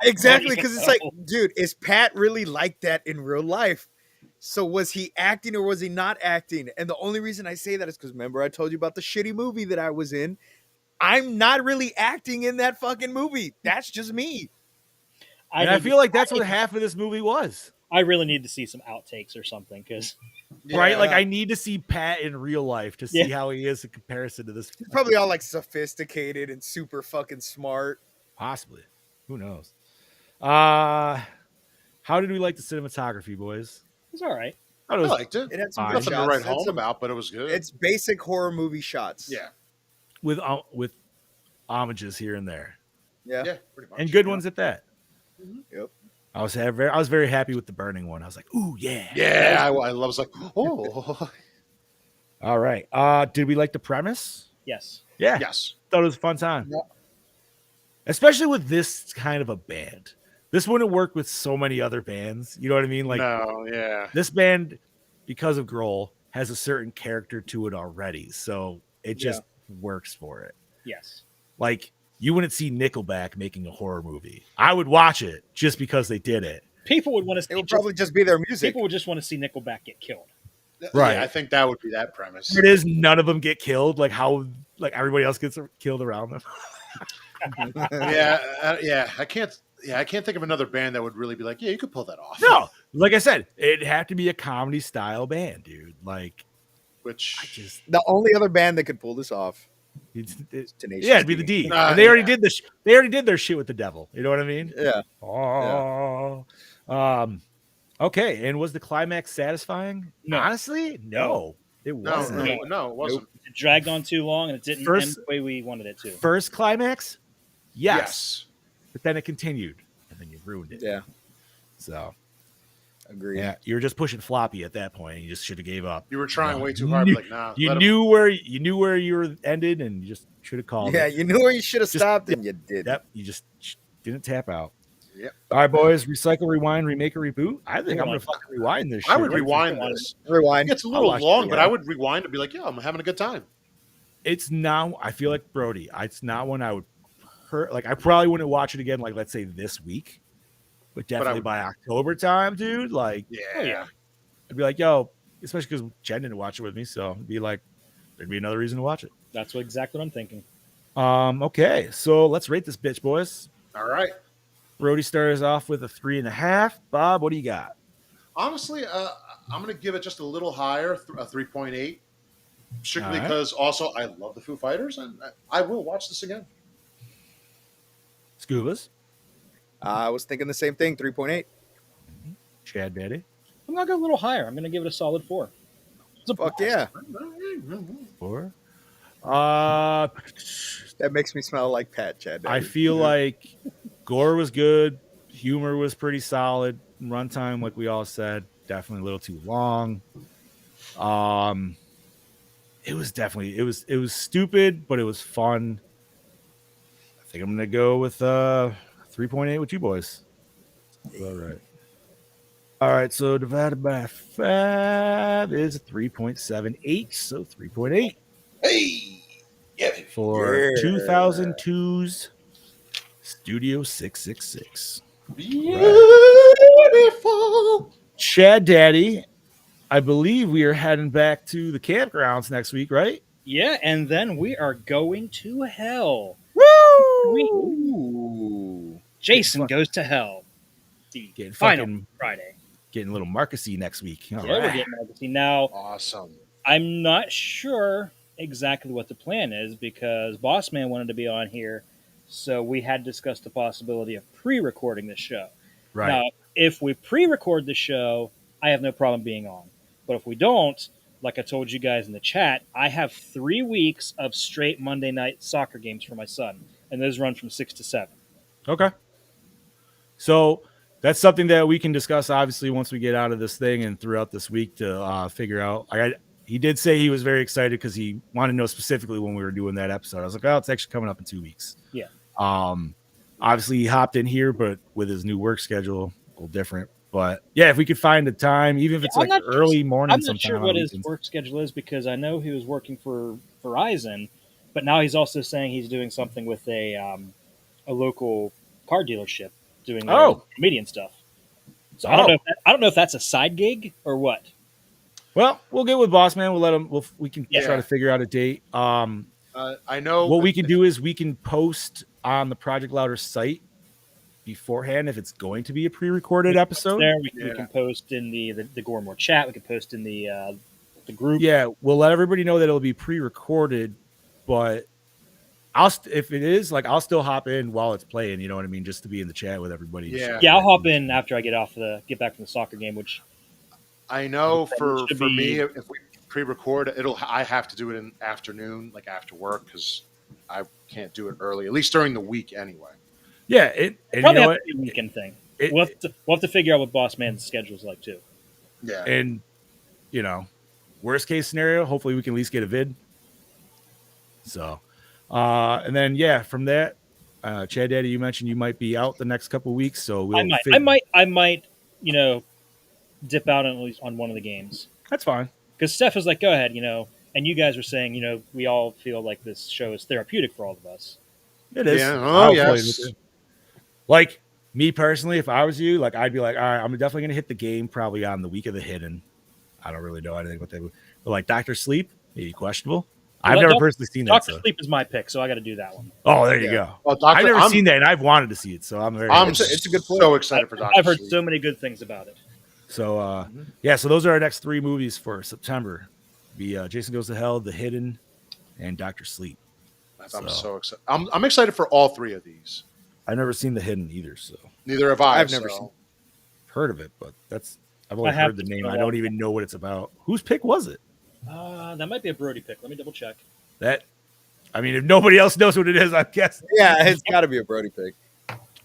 Exactly, because it's like, dude, is Pat really like that in real life? So was he acting or was he not acting? And the only reason I say that is because remember I told you about the shitty movie that I was in. I'm not really acting in that fucking movie. That's just me. And I feel like that's what half of this movie was. I really need to see some outtakes or something because right? Like Yeah. I need to see Pat in real life to see Yeah. how he is in comparison to this. He's probably all like sophisticated and super fucking smart. Possibly. Who knows? How did we like the cinematography, boys? It's all right. Thought it I was liked it. It had some Fine. good Nothing to shots. write It had home some- about, but it was good. It's basic horror movie shots. yeah, with homages here and there, Yeah. yeah, pretty much. and good Yeah. ones at that. Yep. I was very happy with the burning one. I was like, ooh yeah, Yeah, I was like, oh, All right. Did we like the premise? Yes. Yeah. yes. Thought it was a fun time. Yeah. Especially with this kind of a band. This wouldn't work with so many other bands. You know what I mean? Like No, yeah. this band, because of Grohl, has a certain character to it already. So it just works for it. Yes. Like you wouldn't see Nickelback making a horror movie. I would watch it just because they did it. People would want to see. It would probably just be their music. People would just want to see Nickelback get killed. Right. Yeah, I think that would be that premise. It is none of them get killed, like how like everybody else gets killed around them. Yeah. I can't think of another band that would really be like, yeah, you could pull that off. No, like I said, it'd have to be a comedy style band, dude. Like Which I just The only other band that could pull this off. Tenacious yeah, it'd be the D. D. Nah, And they already yeah. did this. They already did their shit with the devil. You know what I mean? Yeah. Oh, okay. And was the climax satisfying? No. Honestly, no, it no, wasn't. no, it wasn't. It dragged on too long, and it didn't First- end the way we wanted it to. First climax, yes, Yes. but then it continued, and then you ruined it. Yeah. So Agreed. yeah, you were just pushing floppy at that point. And you just should have gave up. You were trying No. way too hard. You- Like, nah. You let 'em- knew where you were ended, and you just should have called. Yeah, it. you knew where you should have Just- stopped and you did. Yep, you just didn't tap out. Yep. All right, boys. Recycle, rewind, remake, or reboot. I think I'm gonna fucking rewind this. I shit. would rewind this. Rewind. It's a I'll little watch it long, but again. I would rewind and be like, yeah, I'm having a good time. It's now. I feel like Brody. It's not one I would hurt. Like I probably wouldn't watch it again. Like let's say this week, but definitely would- by October time, dude. Like Yeah. I'd be like, yo, especially because Jen didn't watch it with me, so it'd be like there'd be another reason to watch it. That's exactly what I'm thinking. Okay, so let's rate this bitch, boys. All right. Brody starts off with a 3.5. Bob, what do you got? Honestly, I'm going to give it just a little higher, a 3.8. Strictly All right. because also I love the Foo Fighters, and I will watch this again. Scubas, I was thinking the same thing. 3.8. Chad Daddy, I'm gonna go a little higher. I'm gonna give it a solid 4. It's a Fuck yeah. 4. That makes me smell like Pat, Chad. I feel like Gore was good. Humor was pretty solid. Runtime, like we all said, definitely a little too long. It was definitely it was stupid, but it was fun. I think I'm gonna go with 3.8 with you boys. All right. All right, so divided by 5 is 3.78, so 3.8 Hey, yeah, for Yeah. 2002's Studio 666. beautiful. Chad Daddy, I believe we are heading back to the campgrounds next week, right? Yeah, and then we are going to hell. Woo! Ooh. Jason goes to hell. The Getting final fucking Friday. getting a little Marcusy next week. All Yeah, we're right. getting Legacy. Now, Awesome. I'm not sure exactly what the plan is because Boss Man wanted to be on here, so we had discussed the possibility of pre-recording the show. Right. Now, if we pre-record the show, I have no problem being on. But if we don't, like I told you guys in the chat, I have 3 weeks of straight Monday night soccer games for my son, and those run from 6 to 7. Okay. So that's something that we can discuss, obviously, once we get out of this thing and throughout this week to figure out. He did say he was very excited because he wanted to know specifically when we were doing that episode. I was like, oh, it's actually coming up in 2 weeks. Yeah. Obviously, he hopped in here, but with his new work schedule, a little different. But yeah, if we could find a time, even if it's I'm like not- early morning, I'm not sometime sure on what his weekends. work schedule is because I know he was working for Verizon, but now he's also saying he's doing something with a local car dealership doing their Oh. comedian stuff. So Oh. I don't know if that's a side gig or what. Well, we'll get with Boss Man. We'll let him. We can Yeah. try to figure out a date. I know What we can do is we can post on the Project Louder site beforehand if it's going to be a pre-recorded episode. There, we can post in the Gore More chat. We can post in the group. Yeah, we'll let everybody know that it'll be pre-recorded, but if it is, like, I'll still hop in while it's playing. You know what I mean? Just to be in the chat with everybody. Yeah. Yeah, I'll hop in after I get back from the soccer game, which I know for should me, be- if we pre-record, I have to do it in afternoon, like after work, because I can't do it early, at least during the week anyway. Yeah, and you probably know have what? to be a weekend thing. It- we'll have to figure out what Boss Man's schedule is like too. Yeah. And you know, worst case scenario, hopefully we can at least get a vid. So, and then from that, Chad Daddy, you mentioned you might be out the next couple of weeks, so I might, dip out at least on one of the games. That's fine. Because Steph was like, "Go ahead," and you guys were saying, we all feel like this show is therapeutic for all of us. It is. Yeah. I'll Oh, play yes. with it. Like me personally, if I was you, like I'd be like, all right, I'm definitely gonna hit the game probably on the week of the hidden. I don't really know anything what they would, but like Doctor Sleep, maybe questionable. I've never personally seen that. Doctor Sleep is my pick, so I got to do that one. Oh, there you go. Well, I've never seen that, and I've wanted to see it, so I'm very. It's a good point. So excited for Doctor I've heard Sleep. so many good things about it. So so those are our next 3 movies for September. Be Jason Goes to Hell, The Hidden, and Doctor Sleep. I'm so excited. I'm excited for all 3 of these. I've never seen The Hidden either, so Neither have I. I've never seen. Heard of it, but I've only heard the name. I don't even know what it's about. Whose pick was it? That might be a Brody pick. Let me double check. I mean, if nobody else knows what it is, I'm guessing. Yeah, it's got to be a Brody pick.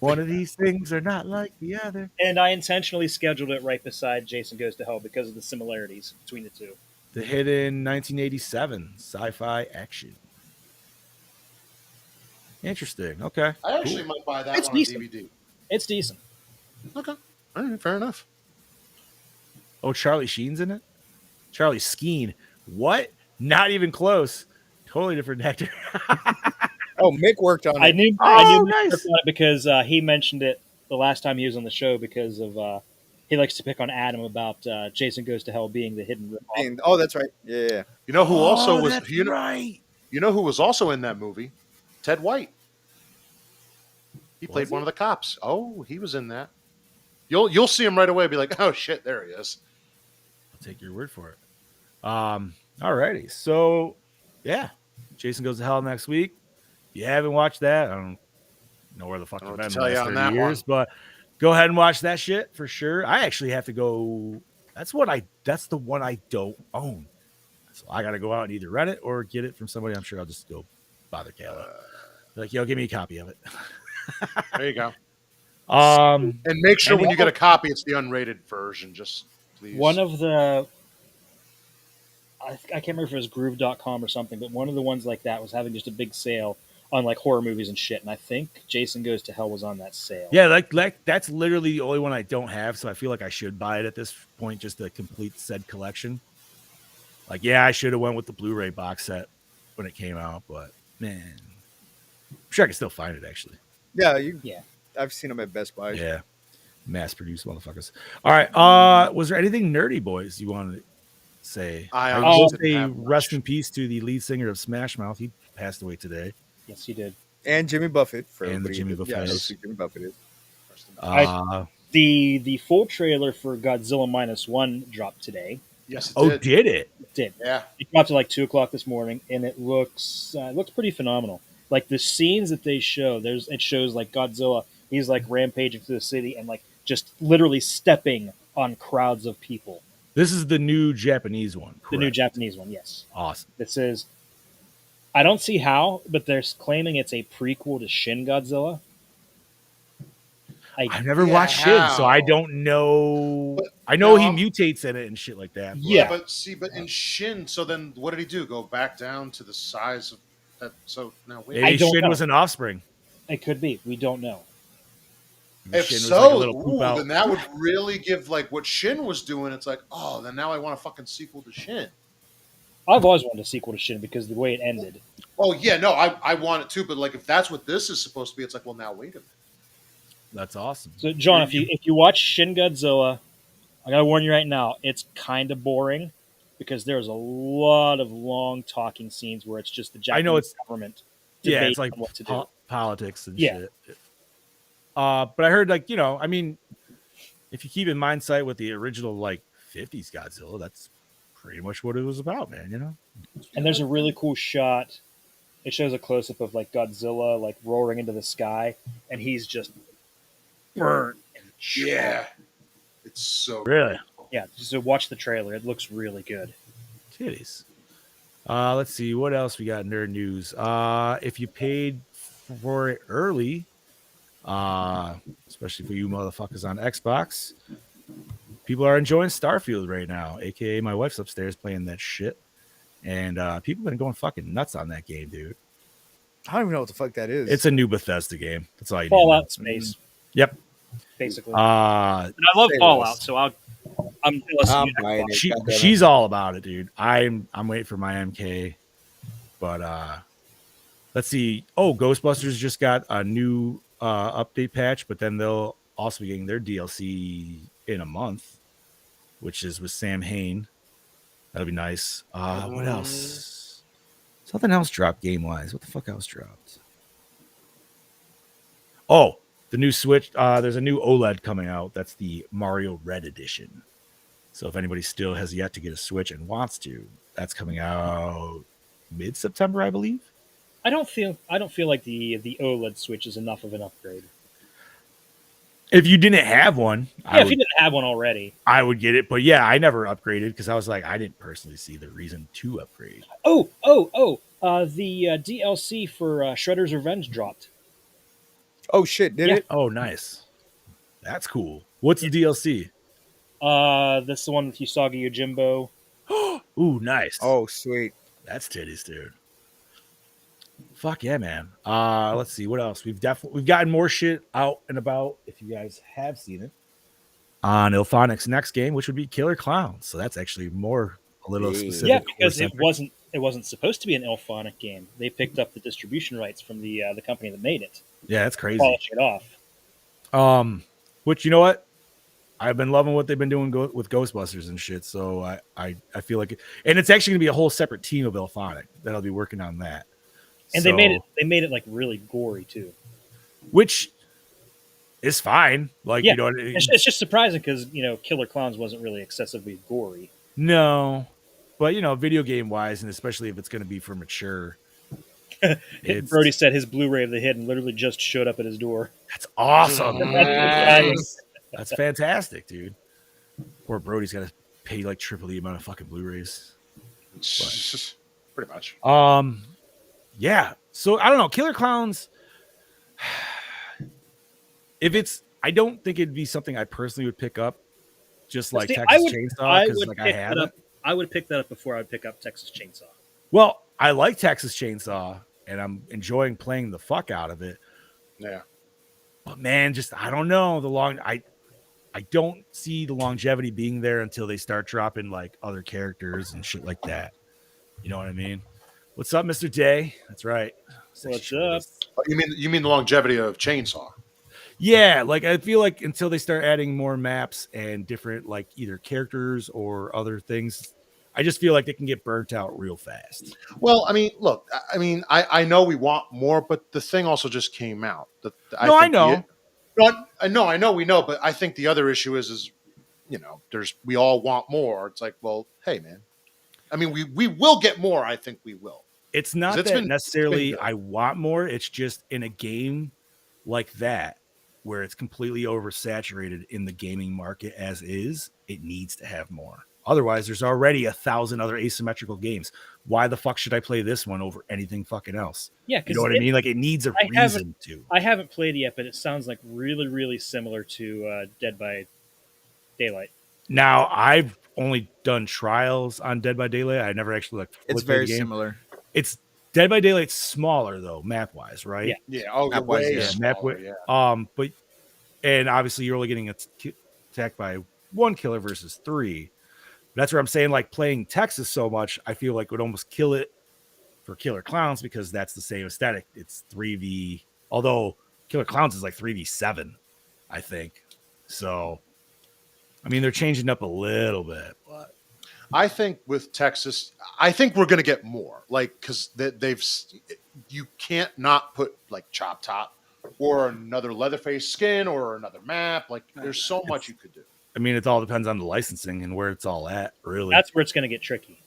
One of these things are not like the other. And I intentionally scheduled it right beside Jason Goes to Hell because of the similarities between the two. The Hidden, 1987 sci-fi action. Interesting. Okay. I actually might buy that It's one decent. on DVD. It's decent. Okay. All right, fair enough. Oh, Charlie Sheen's in it? Charlie Skeen. What? Not even close. Totally different actor. Oh, Mick worked on it. I knew nice. Mick on it because he mentioned it the last time he was on the show because of he likes to pick on Adam about Jason Goes to Hell being the hidden rip-off. Oh, that's right. Yeah. You know who also was that's right. You know who was also in that movie? Ted White. He played one of the cops. Oh, he was in that. You'll see him right away. Be like, oh shit, there he is. I'll take your word for it. Alrighty. So, yeah, Jason Goes to Hell next week. If you haven't watched that, I don't know where the fuck you've been in the last 30 years, but go ahead and watch that shit for sure. I actually have to go. That's the one I don't own. So I got to go out and either rent it or get it from somebody. I'm sure I'll just go bother Kayla. Like, yo, give me a copy of it. There you go. And make sure when you get a copy, it's the unrated version. Just please. One of the I can't remember if it was groove.com or something, but one of the ones like that was having just a big sale on like horror movies and shit. And I think Jason Goes to Hell was on that sale. Yeah, like that's literally the only one I don't have. So I feel like I should buy it at this point just to complete said collection. Like, yeah, I should have went with the Blu-ray box set when it came out, but man, I'm sure I can still find it actually. Yeah, I've seen them at Best Buy. Yeah, mass-produced motherfuckers. All right, was there anything nerdy, boys, you wanted to say? I will didn't say have rest much. in peace to the lead singer of Smash Mouth. He passed away today. Yes, he did. And Jimmy Buffett. For And the everybody Jimmy who- Buffett Yeah, is. Jimmy Buffett is. The full trailer for Godzilla -1 dropped today. Yes, it oh, did. did it? It did. Yeah. It dropped at like 2:00 this morning, and it looks pretty phenomenal. Like the scenes that they show, it shows like Godzilla. He's like rampaging through the city and like just literally stepping on crowds of people. This is the new Japanese one. The new correct? Japanese one, yes. Awesome. This is. I don't see how, but they're claiming it's a prequel to Shin Godzilla. I've never watched Shin, so I don't know. But I know no. he mutates in it and shit like that. But Yeah. But in Shin, so then what did he do? Go back down to the size of that? So now wait. maybe don't Shin know. was an offspring. It could be. We don't know. Maybe If Shin was so, like a little poop out. then that would really give like what Shin was doing. It's like, oh, then now I want a fucking sequel to Shin. I've always wanted a sequel to Shin because the way it ended. Oh yeah, no, I want it too. But like, if that's what this is supposed to be, it's like, well, now wait a minute. That's awesome. So, John, if you watch Shin Godzilla, I gotta warn you right now, it's kind of boring because there's a lot of long talking scenes where it's just the Japanese I know it's government yeah, debating it's like on what to do. politics and Yeah. shit. But I heard like, I mean, if you keep in mind sight with the original like 50s Godzilla, that's pretty much what it was about, man. And there's a really cool shot. It shows a close up of like Godzilla like roaring into the sky, and he's just burnt and charred. Yeah, it's so Really? Yeah, so watch the trailer. It looks really good. Titties. Let's see what else we got nerd news. If you paid for it early, especially for you motherfuckers on Xbox, people are enjoying Starfield right now, aka my wife's upstairs playing that shit. And people have been going fucking nuts on that game, dude. I don't even know what the fuck that is. It's a new Bethesda game. That's all you Fallout need. space, Yep. basically. Uh, And I love Say Fallout, less. so I'm jealous of I'm you. buying it. she, goddamn it. she's all about it, dude. I'm waiting for my MK, but let's see. Oh, Ghostbusters just got a new update patch, but then they'll also be getting their DLC in a month, which is with Sam Hain. That'll be nice. What else? Something else dropped game wise. What the fuck else dropped? Oh, the new Switch. There's a new OLED coming out. That's the Mario Red Edition. So if anybody still has yet to get a Switch and wants to, that's coming out mid-September, I believe. I don't feel like the OLED Switch is enough of an upgrade. If you didn't have one, Yeah, if you didn't have one already. I would get it. But yeah, I never upgraded because I was like, I didn't personally see the reason to upgrade. Oh! The DLC for Shredder's Revenge dropped. Oh shit! Did Yeah. it? Oh, nice. That's cool. What's the DLC? This is the one with Usagi Yojimbo. Ooh, nice. Oh sweet. That's titties, dude. Fuck yeah, man. Let's see what else. We've gotten more shit out and about. If you guys have seen it on Ilphonic's next game, which would be Killer Clowns. So that's actually a little Yeah. specific. Yeah, because horror-centric. it wasn't supposed to be an Ilphonic game. They picked up the distribution rights from the company that made it. Yeah, that's crazy. Polish it off. Which you know what? I've been loving what they've been doing with Ghostbusters and shit. So I feel like and it's actually gonna be a whole separate team of Ilphonic that'll be working on that. And So- they made it like really gory too. which is fine. Like Yeah. you know, It's just surprising because Killer Clowns wasn't really excessively gory. no, but video game wise, and especially if it's going to be for mature, it's Brody said his Blu-ray of The Hidden literally just showed up at his door. that's awesome. Nice. That's fantastic, dude. Poor Brody's got to pay like triple the amount of fucking Blu-rays. Pretty much. Yeah. So I don't know, Killer Clowns. I don't think it'd be something I personally would pick up, just like See, Texas Chainsaw, because like I pick that haven't. up. I would pick that up before I would pick up Texas Chainsaw. Well, I like Texas Chainsaw, and I'm enjoying playing the fuck out of it. Yeah. But man, just I don't know I don't see the longevity being there until they start dropping like other characters and shit like that. You know what I mean? What's up, Mr. Day? That's right. What's up? Oh, you mean the longevity of Chainsaw? Yeah, like I feel like until they start adding more maps and different like either characters or other things, I just feel like they can get burnt out real fast. Well, I mean, look, I know we want more, but the thing also just came out. I know. I know, we know, but I think the other issue is we all want more. It's like, well, hey, man. I mean, we will get more. I think we will. It's not 'Cause it's that been necessarily good. I want more. It's just in a game like that where it's completely oversaturated in the gaming market as is, it needs to have more. Otherwise, there's already 1,000 other asymmetrical games. Why the fuck should I play this one over anything fucking else? Yeah, You because know what I mean? Like it needs a reason to. I haven't played it yet, but it sounds like really, really similar to Dead by Daylight. Now, I've only done trials on Dead by Daylight. I never actually like. It's played very the game. similar. It's Dead by Daylight's smaller though, map wise, right? Yeah. Yeah. Oh, Map wise, way yeah. smaller, yeah. But and obviously you're only getting attacked by one killer versus 3. That's where I'm saying like playing Texas so much, I feel like would almost kill it for Killer Clowns because that's the same aesthetic. It's 3v, although Killer Clowns is like 3v7, I think. So, I mean, they're changing up a little bit, but I think with Texas, I think we're going to get more. Like, because you can't not put like Chop Top or another Leatherface skin, or another map. Like, there's so much you could do. I mean, it all depends on the licensing and where it's all at, really. That's where it's going to get tricky.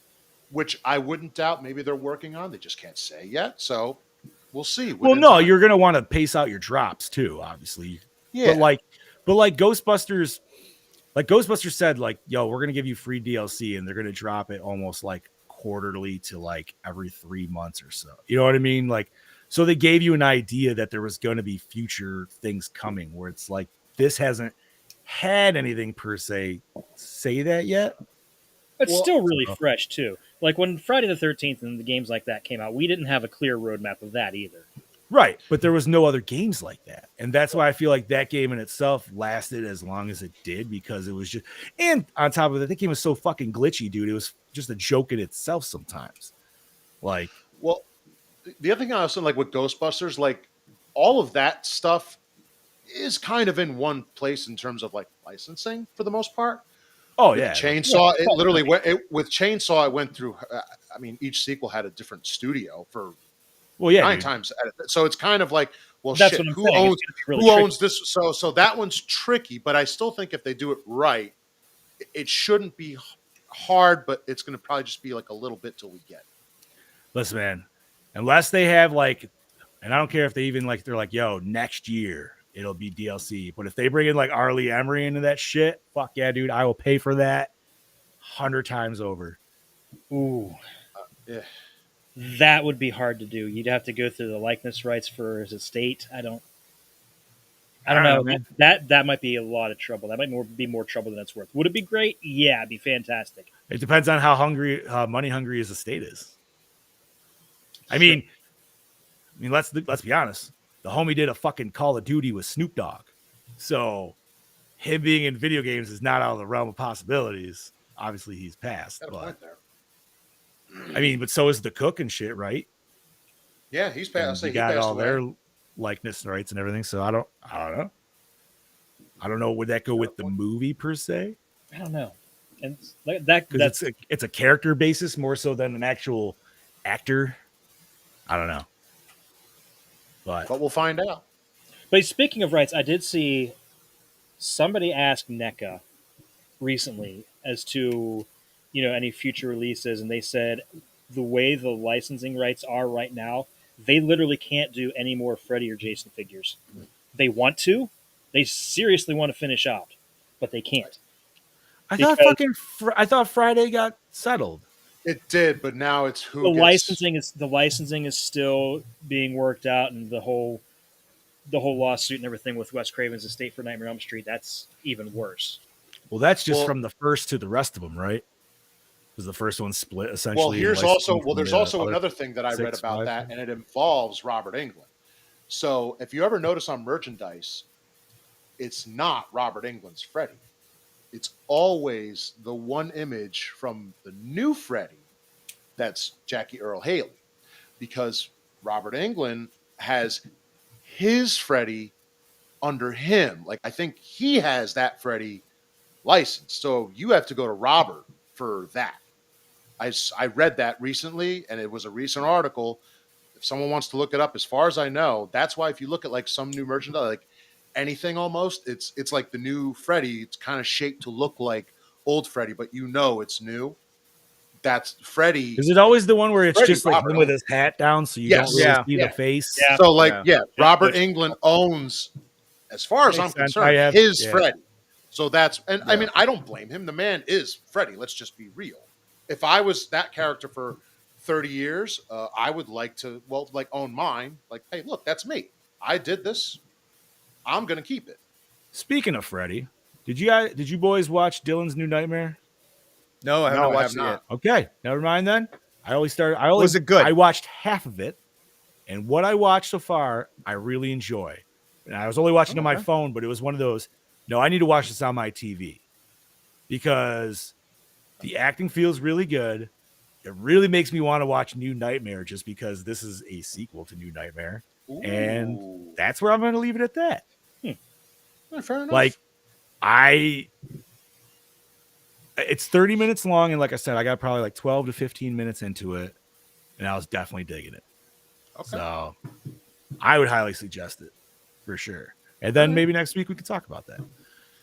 Which I wouldn't doubt. Maybe they're working on. They just can't say yet. So we'll see. Well, no, you're gonna want to pace out your drops too, obviously. Yeah. But like Ghostbusters, said, like, yo, we're gonna give you free DLC, and they're gonna drop it almost like quarterly to like every 3 months or so. You know what I mean? Like, so they gave you an idea that there was going to be future things coming. Where it's like this hasn't had anything per se say that yet. It's still really fresh too. Like when Friday the 13th and the games like that came out, we didn't have a clear roadmap of that either. Right, but there was no other games like that, and that's why I feel like that game in itself lasted as long as it did, because it was just, and on top of that, that game was so fucking glitchy, dude. It was just a joke in itself sometimes. Like, well, the other thing I was saying, like with Ghostbusters, like all of that stuff is kind of in one place in terms of like licensing for the most part. oh With yeah, Chainsaw, it literally went with Chainsaw. It went through. I mean, each sequel had a different studio for well, yeah, 9 dude. times. So it's kind of like, well, That's shit. what I'm Who saying. owns Really who tricky. owns this? So that one's tricky. But I still think if they do it right, it shouldn't be hard. But it's going to probably just be like a little bit till we get it. Listen, man, unless they have like, and I don't care if they even like, they're like, yo, next year it'll be DLC, but if they bring in like Arlie Emery into that shit, fuck yeah, dude, I will pay for that 100 times over. Ooh. Yeah. That would be hard to do. You'd have to go through the likeness rights for his estate. I don't know. Man. That might be a lot of trouble. That might be more trouble than it's worth. Would it be great? Yeah, it'd be fantastic. It depends on how money hungry his estate is. I mean, let's be honest. The homie did a fucking Call of Duty with Snoop Dogg, so him being in video games is not out of the realm of possibilities. Obviously, he's passed, Got a but point there. I mean, but so is the cook and shit, right? Yeah, he's passed. They got all their likeness rights and everything. So I don't know. I don't know. Would that go with the movie per se? I don't know. And that's it's a character basis more so than an actual actor. I don't know. But we'll find out. But speaking of rights, I did see somebody ask NECA recently as to, any future releases, and they said the way the licensing rights are right now, they literally can't do any more Freddy or Jason figures. They want to. They seriously want to finish out, but they can't. I thought Friday got settled. It did, but now it's the licensing is still being worked out, and the whole lawsuit and everything with Wes Craven's estate for Nightmare on Elm Street, that's even worse. Well, that's just from the first to the rest of them, right? Because the first one split essentially. Well, there's also another thing that I read about that, and it involves Robert Englund. So if you ever notice on merchandise, it's not Robert Englund's Freddy. It's always the one image from the new Freddy that's Jackie Earle Haley, because Robert Englund has his Freddy under him. Like, I think he has that Freddy license. So you have to go to Robert for that. I read that recently, and it was a recent article. If someone wants to look it up, as far as I know, that's why if you look at like some new merchandise, like anything almost, it's like the new Freddy. It's kind of shaped to look like old Freddy, but it's new. That's Freddy. Is it always the one where it's Freddy just like him with his hat down, so you don't really see the face? Yeah. So Robert Englund owns, as far as I'm concerned, his Freddy. So I mean, I don't blame him. The man is Freddy. Let's just be real. If I was that character for 30 years, I would like to, own mine. Like, hey, look, that's me. I did this. I'm going to keep it. Speaking of Freddy, did you boys watch Dylan's New Nightmare? No, I haven't watched it yet. Okay, never mind then. Was it good? I watched half of it, and what I watched so far, I really enjoy. And I was only watching on my phone, but it was one of those, no, I need to watch this on my TV because the acting feels really good. It really makes me want to watch New Nightmare just because this is a sequel to New Nightmare. Ooh. And that's where I'm going to leave it at that. Fair enough. Like, it's 30 minutes long, and like I said, I got probably like 12 to 15 minutes into it, and I was definitely digging it. Okay. So I would highly suggest it. for sure. And then maybe next week we could talk about that.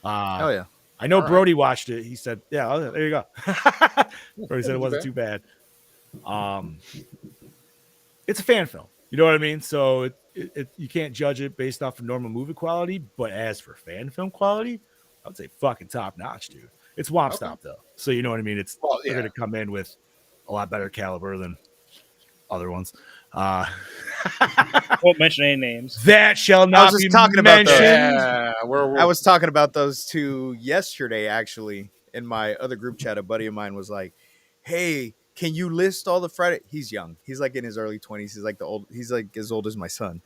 Oh yeah. I know All right. Brody watched it. He said, "Yeah, there you go." Brody said it wasn't too bad. It's a fan film. You know what I mean? So you can't judge it based off of normal movie quality, but as for fan film quality, I would say fucking top notch, dude. It's Womp Stomp though, so you know what I mean. They're gonna come in with a lot better caliber than other ones. Won't mention any names. That shall I not was be just talking about mentioned. Yeah, I was talking about those two yesterday, actually. In my other group chat, a buddy of mine was like, "Hey, can you list all the Friday?" He's young. He's like in his early 20s. He's like as old as my son.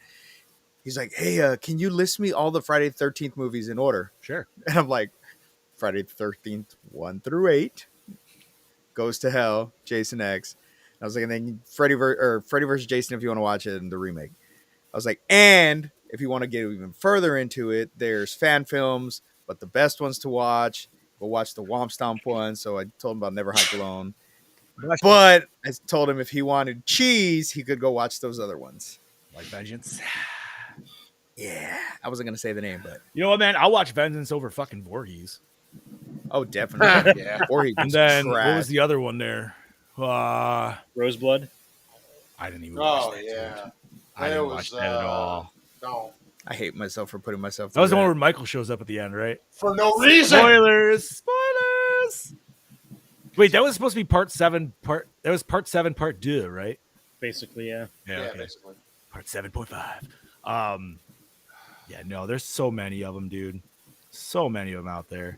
He's like, "Hey, can you list me all the Friday the 13th movies in order?" Sure. And I'm like, "Friday the 13th, 1 through 8, Goes to Hell, Jason X." I was like, and then Freddy versus Jason if you want to watch it, and the remake. I was like, and if you want to get even further into it, there's fan films, but the best ones to watch, go watch the Womp Stomp one. So I told him about Never Hike Alone. But I told him if he wanted cheese, he could go watch those other ones. Like Vengeance. Yeah. I wasn't going to say the name, but. You know what, man? I'll watch Vengeance over fucking Voorhees. Oh, definitely. Yeah. Or he And then what was the other one there? Roseblood. I didn't even watch Oh that. yeah. Dude. I didn't watch that at all. No. I hate myself for putting myself That was the through one where Michael shows up at the end, right? For no reason. Spoilers. Wait, that was supposed to be part 7. That was part 7, part 2, right? Basically, yeah. Yeah, Okay. basically. Part 7.5. Yeah, no, there's so many of them, dude. So many of them out there.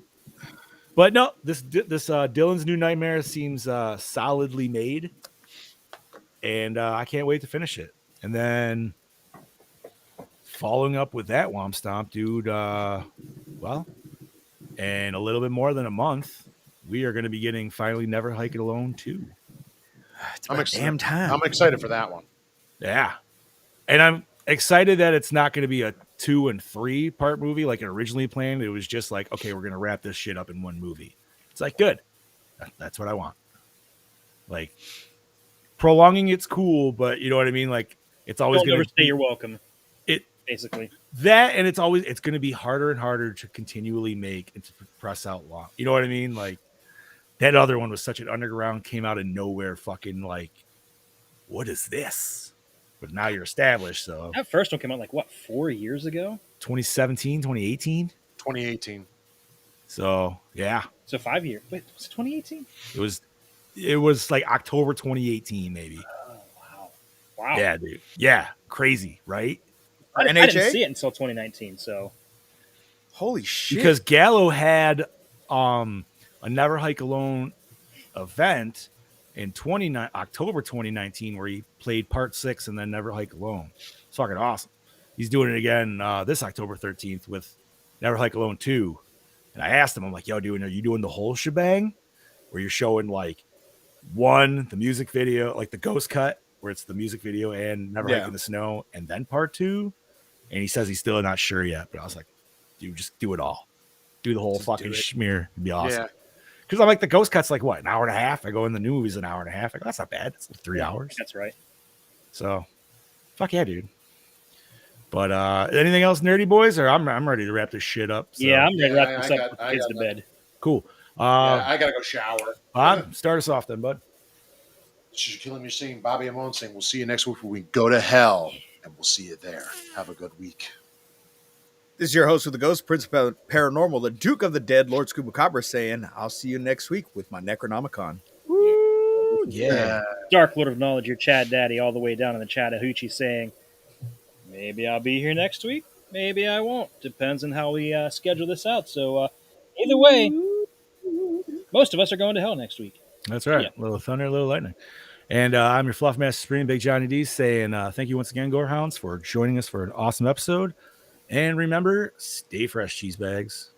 But no, this Dylan's New Nightmare seems solidly made, and I can't wait to finish it. And then following up with that Womp Stomp, dude. Well, in a little bit more than a month, we are going to be getting finally Never Hike It Alone 2. It's about damn time. I'm excited for that one. Yeah, and I'm excited that it's not going to be a 2 and 3 part movie like it originally planned. It was just like, okay, we're going to wrap this shit up in one movie. It's like, good. That's what I want. Like, prolonging it's cool, but you know what I mean? Like, it's always Don't going ever to say you're welcome. It Basically. that, and it's going to be harder and harder to continually make and to press out long. You know what I mean? Like, that other one was such an underground, came out of nowhere, fucking like, what is this? But now you're established, so That first one came out like what, 4 years ago? 2017, 2018. 2018. So yeah, So 5 years. Wait, was it 2018? it was like October 2018, maybe. Oh wow. Yeah, dude. Yeah, crazy, right? I didn't NHA? see it until 2019. So Holy shit. Because Gallo had a Never Hike Alone event in October 2019 where he played part 6 and then Never Hike Alone. It's fucking awesome. He's doing it again this October 13th with Never Hike Alone 2. And I asked him, I'm like, yo, dude, are you doing the whole shebang? Where you're showing like the music video, like the ghost cut, where it's the music video and Never Hike in the Snow, and then part 2. And he says he's still not sure yet. But I was like, dude, just do it all. Do the whole fucking schmear. It'd be awesome. Yeah. Because I'm like, the ghost cut's like, what, an hour and a half? I go in the new movie's an hour and a half. I go, that's not bad. It's like 3 hours. that's right. So, fuck yeah, dude. But anything else, nerdy boys? Or I'm ready to wrap this shit up. So. Yeah, I'm ready to Yeah, wrap this I up. got- Put the I kids got to that. bed. Cool. I gotta go shower. Bob, start us off then, bud. This is Killing Your Scene, Bobby Amon saying we'll see you next week when we go to hell, and we'll see you there. Have a good week. This is your host with the Ghost, Prince of Paranormal, the Duke of the Dead, Lord Scubacabra, saying, I'll see you next week with my Necronomicon. Woo, yeah. Dark Lord of Knowledge, your Chad Daddy, all the way down in the Chattahoochee, saying, maybe I'll be here next week. Maybe I won't. Depends on how we schedule this out. So either way, most of us are going to hell next week. That's right. Yeah. A little thunder, a little lightning. And I'm your Fluff Master Supreme, Big Johnny D, saying thank you once again, Gorehounds, for joining us for an awesome episode. And remember, stay fresh, cheese bags.